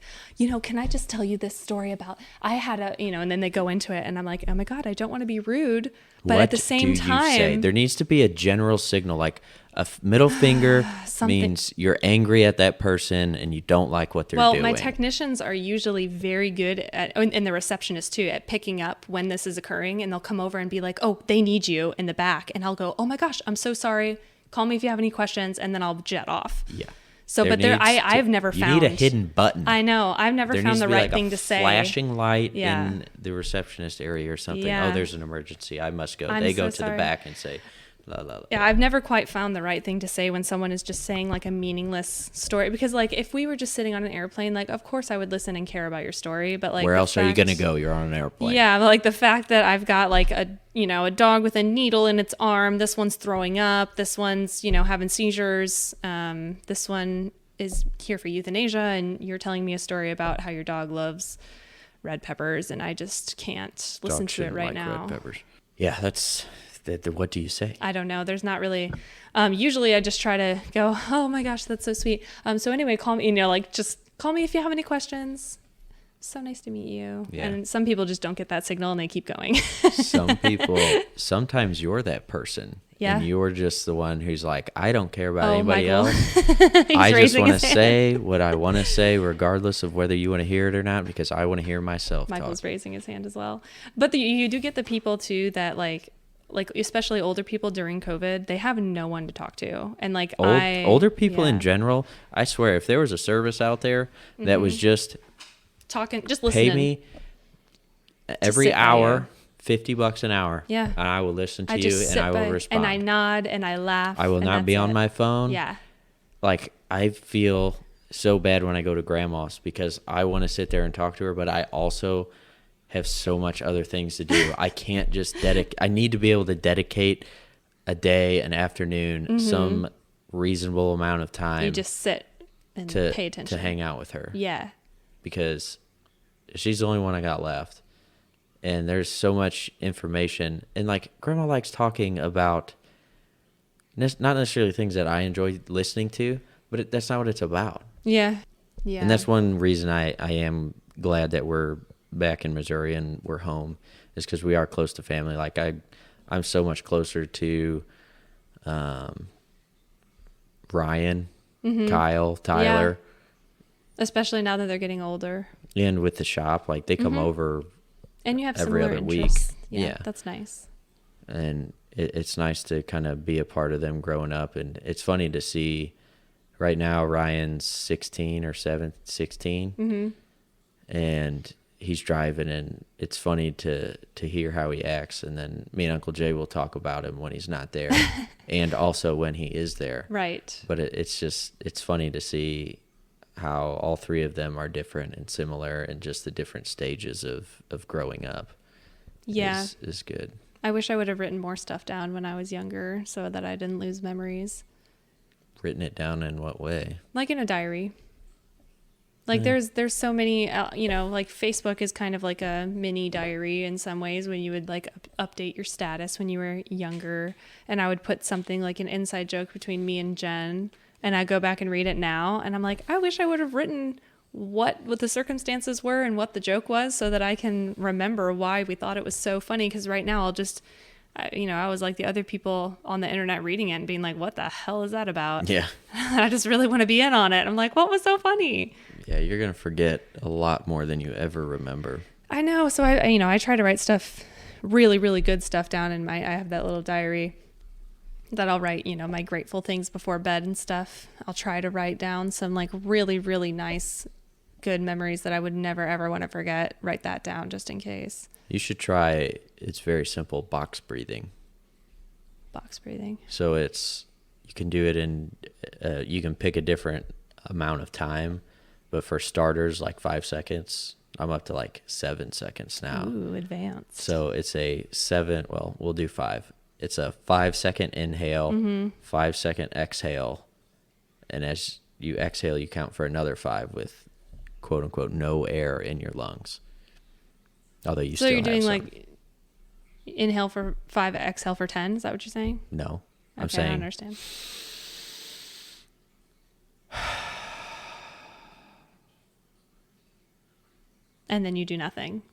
can I just tell you this story about, I had and then they go into it and I'm like, oh my God, I don't want to be rude. But What at the same do you say? time, There needs to be a general signal, like a middle finger Something- means you're angry at that person and you don't like what they're doing. my technicians are usually very good at, and the receptionists too, at picking up when this is occurring. And they'll come over and be like, oh, they need you in the back. And I'll go, oh my gosh, I'm so sorry. Call me if you have any questions. And then I'll jet off. Yeah. So, I've never found. You need a hidden button. I know. I've never There found needs the to be right like thing a to say. flashing light Yeah. in the receptionist area or something. Yeah. Oh, there's an emergency. I must go. I'm They go so to the sorry. back and say, la, la, la. Yeah, I've never quite found the right thing to say when someone is just saying like a meaningless story. Because like if we were just sitting on an airplane, like of course I would listen and care about your story. But like Where the else are you fact- going to go? You're on an airplane. Yeah, but like the fact that I've got like a dog with a needle in its arm. This one's throwing up. This one's having seizures. This one is here for euthanasia, and you're telling me a story about how your dog loves red peppers, and I just can't listen Dogs to it shouldn't right like now. red peppers. Yeah, that's... What do you say? I don't know. There's not really. Usually, I just try to go, "Oh my gosh, that's so sweet." So anyway, call me. Just call me if you have any questions. So nice to meet you. Yeah. And some people just don't get that signal and they keep going. Some people, sometimes you're that person. Yeah. And you're just the one who's like, I don't care about Oh, anybody Michael. else. He's I just raising want to his hand. say what I want to say, regardless of whether you want to hear it or not, because I want to hear myself Michael's talk. raising his hand as well. But you do get the people too that like especially older people during COVID, they have no one to talk to. And like Older people in yeah. general, I swear, if there was a service out there that was just talking, just listening. pay me every sit by hour, you. $50 an hour, Yeah. and I will listen to I you just and sit I will by, respond. and I nod and I laugh. I will and not be that's on it. my phone. Yeah. Like, I feel so bad when I go to grandma's because I want to sit there and talk to her, but I also have so much other things to do. I can't just I need to be able to dedicate a day, an afternoon, some reasonable amount of time You just sit and to pay attention. to hang out with her. Yeah. Because she's the only one I got left. And there's so much information. And like, grandma likes talking about not necessarily things that I enjoy listening to, but that's not what it's about. Yeah. Yeah. And that's one reason I am glad that we're back in Missouri and we're home, is because we are close to family. Like I'm so much closer to Ryan, Kyle, Tyler. especially now that they're getting older. And with the shop, like they come over And you have every similar other week. interests. Yeah, Yeah. that's nice. and it's nice to kind of be a part of them growing up. And it's funny to see right now Ryan's 16 or 16 and he's driving, and it's funny to hear how he acts. And then me and Uncle Jay will talk about him when he's not there and also when he is there. Right. But it's funny to see how all three of them are different and similar, and just the different stages of growing up. Yeah. is good. I wish I would have written more stuff down when I was younger so that I didn't lose memories. Written it down in what way? Like in a diary. Like there's so many, like Facebook is kind of like a mini diary in some ways, when you would like update your status when you were younger. And I would put something like an inside joke between me and Jen, and I go back and read it now, and I'm like, I wish I would have written what the circumstances were and what the joke was, so that I can remember why we thought it was so funny. Because right now I'll just, I was like the other people on the internet reading it and being like, what the hell is that about? Yeah. I just really want to be in on it. I'm like, what was so funny? Yeah, you're going to forget a lot more than you ever remember. I know. So I try to write stuff, really, really good stuff down in I have that little diary that I'll write, my grateful things before bed and stuff. I'll try to write down some like really, really nice, good memories that I would never, ever want to forget. Write that down just in case. You should try, it's very simple, box breathing. Box breathing. So you can do it in, you can pick a different amount of time, but for starters, like 5 seconds, I'm up to like 7 seconds now. Ooh, advanced. So it's we'll do 5. It's a 5-second inhale, 5-second exhale. And as you exhale, you count for another 5 with quote unquote no air in your lungs. Although you So still you're doing have some. like inhale for 5, exhale for 10. Is that what you're saying? No, I'm Okay, I saying understand. And then you do nothing.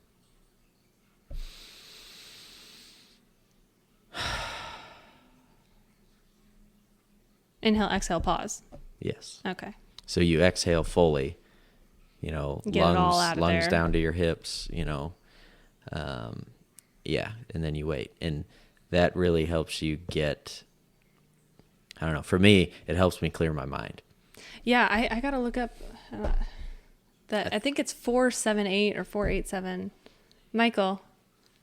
Inhale, exhale, pause. yes. Okay. So you exhale fully, Get it lungs, all out of lungs there. down to your hips, yeah, and then you wait. And that really helps you get, I don't know, for me, it helps me clear my mind. Yeah, I got to look up that. I think it's 478 or 487. Michael,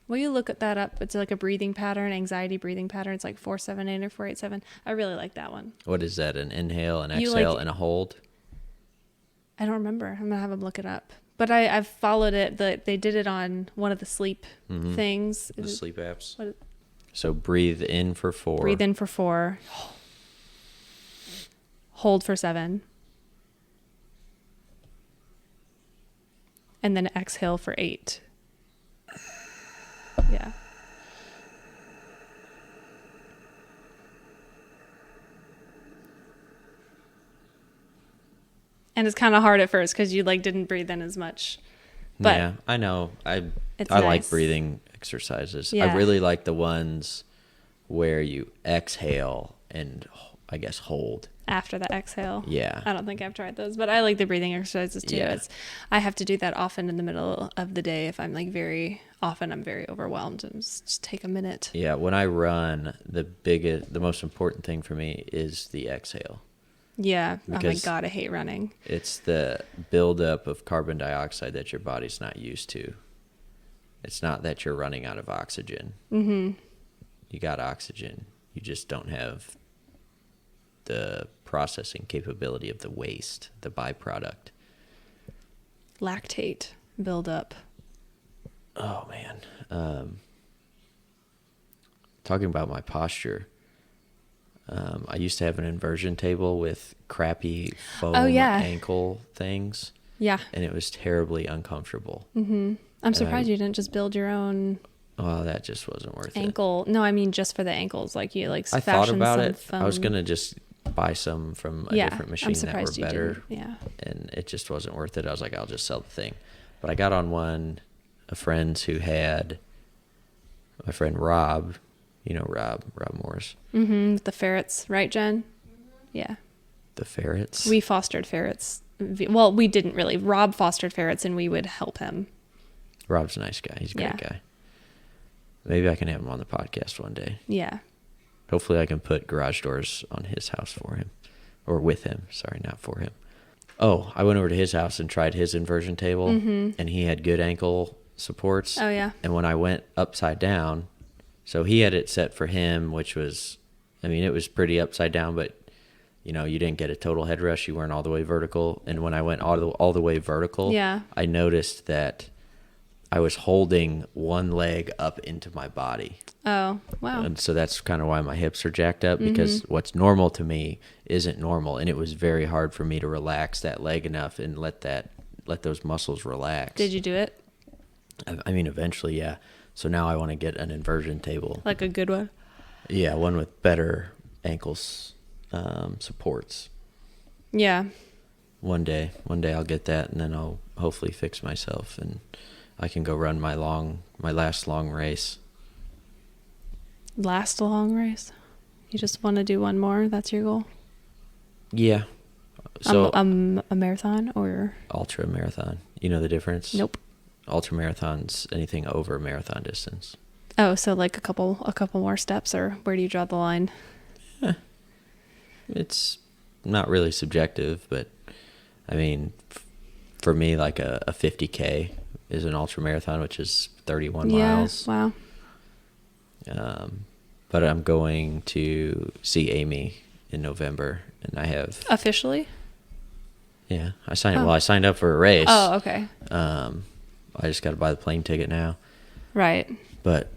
will you look at that up? It's like a breathing pattern, anxiety breathing pattern. It's like 478 or 487. I really like that one. What is that? An inhale, an You exhale, like- and a hold? I don't remember. I'm going to have them look it up. But I've followed it. They did it on one of the sleep things. The sleep apps. What, So breathe in for 4. breathe in for 4. Hold for 7. And then exhale for 8. Yeah. And it's kind of hard at first because you didn't breathe in as much. But yeah, I know. I it's like nice. breathing exercises. Yeah. I really like the ones where you exhale and I guess hold. After the exhale. Yeah. I don't think I've tried those, but I like the breathing exercises too. Yeah. I have to do that often in the middle of the day if I'm I'm very overwhelmed and just take a minute. Yeah, when I run, the most important thing for me is the exhale. Yeah. Oh my Because- God, I hate running. It's the buildup of carbon dioxide that your body's not used to. It's not that you're running out of oxygen. Mm-hmm. You got oxygen. You just don't have the processing capability of the waste, the byproduct. Lactate buildup. Oh, man. Talking about my posture, I used to have an inversion table with crappy foam ankle things, Yeah. and it was terribly uncomfortable. Mm-hmm. I'm surprised you didn't just build your own Oh, that just wasn't worth it. ankle. No, I mean just for the ankles. Like you I thought fashion about some it. I was foam. going to just buy some from a different I'm machine that were surprised you better. didn't. Yeah. And it just wasn't worth it. I was like, I'll just sell the thing. But I got on one of friends who had my friend Rob, Rob Morris, Mm-hmm. With the ferrets, right, Jen? Yeah. the ferrets. We fostered ferrets. Well, we didn't really. Rob fostered ferrets and we would help him. Rob's a nice guy. He's a great guy. Maybe I can have him on the podcast one day. Yeah. Hopefully I can put garage doors on his house for him. Or with him. Sorry, not for him. Oh, I went over to his house and tried his inversion table, and he had good ankle supports. Oh, yeah. And when I went upside down, so he had it set for him, which was, it was pretty upside down, but, you didn't get a total head rush. You weren't all the way vertical. And when I went all the way vertical, Yeah. I noticed that I was holding one leg up into my body. Oh, wow. And so that's kind of why my hips are jacked up, because what's normal to me isn't normal. And it was very hard for me to relax that leg enough and let those muscles relax. Did you do it? Eventually, yeah. So now I want to get an inversion table. Like a good one? Yeah, one with better ankles supports. Yeah. One day I'll get that, and then I'll hopefully fix myself, and I can go run my last long race. Last long race? You just want to do one more? That's your goal? Yeah. So a marathon or? ultra marathon. You know the difference? Nope. Ultra marathon's anything over marathon distance. Oh, so like a couple more steps, or where do you draw the line? It's not really subjective, but for me, like a 50K is an ultra marathon, which is 31 miles. Wow. But I'm going to see Amy in November, and I have Officially? I signed up for a race. Oh, okay. I just got to buy the plane ticket now. Right. But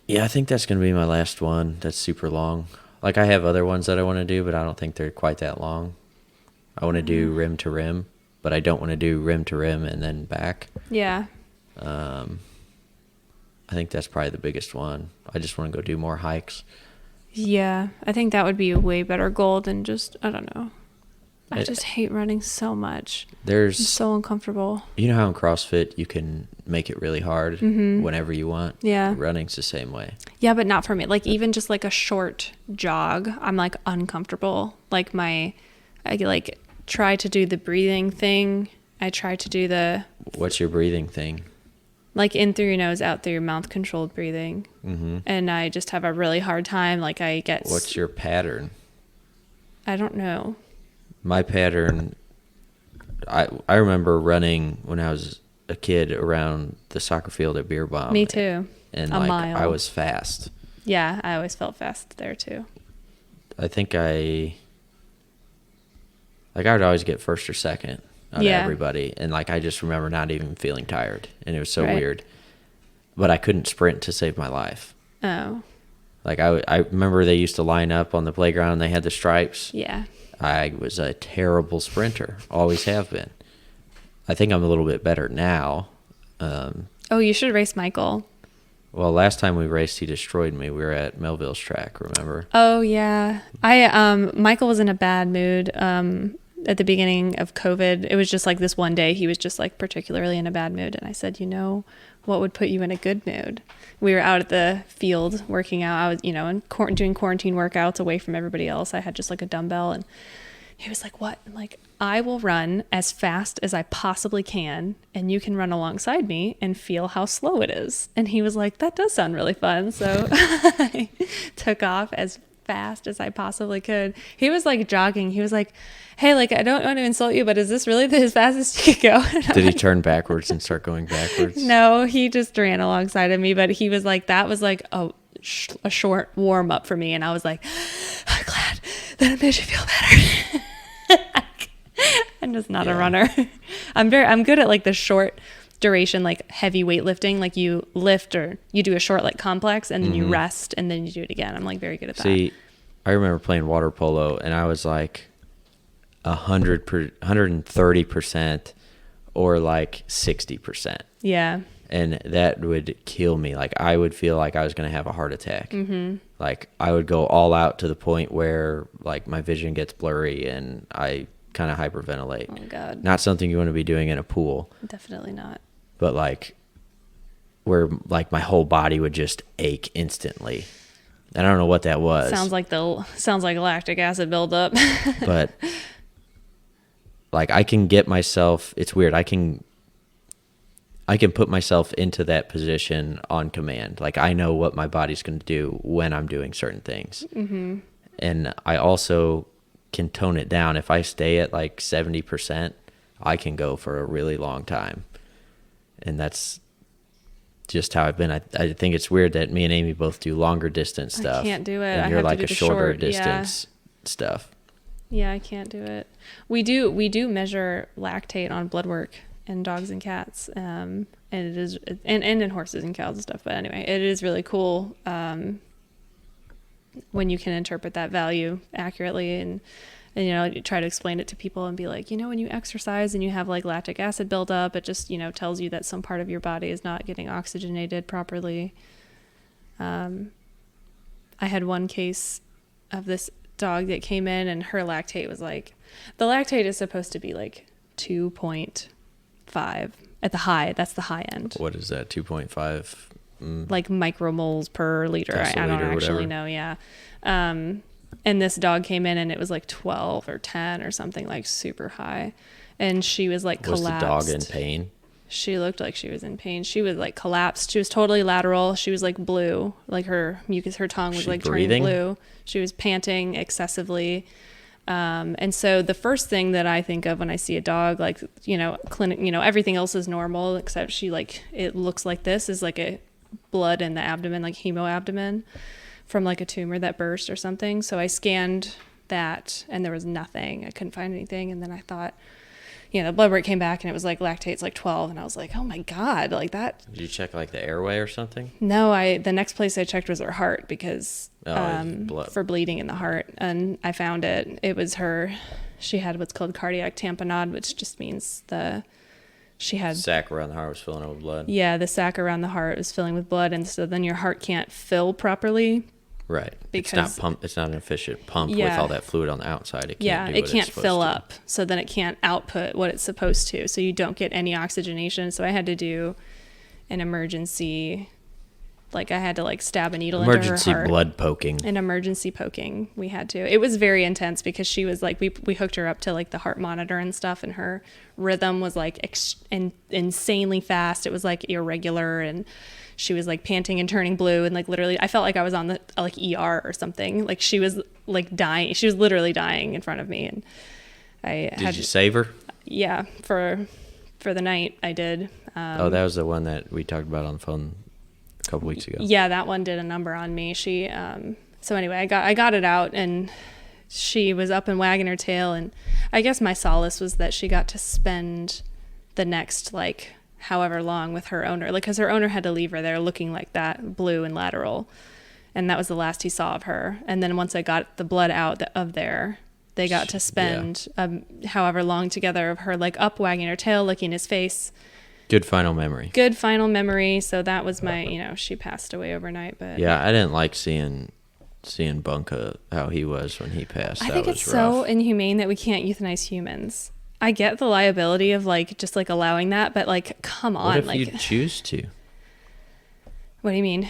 yeah, I think that's going to be my last one. That's super long. Like, I have other ones that I want to do, but I don't think they're quite that long. I want to do rim to rim, but I don't want to do rim to rim and then back. Yeah. I think that's probably the biggest one. I just want to go do more hikes. Yeah. I think that would be a way better goal than just, I don't know. I just hate running so much. I'm so uncomfortable. You know how in CrossFit you can make it really hard whenever you want? Yeah. Running's the same way. Yeah, but not for me. Like even just like a short jog, I'm like uncomfortable. Like I like try to do the breathing thing. I try to do What's your breathing thing? Like in through your nose, out through your mouth, controlled breathing. Mm-hmm. And I just have a really hard time. Like I get. What's your pattern? I don't know. My pattern, I remember running when I was a kid around the soccer field at Beer Bomb. Me too. And a like mile. I was fast. Yeah, I always felt fast there too. I think I would always get first or second out of everybody, and like I just remember not even feeling tired, and it was so weird. But I couldn't sprint to save my life. Oh. Like I remember they used to line up on the playground and they had the stripes. Yeah. I was a terrible sprinter, always have been. I think I'm a little bit better now. Oh, you should race Michael. Well, last time we raced, he destroyed me. We were at Melville's track, remember? Oh yeah. Michael was in a bad mood at the beginning of COVID. It was just like this one day he was just like particularly in a bad mood, and I said, you know, what would put you in a good mood? We were out at the field working out. I was, doing quarantine workouts away from everybody else. I had just like a dumbbell, and he was like, what? I'm like, I will run as fast as I possibly can, and you can run alongside me and feel how slow it is. And he was like, that does sound really fun. So I took off as fast as I possibly could. He was like jogging. He was like, hey, like, I don't want to insult you, but is this really as fast as you could go? Did he turn backwards and start going backwards? No, he just ran alongside of me, but he was like, that was like a short warm up for me. And I was like, I'm glad that it made you feel better. I'm just not a runner. I'm good at like the short duration, like heavy weightlifting. Like you lift or you do a short like complex and then you rest and then you do it again. I'm like very good at that. See, I remember playing water polo and I was like 130% or like 60%. Yeah. And that would kill me. Like I would feel like I was going to have a heart attack. Mm-hmm. Like I would go all out to the point where like my vision gets blurry and I kind of hyperventilate. Oh God. Not something you want to be doing in a pool. Definitely not. But like where like my whole body would just ache instantly. And I don't know what that was. Sounds like lactic acid buildup. But like I can get myself, it's weird. I can put myself into that position on command. Like I know what my body's going to do when I'm doing certain things. Mm-hmm. And I also can tone it down. If I stay at like 70%, I can go for a really long time. And that's just how I've been. I think it's weird that me and Amy both do longer distance stuff. I can't do it. And I you're have like to do a the shorter short, distance stuff. Yeah, I can't do it. We do measure lactate on blood work in dogs and cats, and it is and in horses and cows and stuff. But anyway, it is really cool when you can interpret that value accurately and you try to explain it to people and be like, when you exercise and you have like lactic acid buildup, it just tells you that some part of your body is not getting oxygenated properly. I had one case of this dog that came in and her lactate was like, the lactate is supposed to be like 2.5 at the high. That's the high end. What is that? 2.5? Like micromoles per liter. I don't actually know. Yeah. And this dog came in and it was like 12 or 10 or something, like super high. And she was like collapsed. Was the dog in pain? She looked like she was in pain. She was like collapsed. She was totally lateral. She was like blue, like her mucus, her tongue was like turning blue. She was panting excessively. And so the first thing that I think of when I see a dog, like, clinic, everything else is normal except she like, it looks like this is like a blood in the abdomen, like hemoabdomen from like a tumor that burst or something. So I scanned that and there was nothing. I couldn't find anything. And then I thought, the blood work came back and it was like lactate's like 12. And I was like, oh my God, like that. Did you check like the airway or something? No, the next place I checked was her heart because for bleeding in the heart. And I found it. It was her she had what's called cardiac tamponade, which just means she had sac around the heart was filling up with blood. Yeah, the sac around the heart was filling with blood, and so then your heart can't fill properly. Right. Because it's not an efficient pump with Yeah. all that fluid on the outside. It can't Yeah, do it what can't it's supposed fill to. up, so then it can't output what it's supposed to, so you don't get any oxygenation. So I had to do an emergency, like I had to like stab a needle into Emergency her heart. blood poking. An emergency poking. We had to. It was very intense because she was like, we hooked her up to like the heart monitor and stuff, and her rhythm was like insanely fast. It was like irregular, and she was like panting and turning blue, and like literally I felt like I was on the like ER or something. Like she was like dying. She was literally dying in front of me, and Did you save her? Yeah, for the night I did. That was the one that we talked about on the phone a couple weeks ago. Yeah, that one did a number on me. She so anyway, I got it out, and she was up and wagging her tail, and I guess my solace was that she got to spend the next like however long with her owner, like because her owner had to leave her there looking like that, blue and lateral, and that was the last he saw of her. And then once I got the blood out of there, they got to spend however long together of her like up wagging her tail, licking his face. Good final memory. Good final memory. So that was my, she passed away overnight, but Yeah, I didn't like seeing Bunka how he was when he passed. I That think was it's rough. so inhumane that we can't euthanize humans. I get the liability of like just like allowing that, but like come on, What if like you choose to? what do you mean?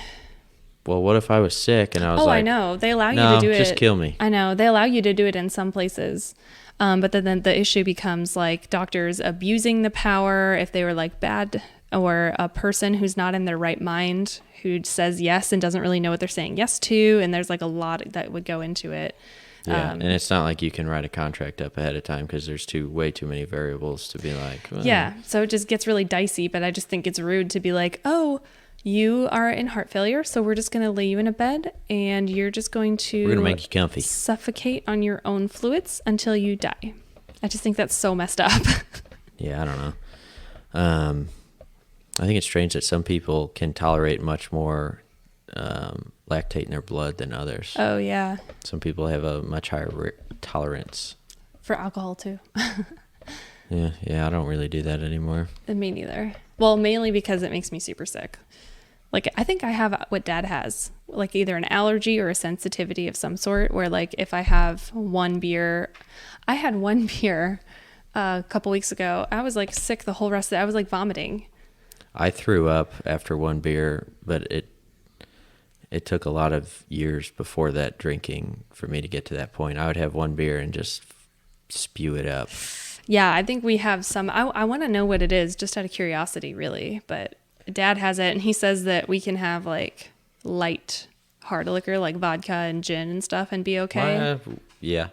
Well, what if I was sick and I was Oh, like, I know. They allow you no, to do it. just kill me. I know. They allow you to do it in some places. But then the issue becomes like doctors abusing the power if they were like bad, or a person who's not in their right mind who says yes and doesn't really know what they're saying yes to. And there's like a lot that would go into it. Yeah, and it's not like you can write a contract up ahead of time because there's way too many variables to be like, well, Yeah. So it just gets really dicey, but I just think it's rude to be like, oh, you are in heart failure, so we're just going to lay you in a bed and you're just going to we're going to make you comfy. suffocate on your own fluids until you die. I just think that's so messed up. Yeah, I don't know. I think it's strange that some people can tolerate much more lactate in their blood than others. Oh, yeah. Some people have a much higher tolerance. For alcohol, too. Yeah, I don't really do that anymore. Me neither. Well, mainly because it makes me super sick. Like, I think I have what Dad has, like either an allergy or a sensitivity of some sort, where like if I have one beer, I had one beer a couple weeks ago. I was like sick the whole rest of it. I was like vomiting. I threw up after one beer, but it took a lot of years before that drinking for me to get to that point. I would have one beer and just spew it up. Yeah, I think we have some. I want to know what it is, just out of curiosity, really. But Dad has it, and he says that we can have like light hard liquor, like vodka and gin and stuff, and be okay. Yeah.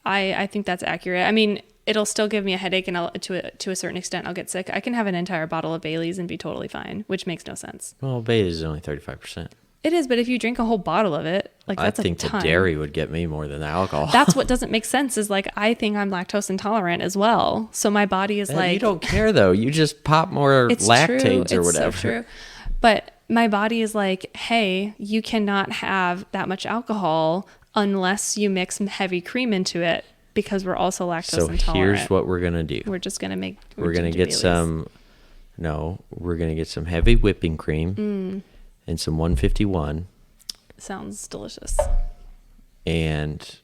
I think that's accurate. I mean, it'll still give me a headache, and to a certain extent, I'll get sick. I can have an entire bottle of Bailey's and be totally fine, which makes no sense. Well, Bailey's is only 35%. It is, but if you drink a whole bottle of it, like that's I think a ton. the dairy would get me more than the alcohol. That's what doesn't make sense. Is like I think I'm lactose intolerant as well, so my body is like you don't care though. You just pop more it's lactates true. or It's whatever. So true. But my body is like, hey, you cannot have that much alcohol unless you mix some heavy cream into it, because we're also lactose So intolerant. here's what we're gonna do. We're just gonna make. We're gonna ginger get Baileys. some. No, we're gonna get some heavy whipping cream and some 151. Sounds delicious. And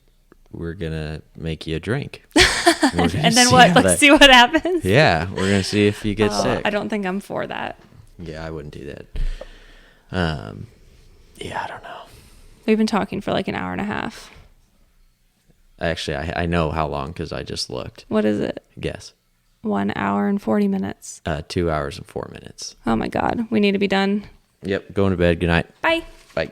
we're gonna make you a drink. And then what? Let's see what happens. Yeah, we're gonna see if you get Oh, sick. I don't think I'm for that. Yeah, I wouldn't do that. Yeah, I don't know. We've been talking for like an hour and a half. Actually, I know how long because I just looked. What is it? Guess. 1 hour and 40 minutes. 2 hours and 4 minutes. Oh my God. We need to be done. Yep. Going to bed. Good night. Bye. Bye.